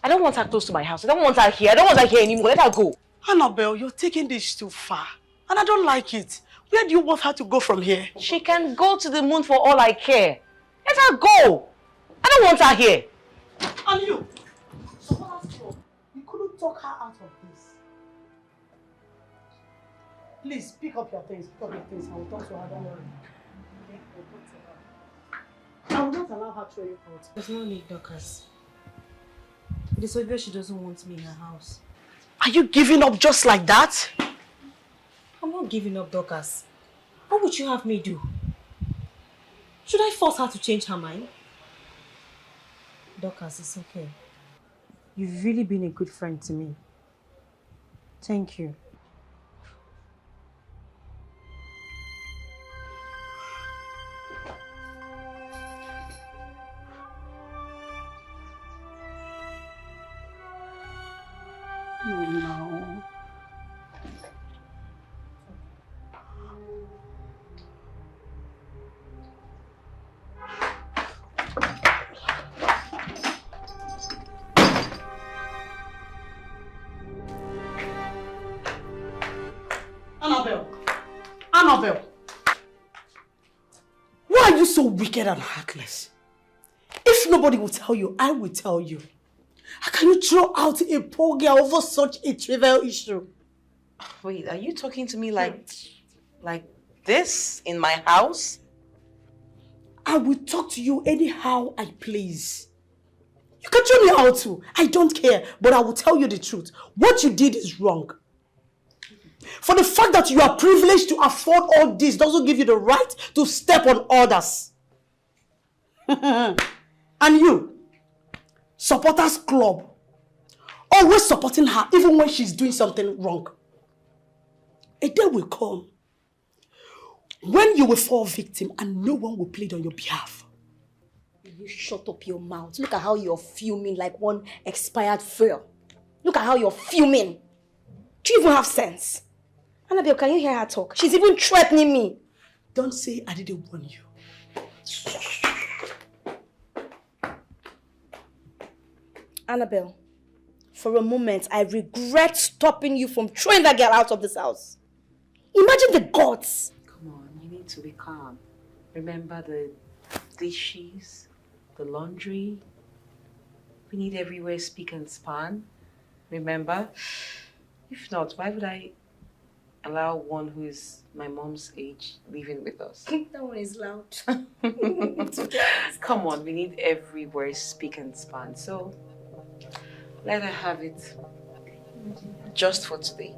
I don't want her close to my house. I don't want her here. I don't want her here anymore. Let her go. Annabelle, you're taking this too far. And I don't like it. Where do you want her to go from here? She can go to the moon for all I care. Let her go. I don't want her here. And you? So what else? You couldn't talk her out of this. Please, pick up your things. Pick up your things. I will talk to her. Don't worry. Okay? I will not allow her to throw you out. There's no need, Dorcas. It is obvious she doesn't want me in her house. Are you giving up just like that? I'm not giving up, Dorcas. What would you have me do? Should I force her to change her mind? Dorcas, it's okay. You've really been a good friend to me. Thank you. Oh no. Annabelle! Why are you so wicked and heartless? If nobody will tell you, I will tell you. How can you throw out a poor girl over such a trivial issue? Wait, are you talking to me like this in my house? I will talk to you anyhow I please. You can tell me how to. I don't care, but I will tell you the truth. What you did is wrong. For the fact that you are privileged to afford all this doesn't give you the right to step on others. And you, supporters club, always supporting her even when she's doing something wrong. A day will come when you will fall victim and no one will plead on your behalf. You shut up your mouth. Look at how you're fuming like one expired fuel. Look at how you're fuming. Do you even have sense? Annabelle, can you hear her talk? She's even threatening me. Don't say I didn't warn you. Annabelle, for a moment, I regret stopping you from throwing that girl out of this house. Imagine the gods. Come on, you need to be calm. Remember the dishes, the laundry. We need everywhere speak and span. Remember? If not, why would I allow one who is my mom's age living with us? That one is loud. Come on, we need everywhere speak and span. So let her have it just for today.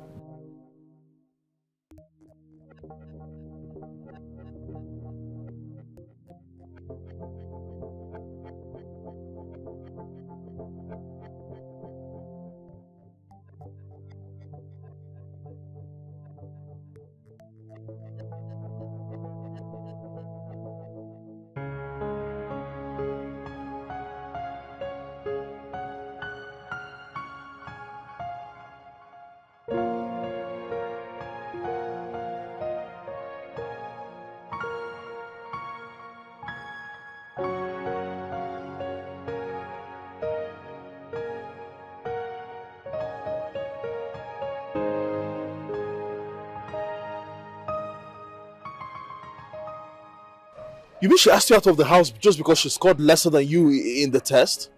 You mean she asked you out of the house just because she scored lesser than you in the test?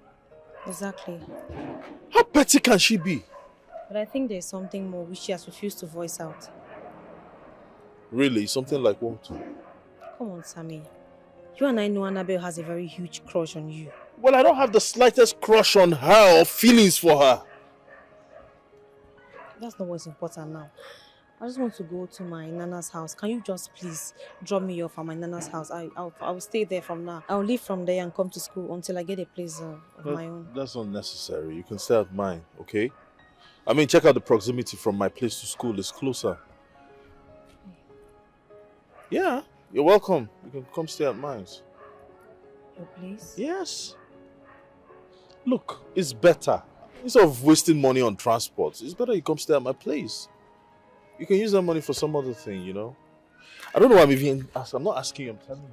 Exactly. How petty can she be? But I think there's something more which she has refused to voice out. Really? Something like what? Come on, Sammy. You and I know Annabelle has a very huge crush on you. Well, I don't have the slightest crush on her or feelings for her. That's not what's important now. I just want to go to my Nana's house. Can you just please drop me off at my Nana's house? I'll stay there from now. I'll leave from there and come to school until I get a place of my own. That's not necessary. You can stay at mine, okay? I mean, check out the proximity from my place to school. It's closer. Yeah, you're welcome. You can come stay at mine. Your place? Yes. Look, it's better. Instead of wasting money on transport, it's better you come stay at my place. You can use that money for some other thing, you know? I don't know why I'm even asking. I'm not asking you, I'm telling you.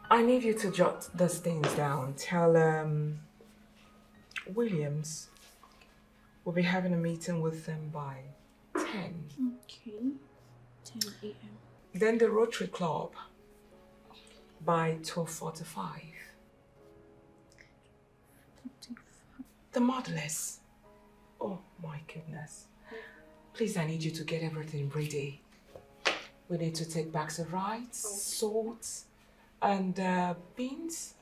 I need you to jot these things down. Tell Williams we'll be having a meeting with them by 10. Okay. 10 a.m. Then the Rotary Club by 12:45. The Motherless. Oh my goodness. Please, I need you to get everything ready. We need to take bags of rice, salt, and beans.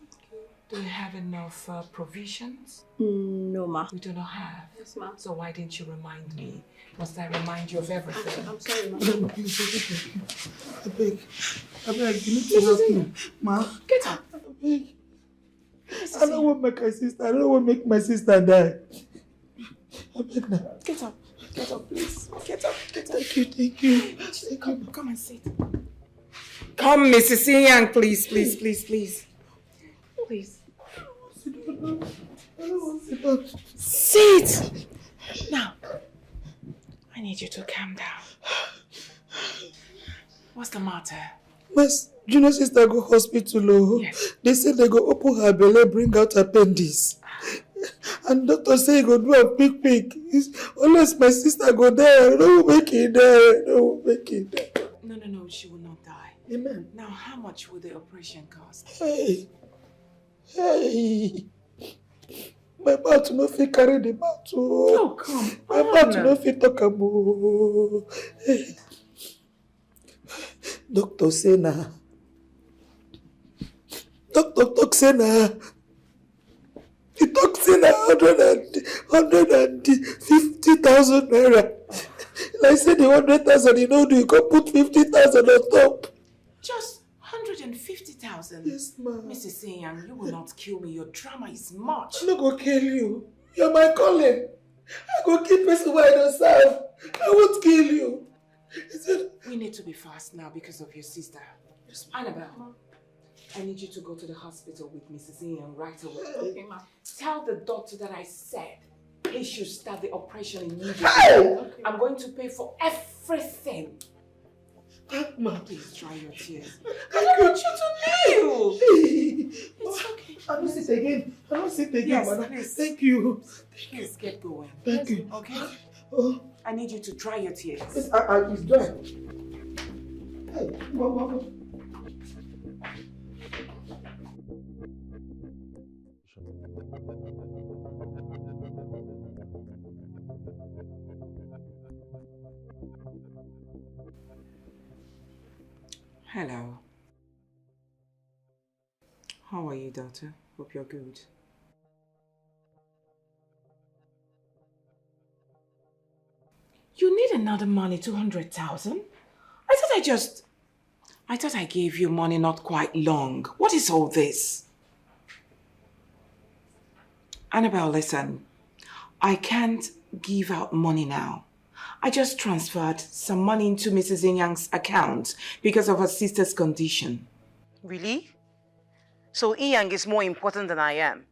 Do you have enough provisions? No, ma. We do not have. Yes, ma. So why didn't you remind me? Must I remind you of everything? I'm sorry, ma. No, please, I beg, you need to help me. Ma. Get up. I beg. I don't want to make my sister. I don't want to make my sister die. I beg now. Get up, please. Get up. Thank you. Come and sit. Come, Mrs. Yang, please. Please. I don't want to sit down. Sit! Now, I need you to calm down. What's the matter? My junior sister go hospital. Oh. Yes. They say they go open her belly, bring out appendix. And doctor say he go do a quick. Unless my sister go there, don't make it there. No, she will not die. Amen. Now, how much will the operation cost? Hey. My mouth no fit carry the mouth. Oh, come My mouth no fit talk about. Doctor say na. Doctor talk say na. He talk say na 150,000 naira. Like say the 100,000 you know do, you can put 50,000 on top. Just 150,000? Yes, ma'am. Mrs. Inyang, you will not kill me. Your drama is much. I'm not gonna kill you. You're my calling. I go kill person who I don't serve. I won't kill you. We need to be fast now because of your sister. Annabelle, I need you to go to the hospital with Mrs. Inyang right away. Okay, ma. Tell the doctor that I said he should start the operation immediately. Okay. I'm going to pay for everything. Ma, please dry your tears. I don't want you to kneel. It's okay. I don't sit again. I don't sit again, yes, madam. Please. Thank you. Please get going. Thank you. Okay? Oh. I need you to dry your tears. It's dry. Hey, mama. Hello. How are you, daughter? Hope you're good. You need another money, 200,000? I thought I gave you money not quite long. What is all this? Annabelle, listen. I can't give out money now. I just transferred some money into Mrs. Inyang's account because of her sister's condition. Really? So Inyang is more important than I am?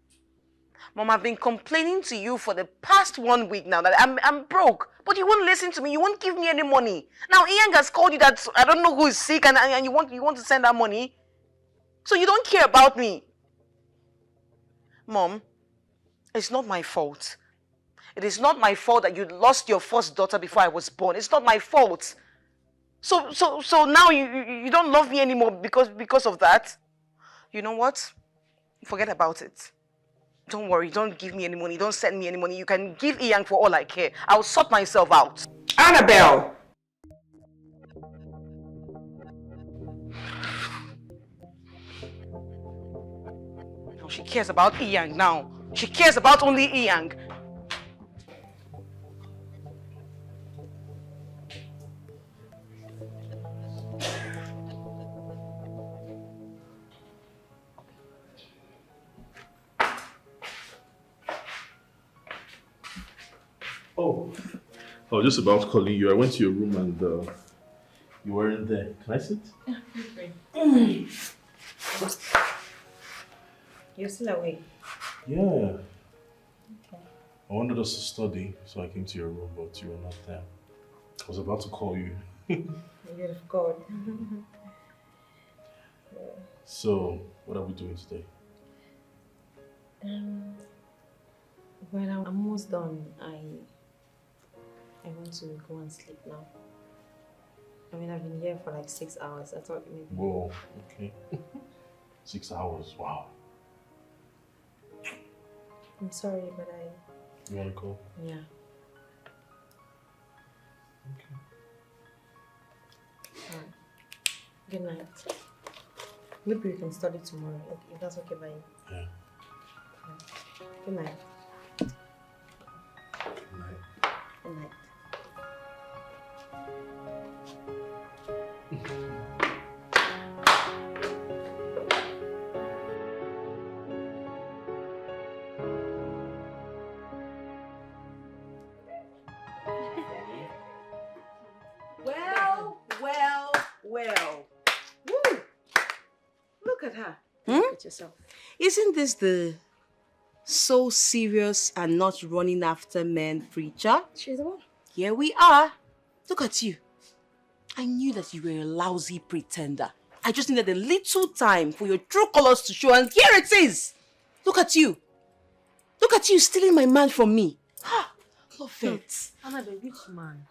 Mom, I've been complaining to you for the past 1 week now that I'm broke. But you won't listen to me. You won't give me any money. Now Inyang has called you that I don't know who is sick and you want to send that money. So you don't care about me. Mom, it's not my fault. It is not my fault that you lost your first daughter before I was born. It's not my fault. So now you don't love me anymore because of that? You know what? Forget about it. Don't worry, don't give me any money. Don't send me any money. You can give Inyang for all I care. I'll sort myself out. Annabelle! Now she cares about Inyang now. She cares about only Inyang. Oh, I was just about calling you. I went to your room and you weren't there. Can I sit? You're still awake? Yeah. Okay. I wanted us to study, so I came to your room, but you were not there. I was about to call you. You're of God. So, what are we doing today? Well, I'm almost done. I want to go and sleep now. I mean, I've been here for like 6 hours. I thought maybe... Whoa, okay. 6 hours, wow. I'm sorry, but You want to go? Yeah. Okay. Alright. Good night. Maybe we can study tomorrow, if that's okay by you. Yeah. Good night. Good night. Good night. Well. Woo! Look at her. Look at yourself. Isn't this the so serious and not running after men preacher? She's the one. Here we are. Look at you. I knew that you were a lousy pretender. I just needed a little time for your true colors to show, and here it is. Look at you. Look at you stealing my man from me. Love it. Annabelle, which man?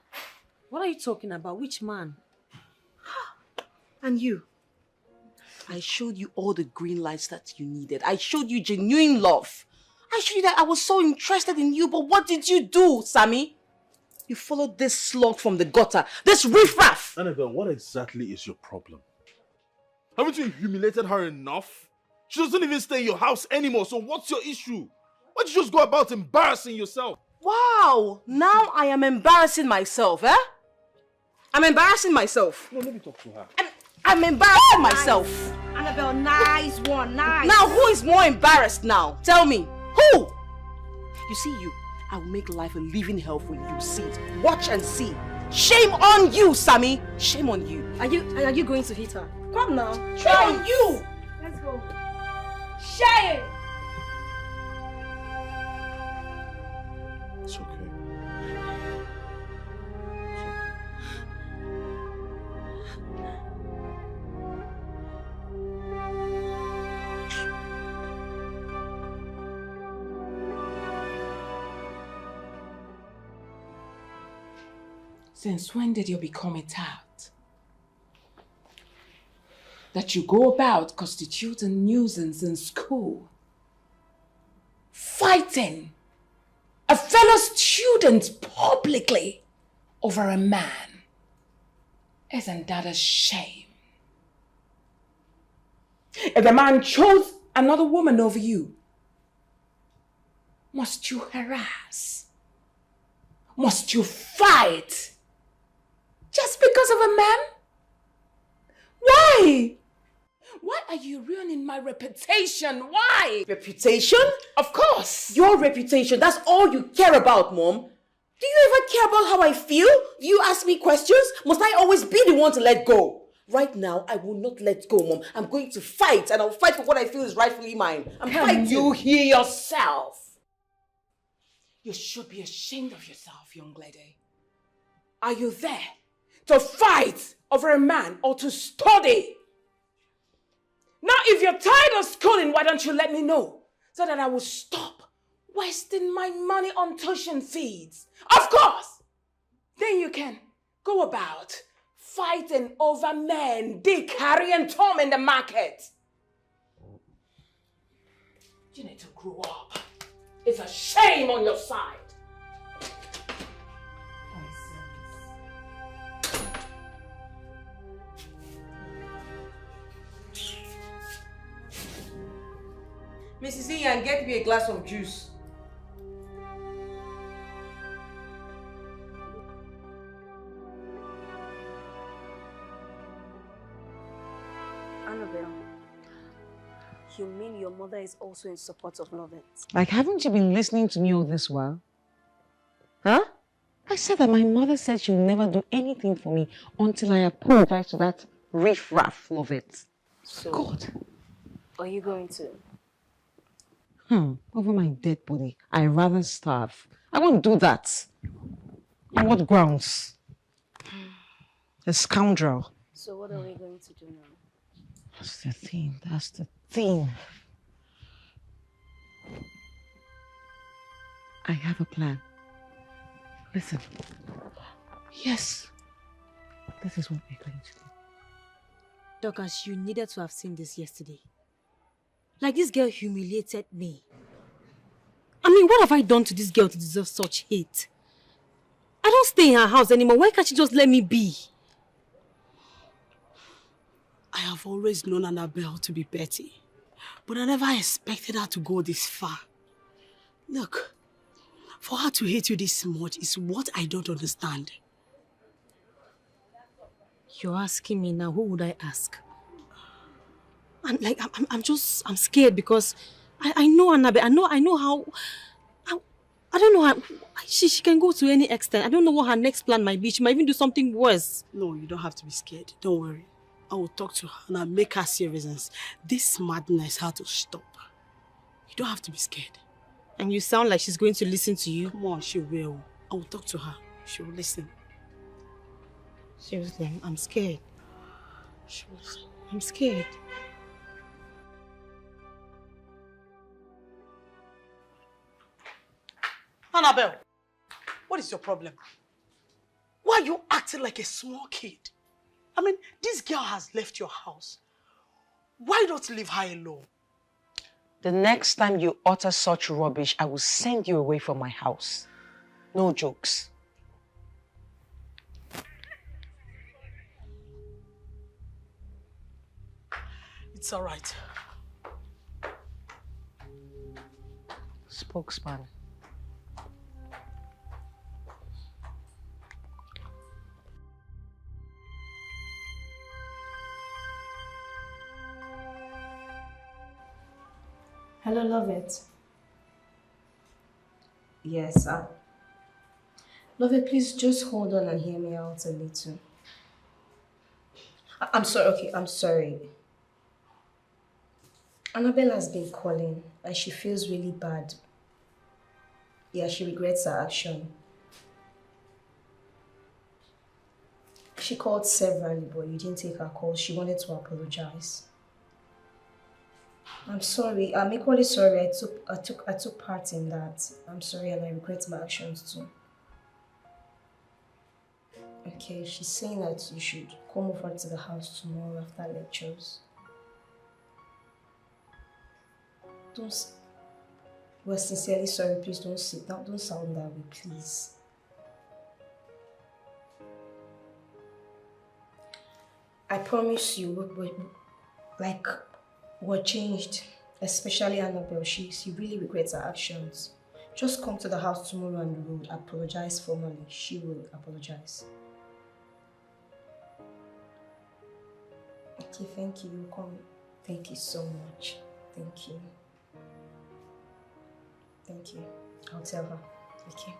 What are you talking about? Which man? And you. I showed you all the green lights that you needed. I showed you genuine love. I showed you that I was so interested in you, but what did you do, Sammy? You followed this slug from the gutter, this riffraff. Annabelle, what exactly is your problem? Haven't you humiliated her enough? She doesn't even stay in your house anymore, so what's your issue? Why don't you just go about embarrassing yourself? Wow, now I am embarrassing myself, eh? I'm embarrassing myself. No, let me talk to her. I'm embarrassing myself. Annabelle, nice one, nice. Now, who is more embarrassed now? Tell me. Who? You see you. I will make life a living hell for you. See it. Watch and see. Shame on you, Sammy. Shame on you. Are you going to hit her? Come now. Shame on you. Let's go. Shame. It's okay. Since when did you become a tout? That you go about constitute a nuisance in school, fighting a fellow student publicly over a man. Isn't that a shame? If the man chose another woman over you, must you harass? Must you fight? Just because of a man? Why? Why are you ruining my reputation? Why? Reputation? Of course. Your reputation, that's all you care about, Mom. Do you ever care about how I feel? Do you ask me questions? Must I always be the one to let go? Right now, I will not let go, Mom. I'm going to fight, and I'll fight for what I feel is rightfully mine. I'm fighting. You hear yourself? You should be ashamed of yourself, young lady. Are you there to fight over a man or to study? Now, if you're tired of schooling, why don't you let me know so that I will stop wasting my money on tuition fees? Of course! Then you can go about fighting over men, Dick, Harry, and Tom in the market. You need to grow up. It's a shame on your side. Mrs. Ian, get me a glass of juice. Annabelle, you mean your mother is also in support of Lovett? Like, haven't you been listening to me all this while? Huh? I said that my mother said she'll never do anything for me until I apologize to that riff-raff Lovett. So, God. Are you going to? Over my dead body. I'd rather starve. I won't do that. On what grounds? A scoundrel. So what are we going to do now? That's the thing. That's the thing. I have a plan. Listen. Yes. This is what we're going to do. Dorcas, you needed to have seen this yesterday. Like, this girl humiliated me. I mean, what have I done to this girl to deserve such hate? I don't stay in her house anymore. Why can't she just let me be? I have always known Annabelle to be petty, but I never expected her to go this far. Look, for her to hate you this much is what I don't understand. You're asking me now, who would I ask? I'm scared because I know Annabelle. I know how. I don't know how. She can go to any extent. I don't know what her next plan might be. She might even do something worse. No, you don't have to be scared. Don't worry. I will talk to her and I'll make her see reasons. This madness has to stop. You don't have to be scared. And you sound like she's going to listen to you. Come on, she will. I will talk to her. She will listen. Seriously, I'm scared. She will listen. I'm scared. Annabelle, what is your problem? Why are you acting like a small kid? I mean, this girl has left your house. Why don't you leave her alone? The next time you utter such rubbish, I will send you away from my house. No jokes. It's all right. Spokesman. Hello, love it. Yes, love it, please just hold on and hear me out a little. I'm sorry, okay, I'm sorry. Annabelle has been calling and she feels really bad. Yeah, she regrets her action. She called severally, but you didn't take her call. She wanted to apologize. I'm sorry. I'm equally sorry. I took part in that. I'm sorry and I regret my actions too. Okay, she's saying that you should come over to the house tomorrow after lectures. We're sincerely sorry. Please don't sit down. Don't sound that way, please. I promise you, we're changed. Especially Annabelle. She really regrets her actions. Just come to the house tomorrow and we'll apologize formally. She will apologize. Okay, thank you. Come. Thank you so much. Thank you. Thank you. I'll tell her. Okay.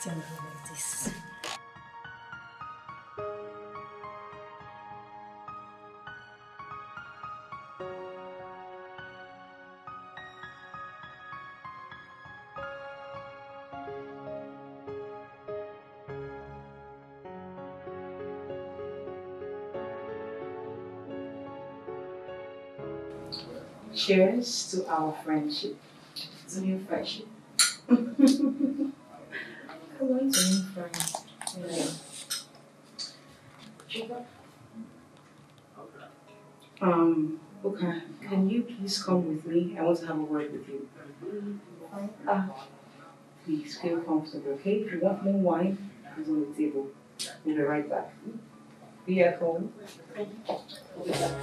Tell me what it is. Cheers to our friendship. To new friendship. Come on, to new friends. Okay. Can you please come with me? I want to have a word with you. Please feel comfortable, okay? If you want more wine, it's on the table. We'll be right back. Be at home. We'll be back.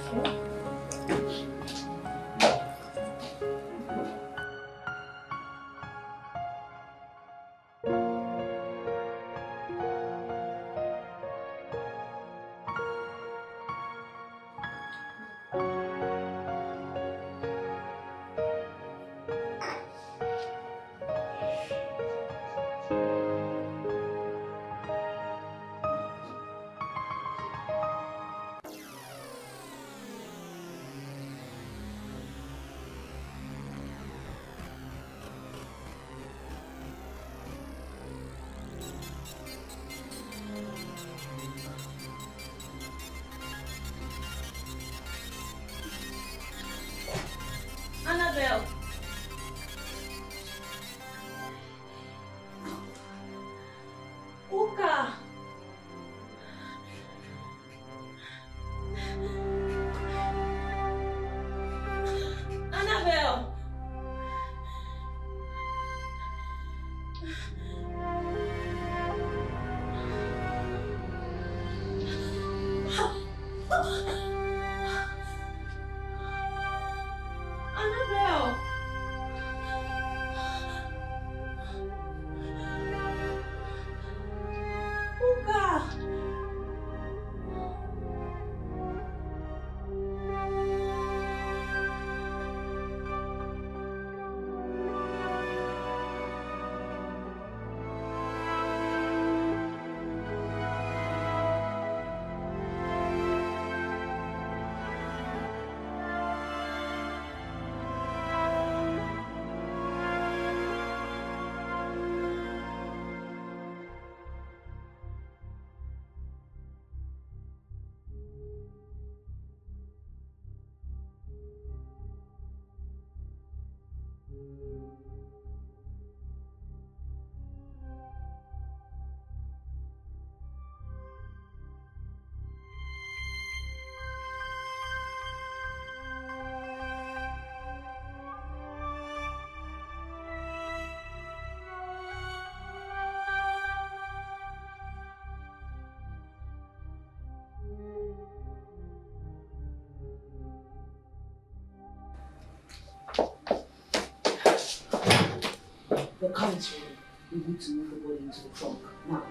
The car is ready. We need to move the body into the trunk. Now.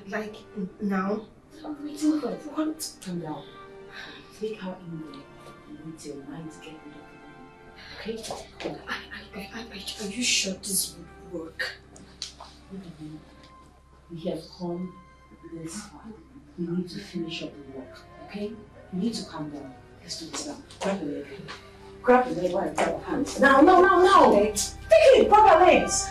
Like now? I'm waiting for what? Calm down. Take her in there with your mind to get rid of the body. Okay? Are you sure this would work? We have come this far. We need to finish up the work. Okay? You need to calm down. Let's do this now. Grab the leg. Grab the leg while I grab the hands. Now! Take it! Grab her legs!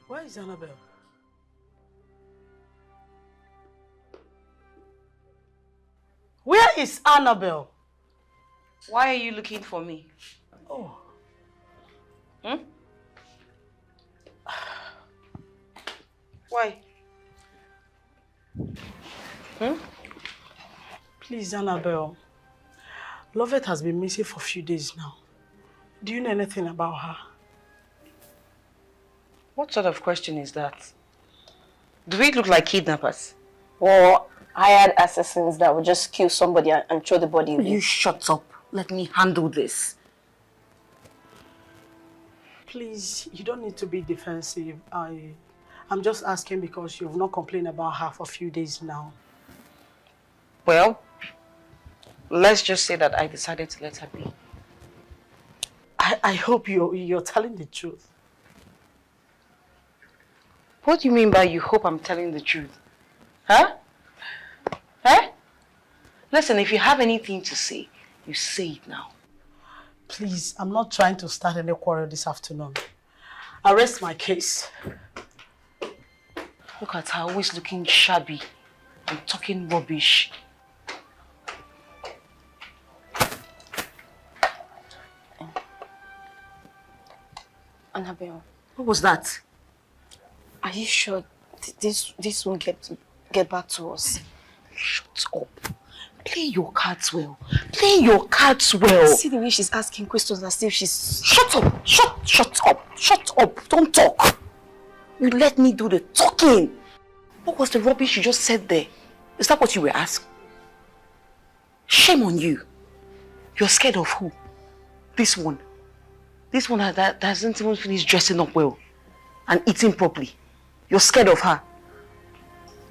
Where is Annabelle? Where is Annabelle? Why are you looking for me? Oh. Why? Please, Annabelle. Lovett has been missing for a few days now. Do you know anything about her? What sort of question is that? Do we look like kidnappers? Or hired assassins that would just kill somebody and throw the body away? You shut up. Let me handle this. Please, you don't need to be defensive. I'm just asking because you've not complained about her for a few days now. Well, let's just say that I decided to let her be. I hope you're telling the truth. What do you mean by you hope I'm telling the truth? Huh? Huh? Listen, if you have anything to say, you say it now. Please, I'm not trying to start any quarrel this afternoon. I'll rest my case. Look at her, always looking shabby and talking rubbish. Annabelle. What was that? Are you sure this won't get back to us? Shut up. Play your cards well. Play your cards well. See the way she's asking questions as if she's... Shut up! Shut up! Shut up! Don't talk! You let me do the talking. What was the rubbish you just said there? Is that what you were asking? Shame on you. You're scared of who? This one. This one that hasn't even finished dressing up well and eating properly. You're scared of her.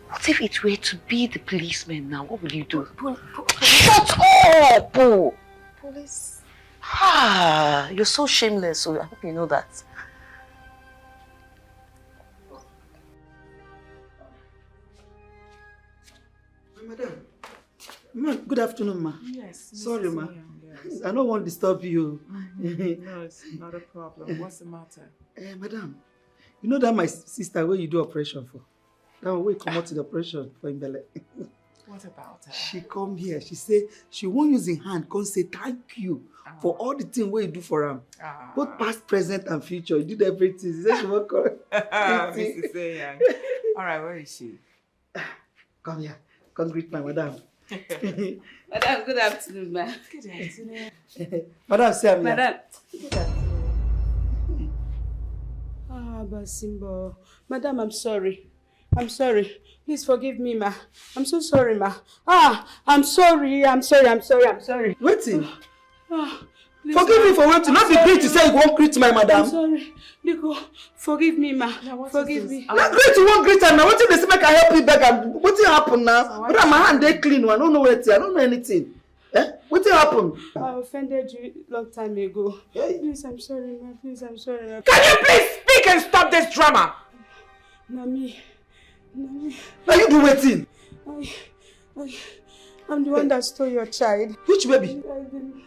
What if it were to be the policeman now? What would you do? Shut up! Police. You're so shameless, so I hope you know that. Madam. Good afternoon, ma. Yes. Sorry, ma. I don't want to disturb you. No, it's not a problem. What's the matter? Madam, you know that my sister where you do operation for? That one where you come out to the operation for Imbele. What about her? She come here. She say she won't use in hand. Come say thank you for all the things where you do for him. Both past, present, and future. You did everything. She said she won't come. Mrs. Sayang. All right, where is she? Come here. Come greet my madam. Madam, good afternoon, ma'am. Good afternoon. Madam, say I'm Madam. here. Basimbo. Madam, I'm sorry. I'm sorry. Please forgive me, ma. I'm so sorry, ma. I'm sorry. Waiting. Forgive me for waiting. Not be great to say you won't greet my madam. I'm sorry. Nico, forgive me, ma. Forgive me. Not great you won't greet her now. What if they say make I help you beg her? What will happen now? But my hand they clean. I don't know anything. I don't know anything. What will happen? I offended you long time ago. Please, I'm sorry, ma. Please, I'm sorry. Ma. Can you please speak and stop this drama? Nami. Now you do waiting. I'm the one that stole your child. Which baby?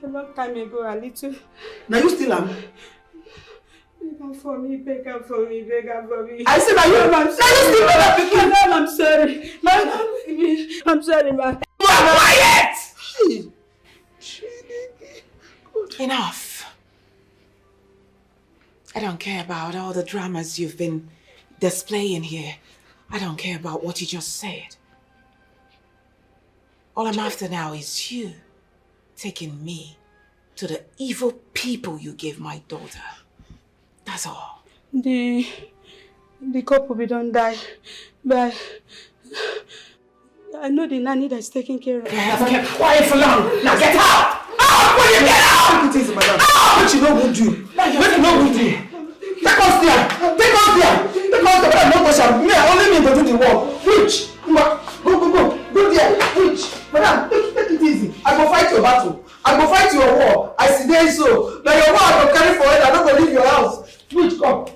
A long time ago, a little. Now you still am? Beg her for me. I said that you still am. Madam, I'm sorry. Madam, I'm sorry, ma. You are quiet! Enough. I don't care about all the dramas you've been displaying here. I don't care about what you just said. All I'm after now is you taking me to the evil people you gave my daughter. That's all. The couple be don't die, but I know the nanny that's taking care of. I have kept quiet for long. Now get out! Out! Will you get out? Take it easy, madam. What you know who do? What you know who do? Take us there. Take us there. Me, only me go do the work. Which? Go there. Which? Madam, take it easy. I go fight your battle. I go fight your war. I see there so. Now your war I go carry for it. I don't go leave your house. Which come?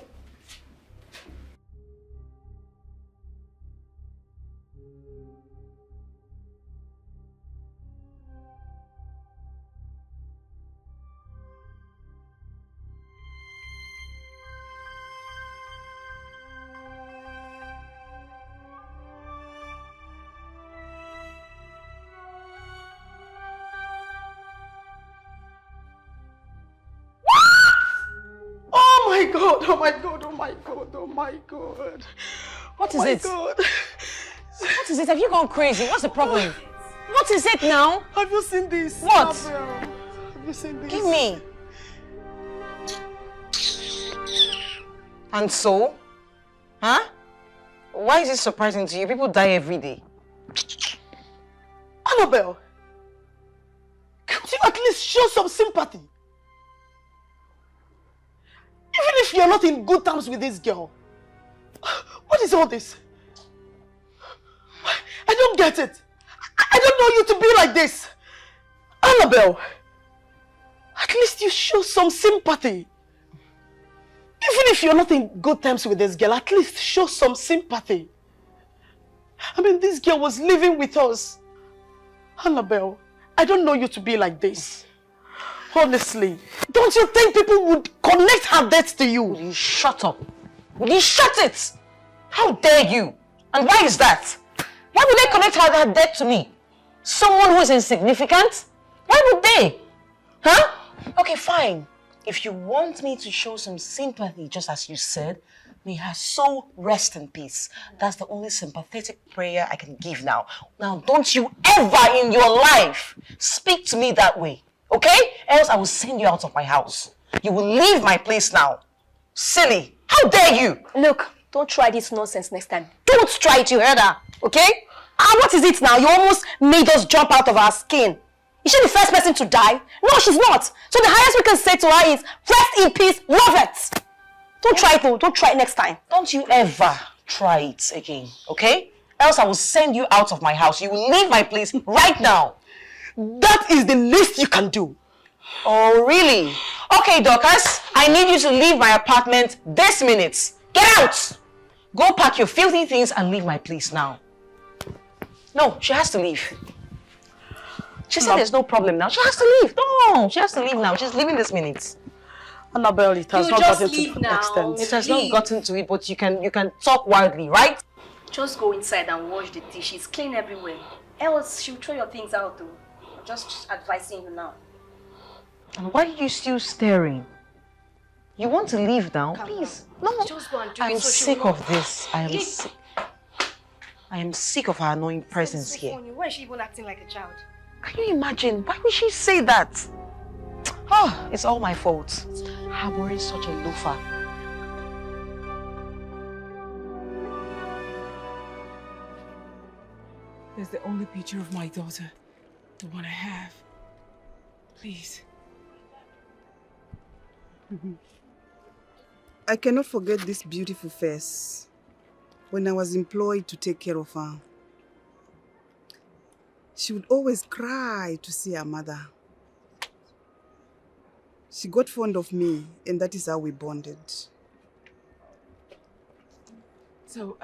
Oh my God. What is it? God. What is it? Have you gone crazy? What's the problem? What is it now? Have you seen this? What? Have you seen this? Give me. And so? Huh? Why is it surprising to you? People die every day. Annabelle, can't you at least show some sympathy? Even if you're not in good terms with this girl. What is all this? I don't get it. I don't know you to be like this. Annabelle, at least you show some sympathy. Even if you're not in good terms with this girl, at least show some sympathy. I mean, this girl was living with us. Annabelle, I don't know you to be like this. Honestly, don't you think people would connect her death to you? Will you shut up? Will you shut it? How dare you? And why is that? Why would they connect her death to me? Someone who is insignificant? Why would they? Huh? Okay, fine. If you want me to show some sympathy, just as you said, may her soul rest in peace. That's the only sympathetic prayer I can give now. Now, don't you ever in your life speak to me that way, okay? Else I will send you out of my house. You will leave my place now. Silly. How dare you? Look, don't try this nonsense next time. Don't try it, you heard her, okay? What is it now? You almost made us jump out of our skin. Is she the first person to die? No, she's not. So the highest we can say to her is, rest in peace, love it. Don't try it though. Don't try it next time. Don't you ever try it again, okay? Else I will send you out of my house. You will leave my place right now. That is the least you can do. Oh, really? Okay, Dorcas, I need you to leave my apartment this minute. Get out! Go pack your filthy things and leave my place now. No, she has to leave. She said there's no problem now. She has to leave. No, she has to leave now. She's leaving this minute. Annabelle, it has not gotten to the extent. It has not gotten to it, but you can talk wildly, right? Just go inside and wash the dishes. Clean everywhere. Else she'll throw your things out though. I'm just advising you now. And why are you still staring? You want to leave now? Please. No. Just go and do I'm it so sick she'll of this. I am sick. I am sick of her annoying presence here. Why is she even acting like a child? Can you imagine? Why would she say that? Oh, it's all my fault. Harboring such a loafer. There's the only picture of my daughter. The one I have. Please. I cannot forget this beautiful face when I was employed to take care of her. She would always cry to see her mother. She got fond of me, and that is how we bonded. So,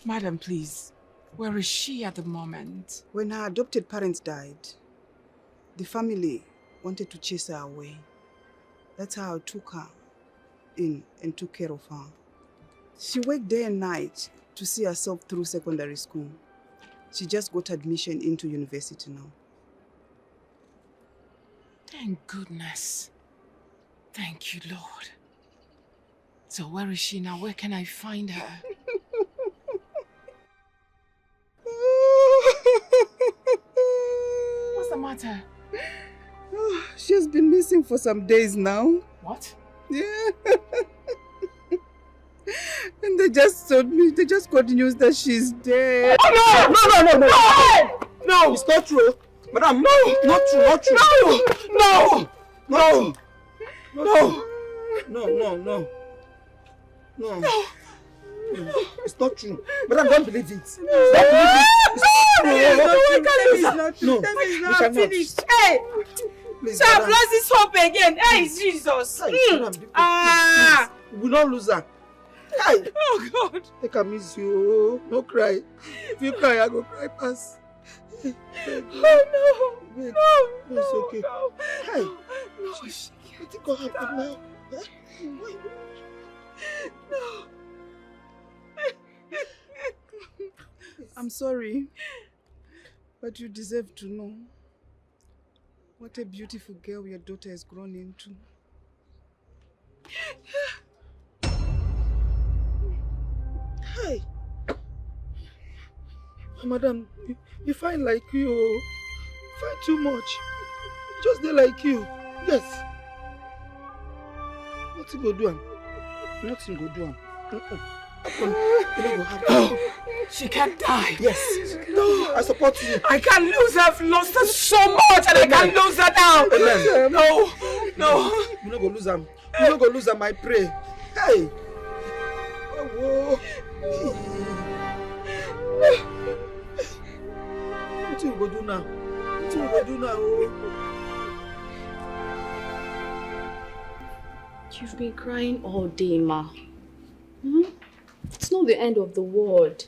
madam, please, where is she at the moment? When her adopted parents died, the family wanted to chase her away. That's how I took her in and took care of her. She worked day and night to see herself through secondary school. She just got admission into university now. Thank goodness. Thank you, Lord. So where is she now? Where can I find her? What's the matter? She has been missing for some days now. What? Yeah. And they just told me, they just got news that she's dead. Oh, no! No! It's not true. Madam, no! Not true, not true. No! No! No! No! No! It's not true. Madam, don't believe it. Don't believe it. It's not true. No, It's you not cannot. finished. Hey! Please, So I've madam. lost this hope again. Hey, Jesus. Madam, please. We will not lose her. Hi. Oh, God. Take a miss you. No cry. If you cry, I go cry pass. Oh, no. Wait. No, It's okay. no. Hi. No. What think will happen now? Huh? Why? No. I'm sorry, but you deserve to know what a beautiful girl your daughter has grown into. Hi. Madam, you find like you. Find too much. Just they like you. Yes. Nothing go do am. Nothing go do am. No, she can't die. Yes. No, I support you. I can't lose her. I've lost her so much and I can't lose her now. Amen. No. You no go lose am. You no go lose am, I pray. Hey. Oh, what you go do now? What you go do now? You've been crying all day, Ma. It's not the end of the world.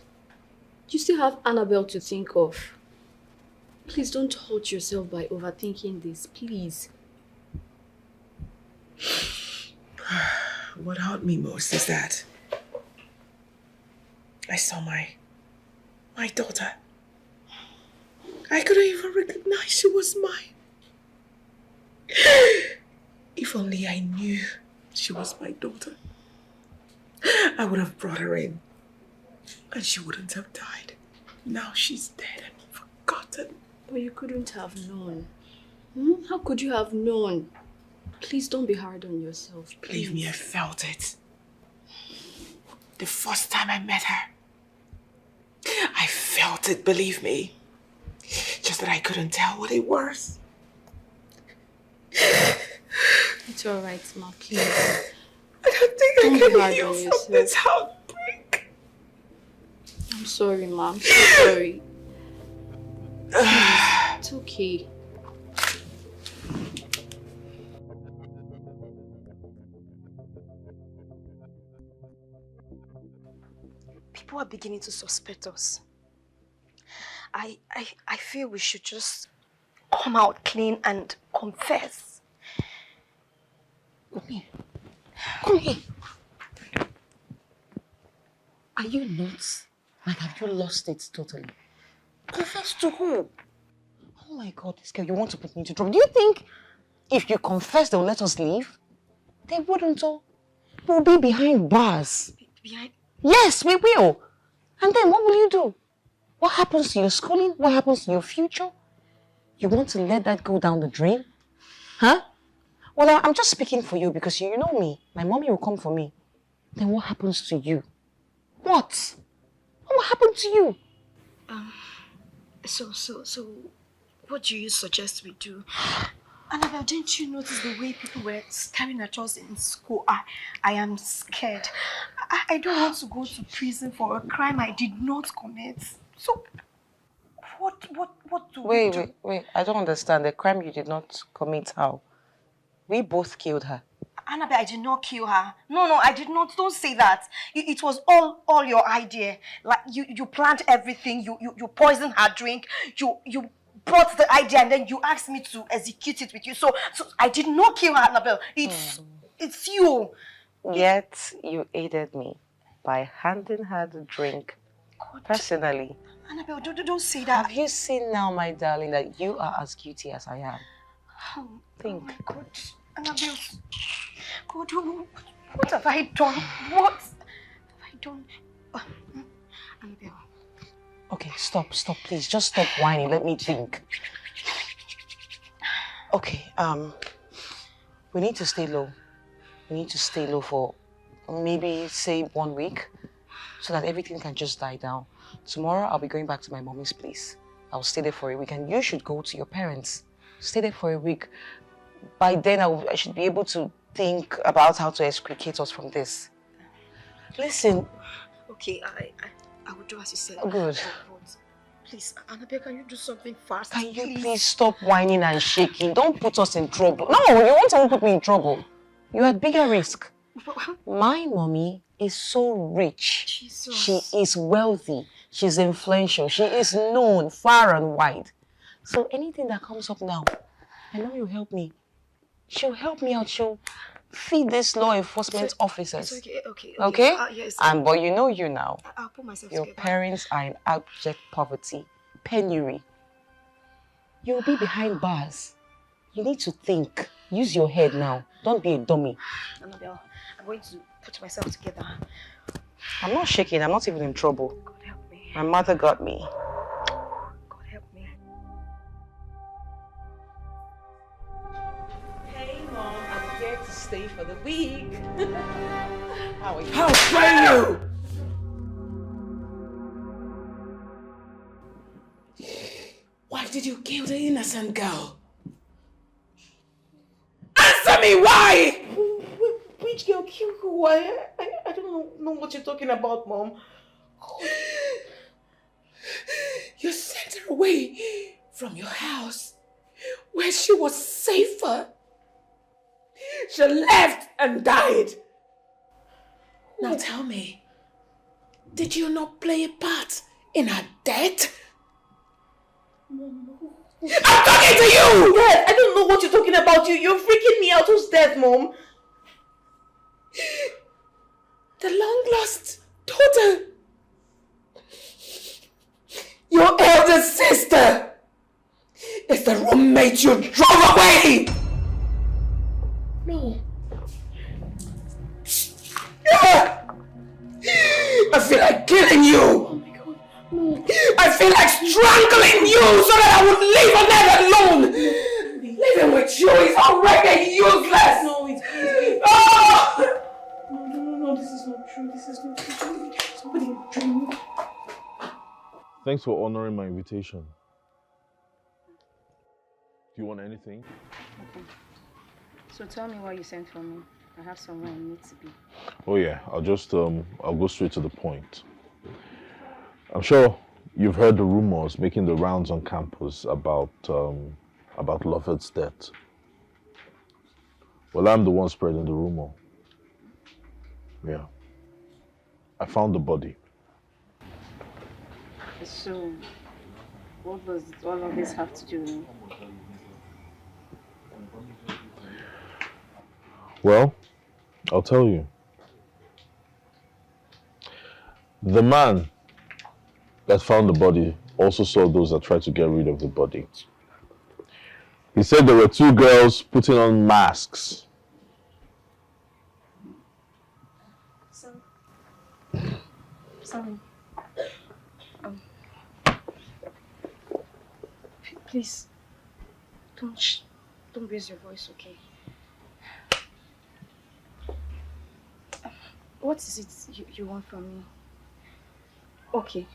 You still have Annabelle to think of. Please don't hurt yourself by overthinking this, please. What hurt me most is that I saw my daughter. I couldn't even recognize she was mine. If only I knew she was my daughter, I would have brought her in and she wouldn't have died. Now she's dead and forgotten. But you couldn't have known. How could you have known? Please don't be hard on yourself. Please. Believe me, I felt it. The first time I met her, I felt it, believe me. Just that I couldn't tell what it was. It's alright, Ma, please. I don't think Don't I be can hard heal on from yourself. this heartbreak. I'm sorry, Ma. I'm so sorry. Please, it's okay. People are beginning to suspect us. I feel we should just come out clean and confess. Come here. Come here. Are you nuts? Like, have you lost it totally? Confess to who? Oh my God, this girl, you want to put me into trouble. Do you think if you confess, they'll let us leave? They wouldn't, oh. We'll be behind bars. Behind? Yes, we will. And then what will you do? What happens to your schooling? What happens to your future? You want to let that go down the drain? Huh? Well, I'm just speaking for you because you know me. My mommy will come for me. Then what happens to you? What? What happened to you? So, what do you suggest we do? Annabelle, didn't you notice the way people were staring at us in school? I am scared. I don't want to go to prison for a crime I did not commit. So, what do we do? Wait. I don't understand. The crime you did not commit, how? We both killed her. Annabelle, I did not kill her. No, I did not. Don't say that. It was all your idea. Like, you planned everything. You poisoned her drink. You brought the idea and then you asked me to execute it with you. So I did not kill her, Annabelle. It's you. Yet you aided me by handing her the drink personally. Annabelle, don't say that. Have you seen now, my darling, that you are as guilty as I am? Think. Oh my God. Annabelle, God, what have I done? What have I done? Annabelle. Okay, stop, please. Just stop whining. Let me think. Okay, we need to stay low. We need to stay low for maybe, say, 1 week so that everything can just die down. Tomorrow, I'll be going back to my mommy's place. I'll stay there for a week and you should go to your parents. Stay there for a week. By then, I should be able to think about how to extricate us from this. Listen. Okay, I will do as you said. Good. But please, Annabelle, can you do something fast? Can you please stop whining and shaking? Don't put us in trouble. No, you won't even put me in trouble. You're at bigger risk. My mommy is so rich. Jesus. She is wealthy. She's influential. She is known far and wide. So anything that comes up now, I know you'll help me. She'll help me out. She'll feed these law enforcement officers. It's okay. Okay? Yes. But you know you now. I'll put myself Your together. parents are in abject poverty, penury. You'll be behind bars. You need to think. Use your head now. Don't be a dummy. Annabelle, I'm going to put myself together. I'm not shaking. I'm not even in trouble. God help me. My mother got me. God help me. Hey, Mom, I'm here to stay for the week. How are you? How dare you! Why did you kill the innocent girl? Answer me, why? Which girl killed who? I don't know what you're talking about, Mom. You sent her away from your house where she was safer. She left and died. Now tell me, did you not play a part in her death? I'm talking to you! Yes, I don't know what you're talking about. You're freaking me out. Who's dead, Mom? The long-lost daughter. Your elder sister is the roommate you drove away! No. I feel like killing you! Oh my God, no. I feel like strangling you so that I would leave Annette alone! Living with you is already useless! No, it's Oh! No, this is not true. This is not true. Somebody dreamed. Thanks for honoring my invitation. Do you want anything? Okay. So tell me why you sent for me. I have somewhere I need to be. Oh yeah, I'll go straight to the point. I'm sure you've heard the rumors making the rounds on campus about Loveth's death. Well, I'm the one spreading the rumor. Yeah. I found the body. So, What does all of this have to do with me? Well, I'll tell you. The man that found the body also saw those that tried to get rid of the body. He said there were two girls putting on masks. Sorry. Please, don't raise your voice, okay? What is it you want from me? Okay,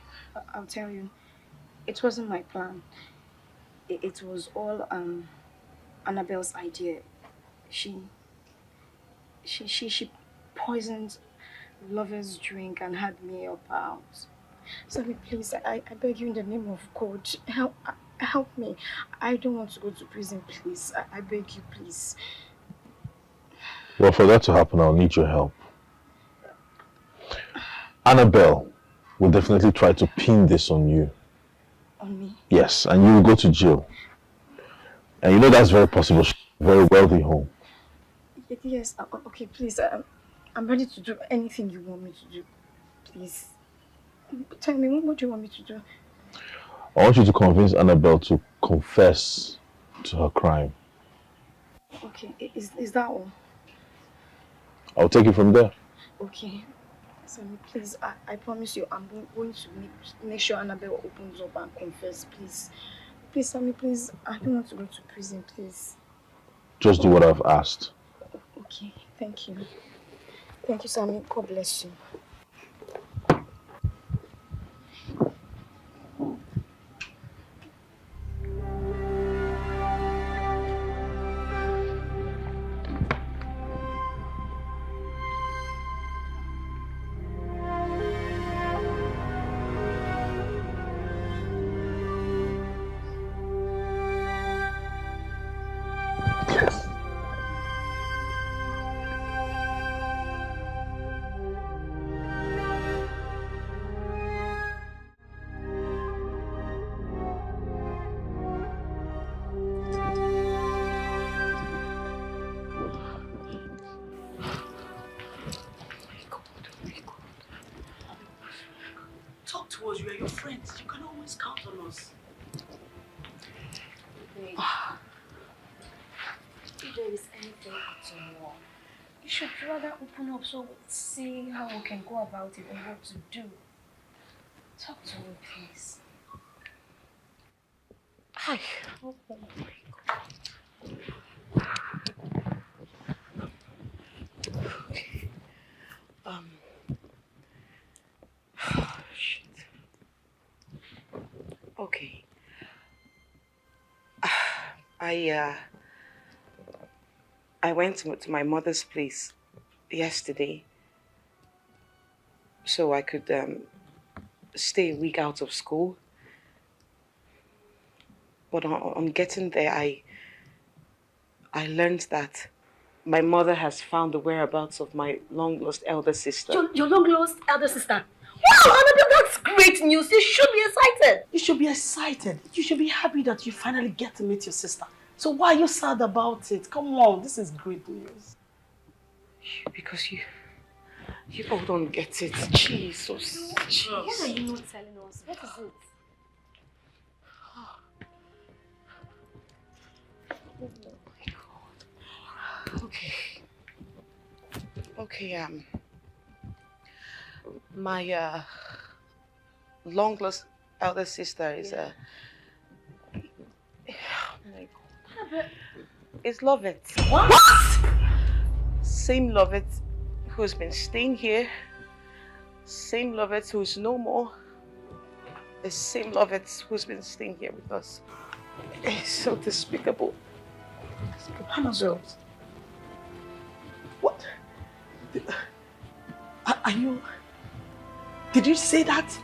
I'll tell you. It wasn't my plan. It was all Annabelle's idea. She poisoned Lover's drink and had me up her house. Sorry, please, I beg you in the name of God, help me. I don't want to go to prison, please. I beg you, please. Well, for that to happen, I'll need your help. Annabelle will definitely try to pin this on you. On me? Yes, and you will go to jail. And you know that's very possible. She's a very wealthy home. Yes, okay, please. I'm ready to do anything you want me to do. Please. Tell me, what do you want me to do? I want you to convince Annabelle to confess to her crime. Okay, is that all? I'll take it from there. Okay. Sammy, please, I promise you, I'm going to make sure Annabelle opens up and confess, please. Please, Sammy, please, I don't want to go to prison, please. Just do what I've asked. Okay, thank you. Thank you, Sammy. God bless you. We are your friends. You can always count on us. If there is anything at all, you should rather open up so we see how we can go about it and what to do. Talk to me, please. Hi. Oh my God. Okay. Shit. Okay. I went to my mother's place yesterday so I could stay a week out of school. But on getting there, I learned that my mother has found the whereabouts of my long-lost elder sister. Your long-lost elder sister? Wow, Annabelle, that's great news. You should be excited. You should be excited. You should be happy that you finally get to meet your sister. So why are you sad about it? Come on, this is great news. Because you all don't get it. Jesus. Jeez. What are you not telling us? What is it? Oh my God. Okay, my long-lost elder sister is oh my God. It's Lovett. What? Same Lovett who's been staying here. Same Lovett who's no more. The same Lovett who's been staying here with us. It's so despicable. Annabelle. What? Are you... Did you say that?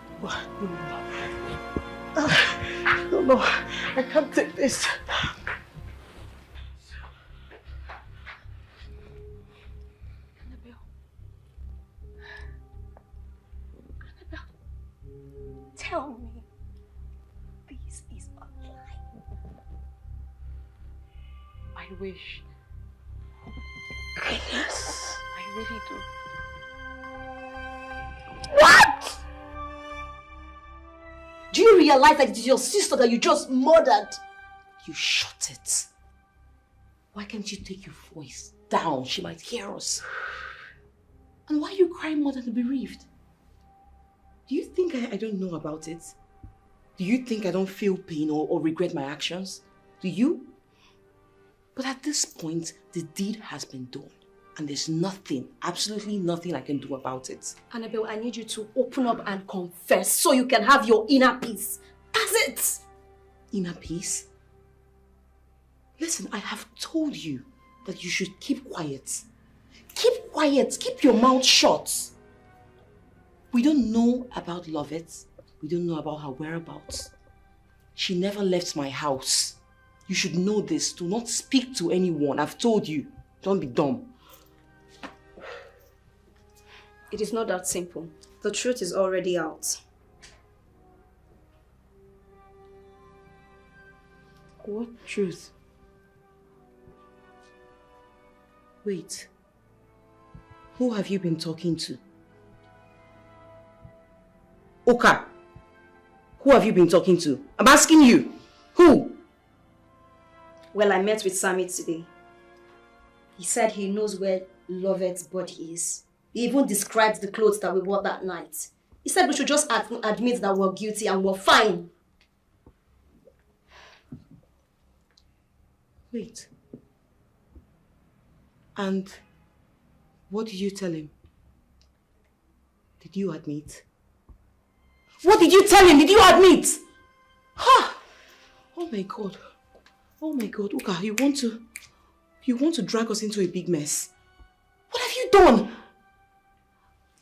No, I can't take this. Tell me, this is wish. Goodness. I really do. What? Do you realize that it is your sister that you just murdered? You shut it. Why can't you take your voice down? She might hear us. And why are you crying more than the bereaved? Do you think I don't know about it? Do you think I don't feel pain or regret my actions? Do you? But at this point, the deed has been done. And there's nothing, absolutely nothing I can do about it. Annabelle, I need you to open up and confess so you can have your inner peace. That's it! Inner peace? Listen, I have told you that you should keep quiet. Keep quiet, keep your mouth shut. We don't know about Lovett. We don't know about her whereabouts. She never left my house. You should know this. Do not speak to anyone. I've told you. Don't be dumb. It is not that simple. The truth is already out. What truth? Wait. Who have you been talking to? Oka. Who have you been talking to? I'm asking you. Who? Well, I met with Sammy today. He said he knows where Lovett's body is. He even described the clothes that we wore that night. He said we should just admit that we're guilty and we're fine. Wait. And what did you tell him? Did you admit? What did you tell him? Did you admit? Ha! Oh my God. Oh my God. Uka, you want to drag us into a big mess. What have you done?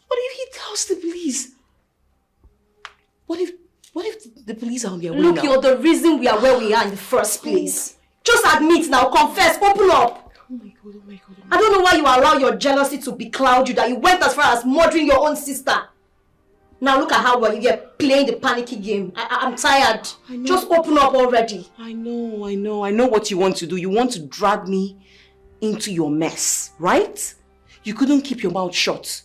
What if he tells the police? What if the police are on their way now? Look, you're the reason we are where we are in the first place. Just admit now, confess, open up. Oh my God, oh my God. I don't know why you allow your jealousy to becloud you, that you went as far as murdering your own sister. Now look at how well you get playing the panicky game. I'm tired. Just open up already. I know what you want to do. You want to drag me into your mess, right? You couldn't keep your mouth shut.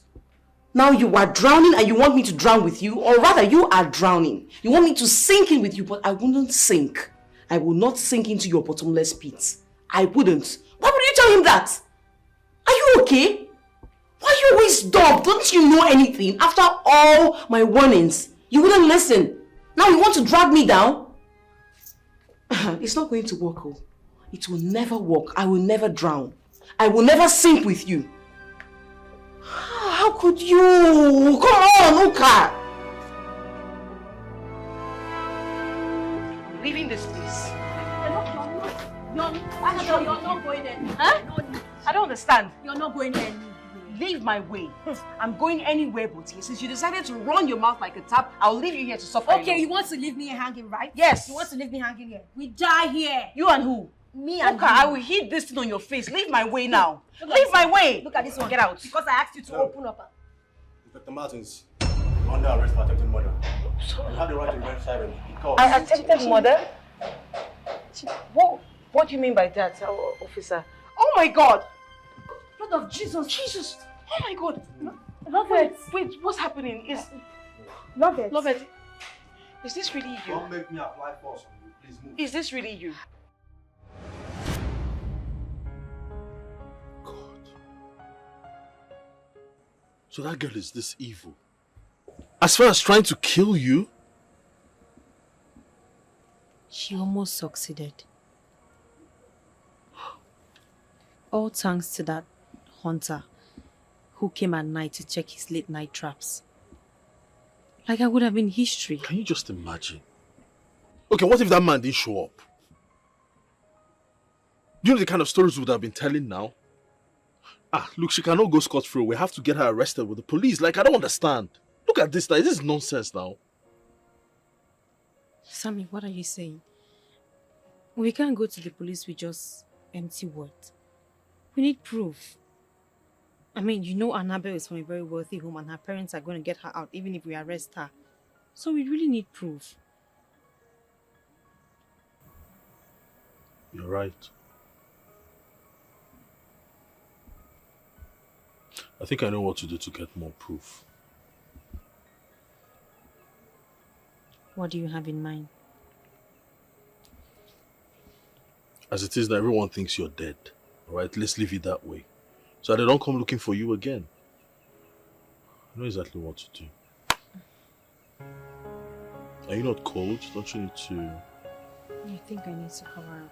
Now you are drowning and you want me to drown with you, or rather you are drowning. You want me to sink in with you, but I wouldn't sink. I will not sink into your bottomless pit. I wouldn't. Why would you tell him that? Are you okay? Why are you always dumb? Don't you know anything? After all my warnings, you wouldn't listen. Now you want to drag me down? It's not going to work, oh. It will never work. I will never drown. I will never sink with you. How could you? Come on, Uka! I'm leaving this place. You're not going anywhere. Huh? I don't understand. You're not going anywhere. Leave my way. I'm going anywhere but here. Since you decided to run your mouth like a tap, I'll leave you here to suffer. Okay, alone. you want to leave me hanging, right? Yes. You want to leave me hanging here. We die here. You and who? Me and Uka, you. I will hit this thing on your face. Leave my way now. Leave my way. Look at this one. Get out. Because I asked you to open up. Inspector Martins, you're under arrest for attempted murder. You have the right to remain silent because... I attempted murder? What do you mean by that, officer? Oh my God! Blood of Jesus. Jesus! Oh my God! Lovett. Wait, what's happening? Lovett. Lovett, is this really you? Don't make me apply force on you. Please move. Is this really you? So that girl is this evil. As far as trying to kill you? She almost succeeded. All thanks to that hunter who came at night to check his late night traps. Like I would have been history. Can you just imagine? Okay, what if that man didn't show up? Do you know the kind of stories we would have been telling now? Look, she cannot go scot-free. We have to get her arrested with the police. Like, I don't understand. Look at this now. This is nonsense now. Sammy, what are you saying? We can't go to the police with just empty words. We need proof. I mean, you know Annabelle is from a very wealthy home and her parents are going to get her out even if we arrest her. So we really need proof. You're right. I think I know what to do to get more proof. What do you have in mind? As it is now, everyone thinks you're dead. Alright, let's leave it that way. So they don't come looking for you again. I know exactly what to do. Are you not cold? Don't you need to... I think I need to cover up.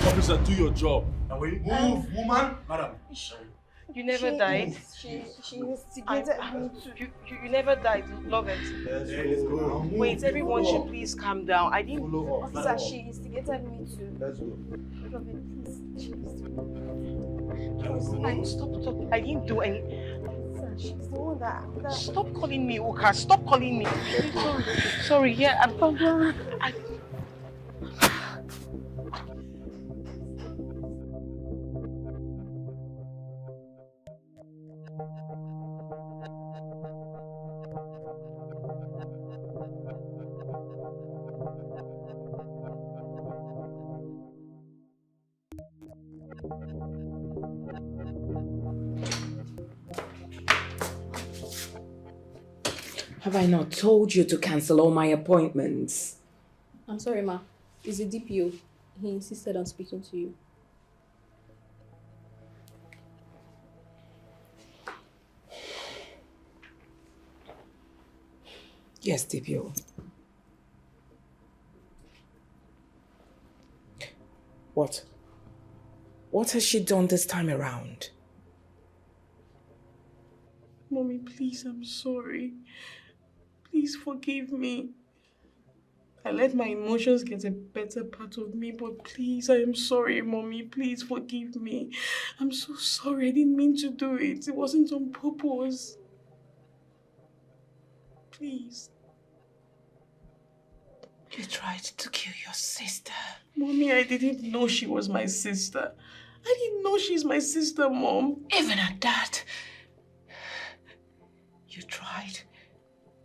Officer, do your job. Move, woman. Madam. You never died. She instigated me to. You never died, love it. Let's go. Wait, everyone should please calm down. I didn't. Officer, she instigated me to. Let's go. Love it, please. Stop. I didn't do any. She's the one that. Stop calling me Uka. Stop calling me. Sorry, yeah, I'm. Have I not told you to cancel all my appointments? I'm sorry, ma. It's the DPO. He insisted on speaking to you. Yes, DPO. What? What has she done this time around? Mommy, please, I'm sorry. Please forgive me. I let my emotions get a better part of me, but please, I am sorry, Mommy. Please forgive me. I'm so sorry. I didn't mean to do it. It wasn't on purpose. Please. You tried to kill your sister. Mommy, I didn't know she was my sister. I didn't know she's my sister, Mom. Even at that, you tried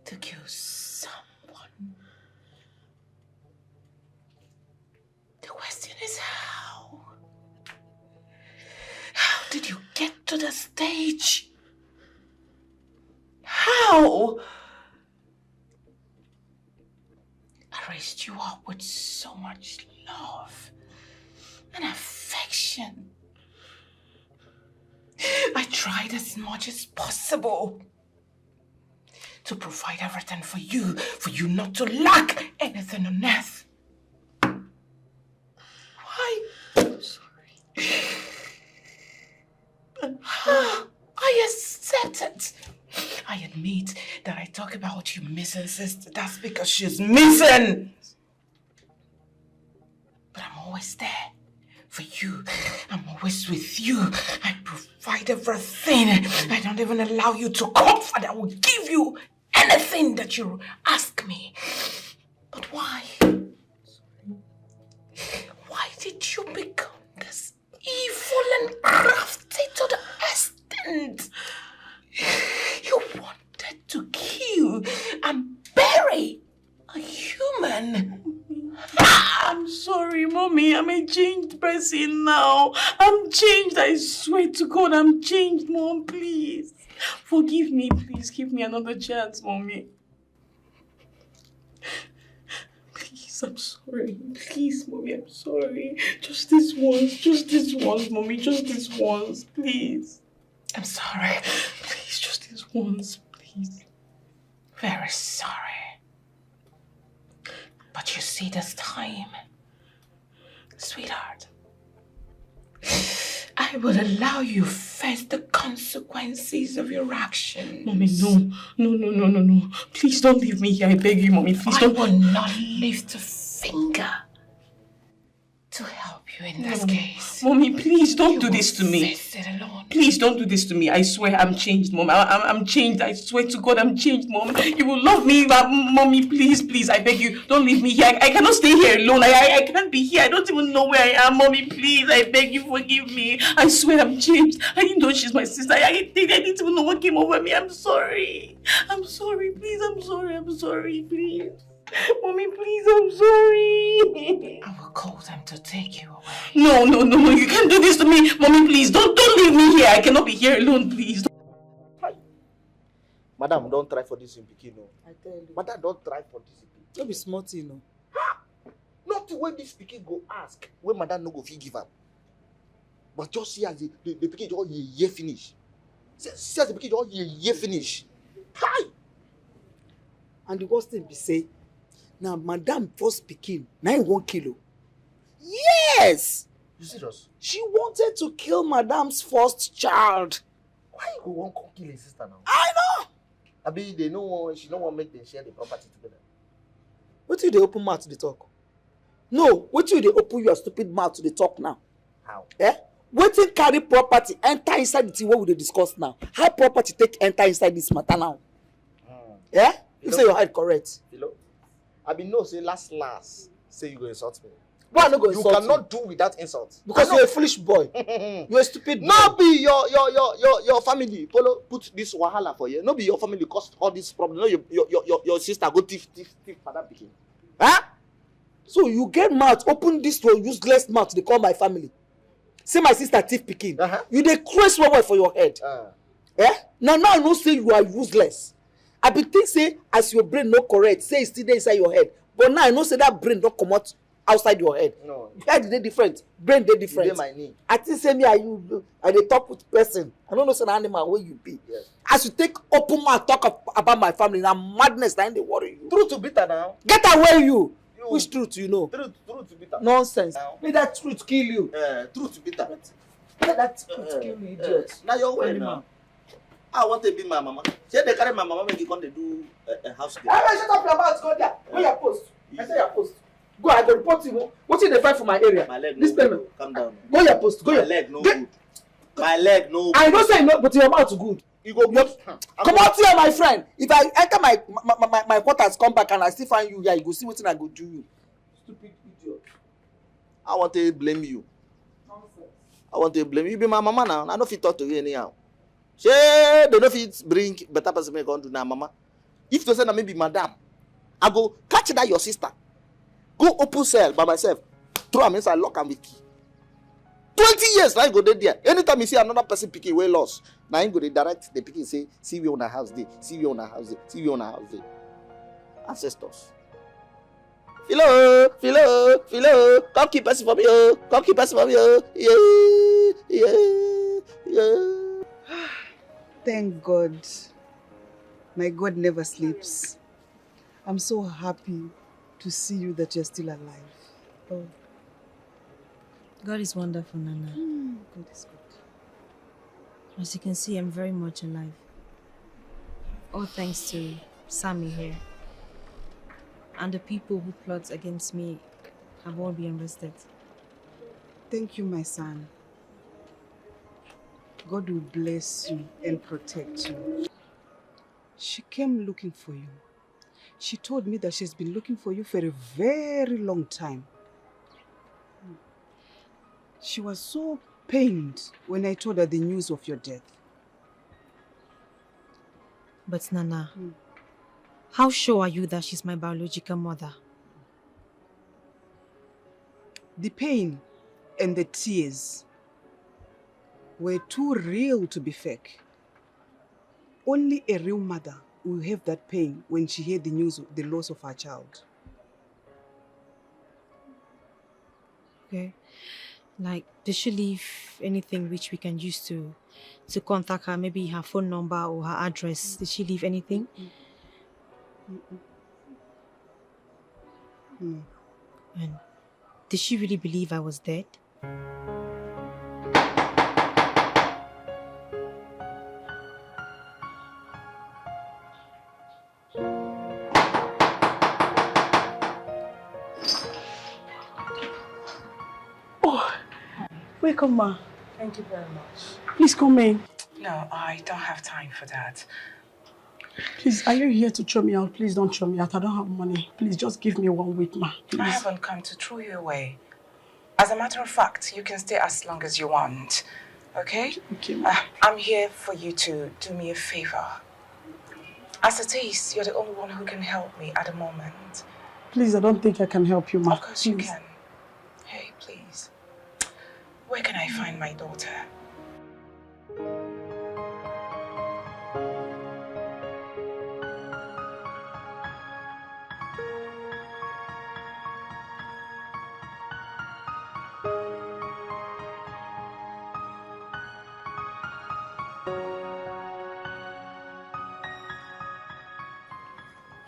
to kill someone. The question is how? How did you get to the stage? How? I raised you up with so much love and affection. I tried as much as possible to provide everything for you not to lack anything on earth. Why? I'm sorry. I accept it. I admit that I talk about you missing sister. That's because she's missing. But I'm always there for you. I'm always with you. I provide everything. I don't even allow you to comfort. I will give you anything that you ask me. But why? Why did you become this evil and crafty to the extent? You wanted to kill and bury a human. I'm sorry, Mommy. I'm a changed person now. I'm changed. I swear to God, I'm changed, Mom. Please. Forgive me. Please give me another chance, Mommy. Please, I'm sorry. Please, Mommy, I'm sorry. Just this once, Mommy. Just this once, please. I'm sorry. Please, just this once, please. Very sorry. But you see this time, sweetheart, I will allow you face the consequences of your actions. Mommy, no. Please don't leave me here. I beg you, Mommy. Please don't. I will not lift a finger to help you in this case. Mommy, please don't do this to me. Face it alone. Please don't do this to me. I swear I'm changed, Mom. I'm changed. I swear to God I'm changed, Mom. You will love me, but Mommy, please, I beg you, don't leave me here. I cannot stay here alone. I can't be here. I don't even know where I am, Mommy. Please, I beg you, forgive me. I swear I'm changed. I didn't know she's my sister. I didn't even know what came over me. I'm sorry. I'm sorry, please. I'm sorry, please. Mommy, please, I'm sorry. I will call them to take you away. No, you can't do this to me. Mommy, please, don't leave me here. I cannot be here alone, please. Madam, don't try for this in Pikin, no. I tell you. Madam, don't try for this in Pikin. Don't be smart, you know. Not when this Pikin go ask, when Madam no go fit give up. But just see as the Pikin just ye finish. See as the Pikin just ye finish. Hi! And the worst thing be say, now Madam first Pikin, 91 kilo. Yes! You serious? She wanted to kill Madam's first child. Why you go want to kill his sister now? I know! I mean, they know she don't want to make them share the property together. What do they open mouth to the talk? No, what do they open your stupid mouth to the talk now? How? Waiting carry property, enter inside the thing what we dey discuss now. How property take enter inside this matter now? You say your head correct. Hello? I mean, no, say last, say you go insult me. Why not go insult you? You cannot do without insult. Because you're a foolish boy. You're a stupid boy. No be your family. Polo put this wahala for you. No be your family caused all this problem. No, your sister go thief Madam Pikin. Huh? So you get mouth, open this to a useless mouth, they call my family. Say my sister thief Pikin. You dey craze one word for your head. Now I know say you are useless. I be think say as your brain no correct, say it's still there inside your head. But now I know say that brain don't come out outside your head. No. Head dey different, brain dey different. My knee. I think say me and you, I dey talk with person. I don't know say an animal where you be. Yes. As you take open mouth talk about my family, now madness na dey worry you. Truth to bitter now. Get away you. Which truth you know? Truth to bitter. Nonsense. May that truth kill you. Truth to bitter. May that truth kill you, idiot. Now your way now. I want to be my mama. Say they carry my mama make you come to do a house girl. Hey, shut up your mouth, go there. Where your post? I say your post. Go, I go report you. What's in the fight for my area? My leg this no good. Calm down. Go your post. Go my your leg no good. My leg no good. I don't say no, but your mouth good. You go good. Come out here, my friend. If I enter my quarters, come back and I still find you here, you go see what I go do you. Stupid idiot. I want to blame you. Nonsense. I want to blame you. You be my mama now. I don't fit talk to you anyhow. She they don't fit bring better person make on to now, mama. If you say na maybe madam, I go catch that your sister. Go open cell by myself. Throw am inside, lock am with key. 20 years now I go there. Anytime you see another person picking way lost, now I go dey direct the picking say, see we on a house day, see we on a house day, see we on a house day. Ancestors. Philo, come keep person for me, oh. Come keep person for me, oh. Yeah. Thank God. My God never sleeps. I'm so happy to see you that you're still alive. Oh. God is wonderful, Nana. God is good. As you can see, I'm very much alive. All thanks to Sammy here. And the people who plot against me have all been arrested. Thank you, my son. God will bless you and protect you. She came looking for you. She told me that she's been looking for you for a very long time. She was so pained when I told her the news of your death. But Nana, how sure are you that she's my biological mother? The pain and the tears were too real to be fake. Only a real mother will have that pain when she heard the news of the loss of her child. Okay. Like, did she leave anything which we can use to contact her? Maybe her phone number or her address. Did she leave anything? No. And did she really believe I was dead? Welcome, ma. Thank you very much. Please come in. No, I don't have time for that. Please, are you here to throw me out? Please don't throw me out. I don't have money. Please, just give me 1 week, ma. Please. I haven't come to throw you away. As a matter of fact, you can stay as long as you want. Okay? Okay, ma. I'm here for you to do me a favor. As it is, you're the only one who can help me at the moment. Please, I don't think I can help you, ma. Of course you can. Hey, please. Where can I find my daughter?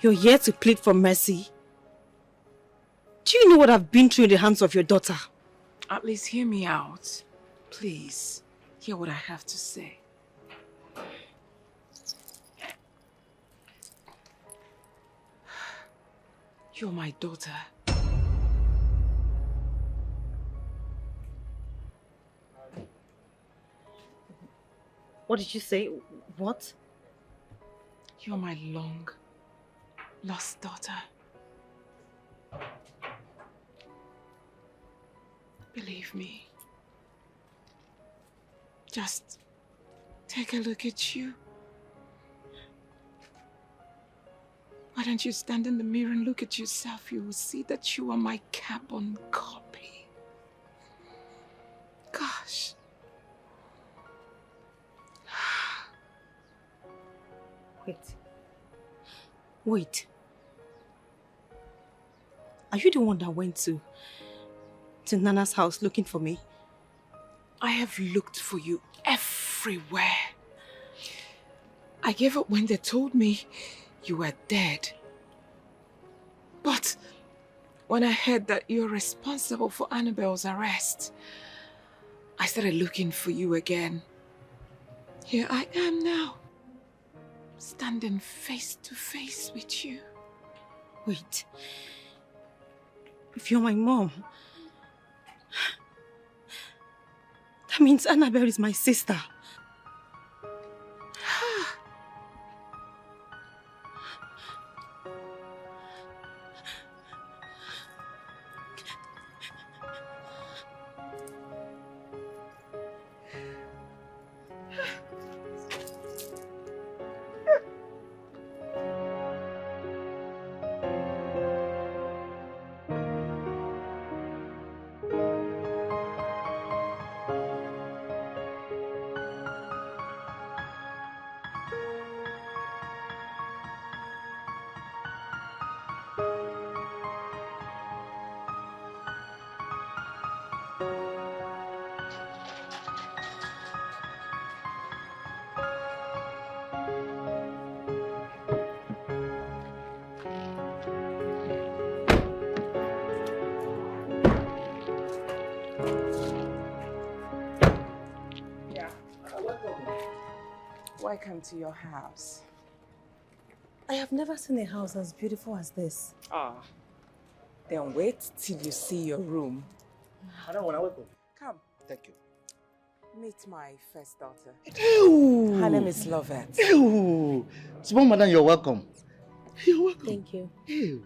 You're here to plead for mercy. Do you know what I've been through in the hands of your daughter? At least hear me out. Please, hear what I have to say. You're my daughter. What did you say? What? You're my long lost daughter. Believe me. Just take a look at you. Why don't you stand in the mirror and look at yourself? You will see that you are my carbon copy. Gosh. Wait. Are you the one that went to Nana's house looking for me? I have looked for you everywhere. I gave up when they told me you were dead. But when I heard that you're responsible for Annabelle's arrest, I started looking for you again. Here I am now, standing face to face with you. Wait. If you're my mom, that means Annabelle is my sister. Welcome to your house. I have never seen a house as beautiful as this. Ah. Then wait till you see your room. I don't want to welcome. Come. Thank you. Meet my first daughter. Ew. Her name is Lovett. Ew. Small madam, you're welcome. You're welcome. Thank you. Ew.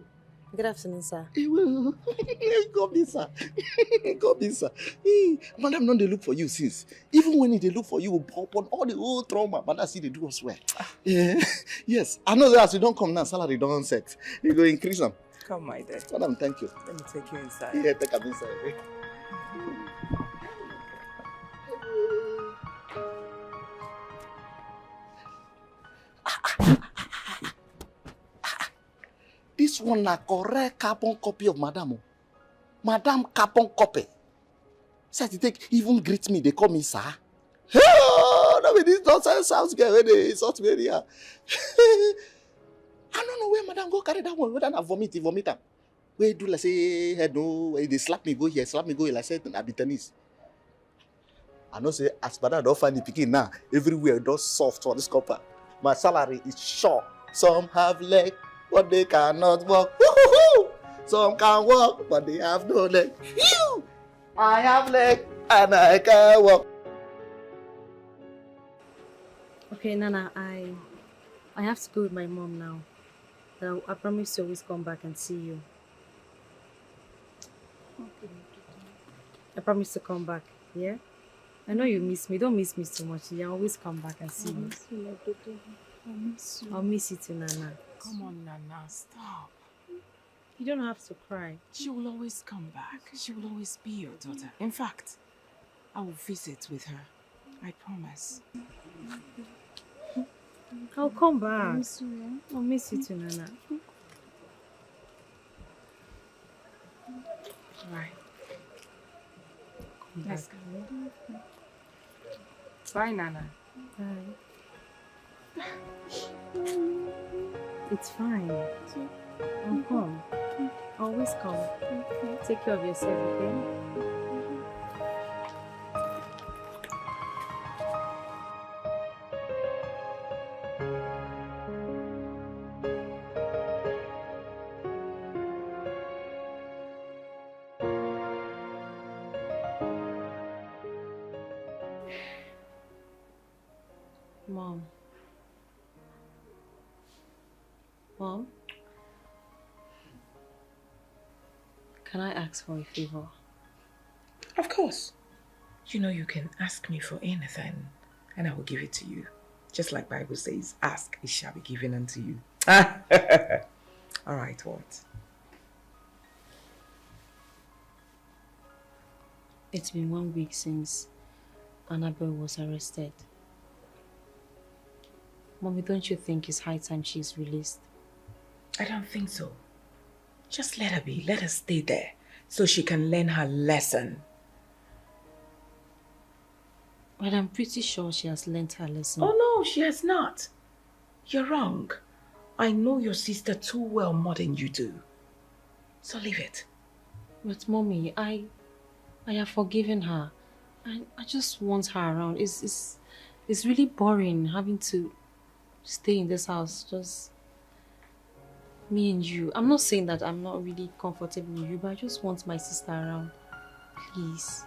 Good afternoon, sir. Ew. God be sir. God be sir. Madam, don't they look for you since? Even when they look for you, upon all the old trauma, madam see they do us well. Yeah. Yes. I know that as you don't come now, salary don't set. You go increase them. Come, my dear. Madam, thank you. Let me take you inside. Yeah, take them inside. This one a correct carbon copy of Madame. Madame carbon copy. Say to take even greet me, they call me sir. Oh, no, this nonsense sounds good when they insult me here. I don't know where Madame go carry that one. Whether I vomit am. Where do like say head no? Where they slap me go here, slap me go here. Like say I be tennis. I know say as Madame don't find the picking now. Everywhere don't soft for this copper. My salary is short. Some have leg, but they cannot walk. Woo-hoo-hoo! Some can walk, but they have no leg. Phew! I have leg and I can walk. Okay, Nana, I have to go with my mom now. I promise to always come back and see you. Okay. I promise to come back, yeah? I know you miss me. Don't miss me so much. You always come back and see me. I'll miss you. I'll miss you too, Nana. Come on, Nana, stop. You don't have to cry. She will always come back. She will always be your daughter. In fact, I will visit with her. I promise. I'll come back. I'll miss you. I'll miss you too, Nana. Right. Let's go. Bye, Nana. Bye. It's fine. I'll come. Always come. Take care of yourself, okay? Mom, can I ask for a favor? Of course. You know you can ask me for anything and I will give it to you. Just like Bible says, ask, it shall be given unto you. All right, what? It's been 1 week since Annabelle was arrested. Mommy, don't you think it's high time she's released? I don't think so. Just let her be. Let her stay there so she can learn her lesson. But I'm pretty sure she has learned her lesson. Oh no, she has not. You're wrong. I know your sister too well more than you do. So leave it. But Mommy, I have forgiven her. I just want her around. It's really boring having to stay in this house, just me and you. I'm not saying that I'm not really comfortable with you, but I just want my sister around. Please.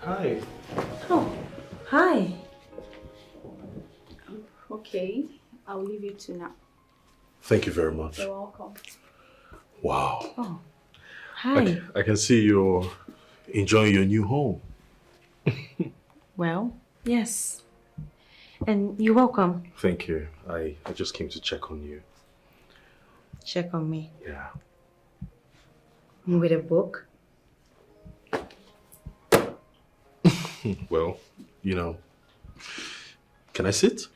Hi. Oh, hi. Okay, I'll leave you to now. Thank you very much. You're welcome. Wow. Oh, hi. I can see you're enjoying your new home. Well, yes. And you're welcome. Thank you. I just came to check on you. Check on me. Yeah. With a book? Well, you know, can I sit?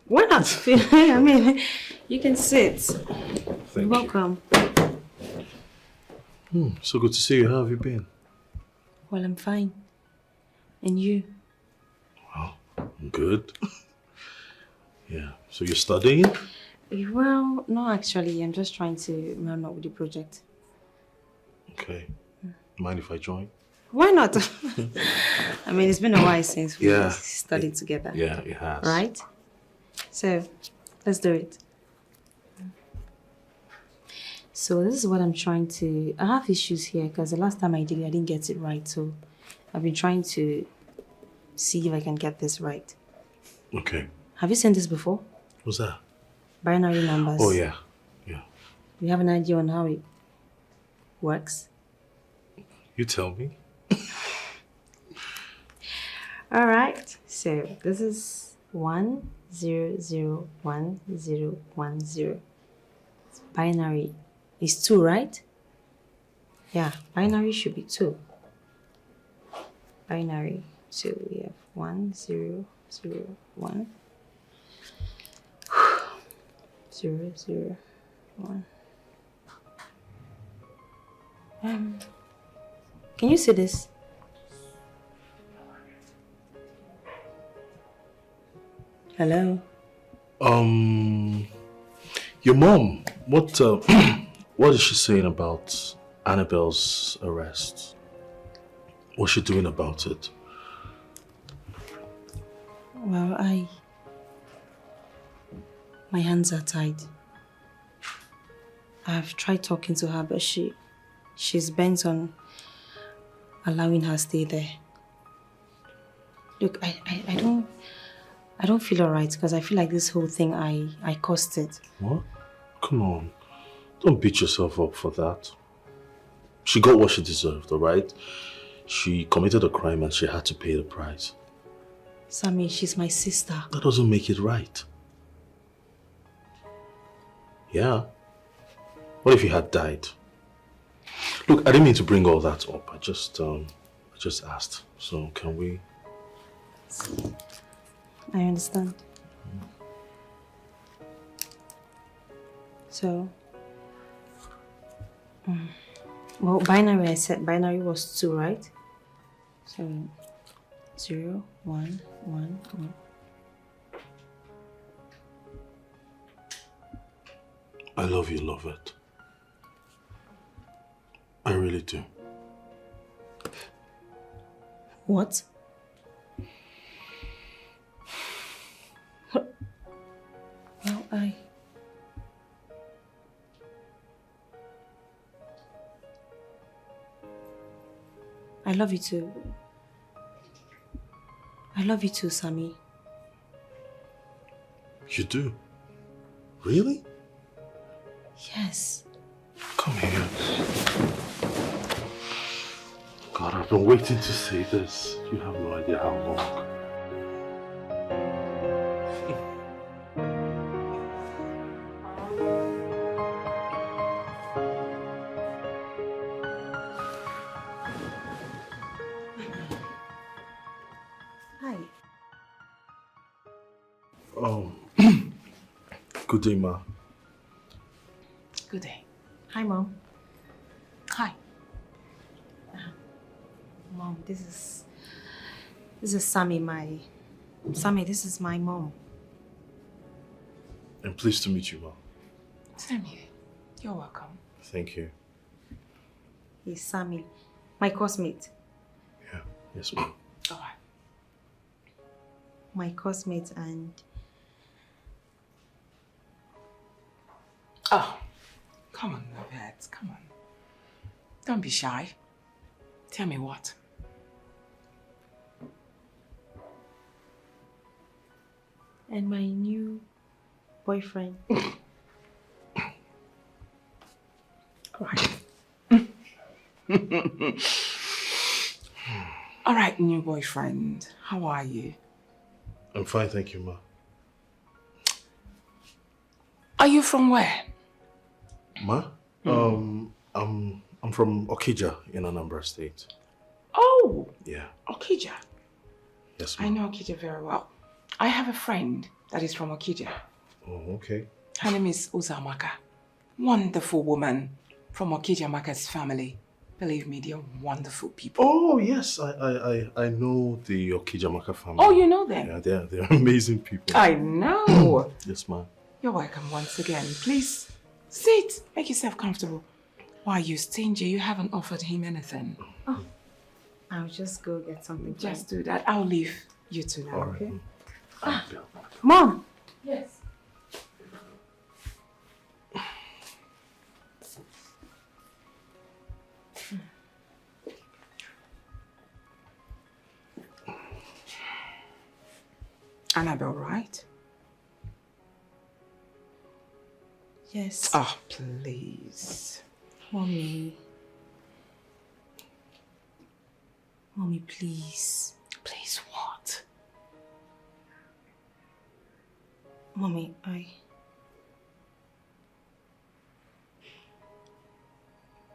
Why not? I mean, you can sit. Thank you. Welcome. So good to see you. How have you been? Well, I'm fine. And you? Well, I'm good. Yeah. So you're studying? Well, no, actually. I'm just trying to run up with the project. Okay. Mind if I join? Why not? I mean, it's been a while since we studied together. Yeah, it has. Right? So, let's do it. So, this is what I'm trying to... I have issues here because the last time I did it, I didn't get it right. So, I've been trying to see if I can get this right. Okay. Have you seen this before? What's that? Binary numbers. Oh, yeah. Yeah. You have an idea on how it works? You tell me. All right. So, this is 10011010. It's binary. It's 2, right? Yeah, binary should be 2. Binary 2. We have 1, 0, 0, 1. 0, 0, 1. Can you see this? Hello? Your mom, what what is she saying about Annabelle's arrest? What's she doing about it? Well, my hands are tied. I've tried talking to her, but she's bent on allowing her stay there. Look, I don't feel alright because I feel like this whole thing I caused it. What? Come on. Don't beat yourself up for that. She got what she deserved, alright? She committed a crime and she had to pay the price. Sammy, she's my sister. That doesn't make it right. Yeah. What if you had died? Look, I didn't mean to bring all that up. I just asked. So can we? I understand. So, well, binary, I said binary was 2, right? So, 0, 1, 1, 1. I love you, love it. I really do. What? Well, I love you too. I love you too, Sammy. You do? Really? Yes. Come here. God, I've been waiting to say this. You have no idea how long. Hi. Oh, good day, Ma. Good day. Hi, Mom. Hi. Mom, this is Sammy, this is my mom. I'm pleased to meet you, Ma. Same here. You're welcome. Thank you. He's Sammy, my cosmate. Yeah, yes, ma'am. All right. My cosmate and... Oh, come on, Lovette, come on. Don't be shy. Tell me what. And my new boyfriend. All right. All right, new boyfriend. How are you? I'm fine, thank you, Ma. Are you from where? Ma? I'm from Okija in Anambra State. Oh! Yeah. Okija. Yes, Ma. I know Okija very well. I have a friend that is from Okija. Oh, okay. Her name is Uzamaka. Wonderful woman from Okija Maka's family. Believe me, they are wonderful people. Oh, yes. I know the Okijamaka family. Oh, you know them? Yeah, they're amazing people. I know. Yes, ma'am. You're welcome once again. Please, sit. Make yourself comfortable. Why are you stingy? You haven't offered him anything. Oh, I'll just go get something. Just do that. I'll leave you two now, All right. okay? Mom! Yes. Annabelle, right? Yes. Oh, please. Mommy. Mommy, please. Please what? Mommy,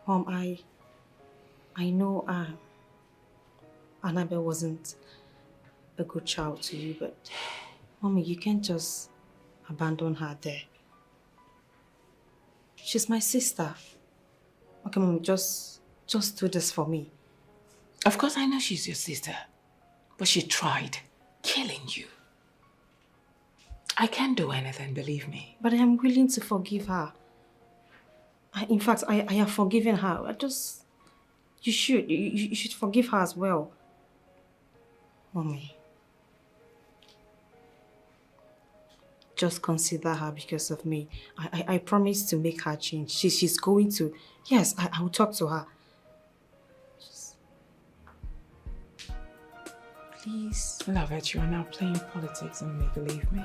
Mom, I know Annabelle wasn't a good child to you, but Mommy, you can't just abandon her there. She's my sister. Okay, Mommy, just do this for me. Of course I know she's your sister, but she tried killing you. I can't do anything, believe me. But I am willing to forgive her. In fact, I have forgiven her. You should forgive her as well. Mommy. Just consider her because of me. I promise to make her change. She's going to. Yes, I will talk to her. Please. Love it, you are now playing politics and make believe me.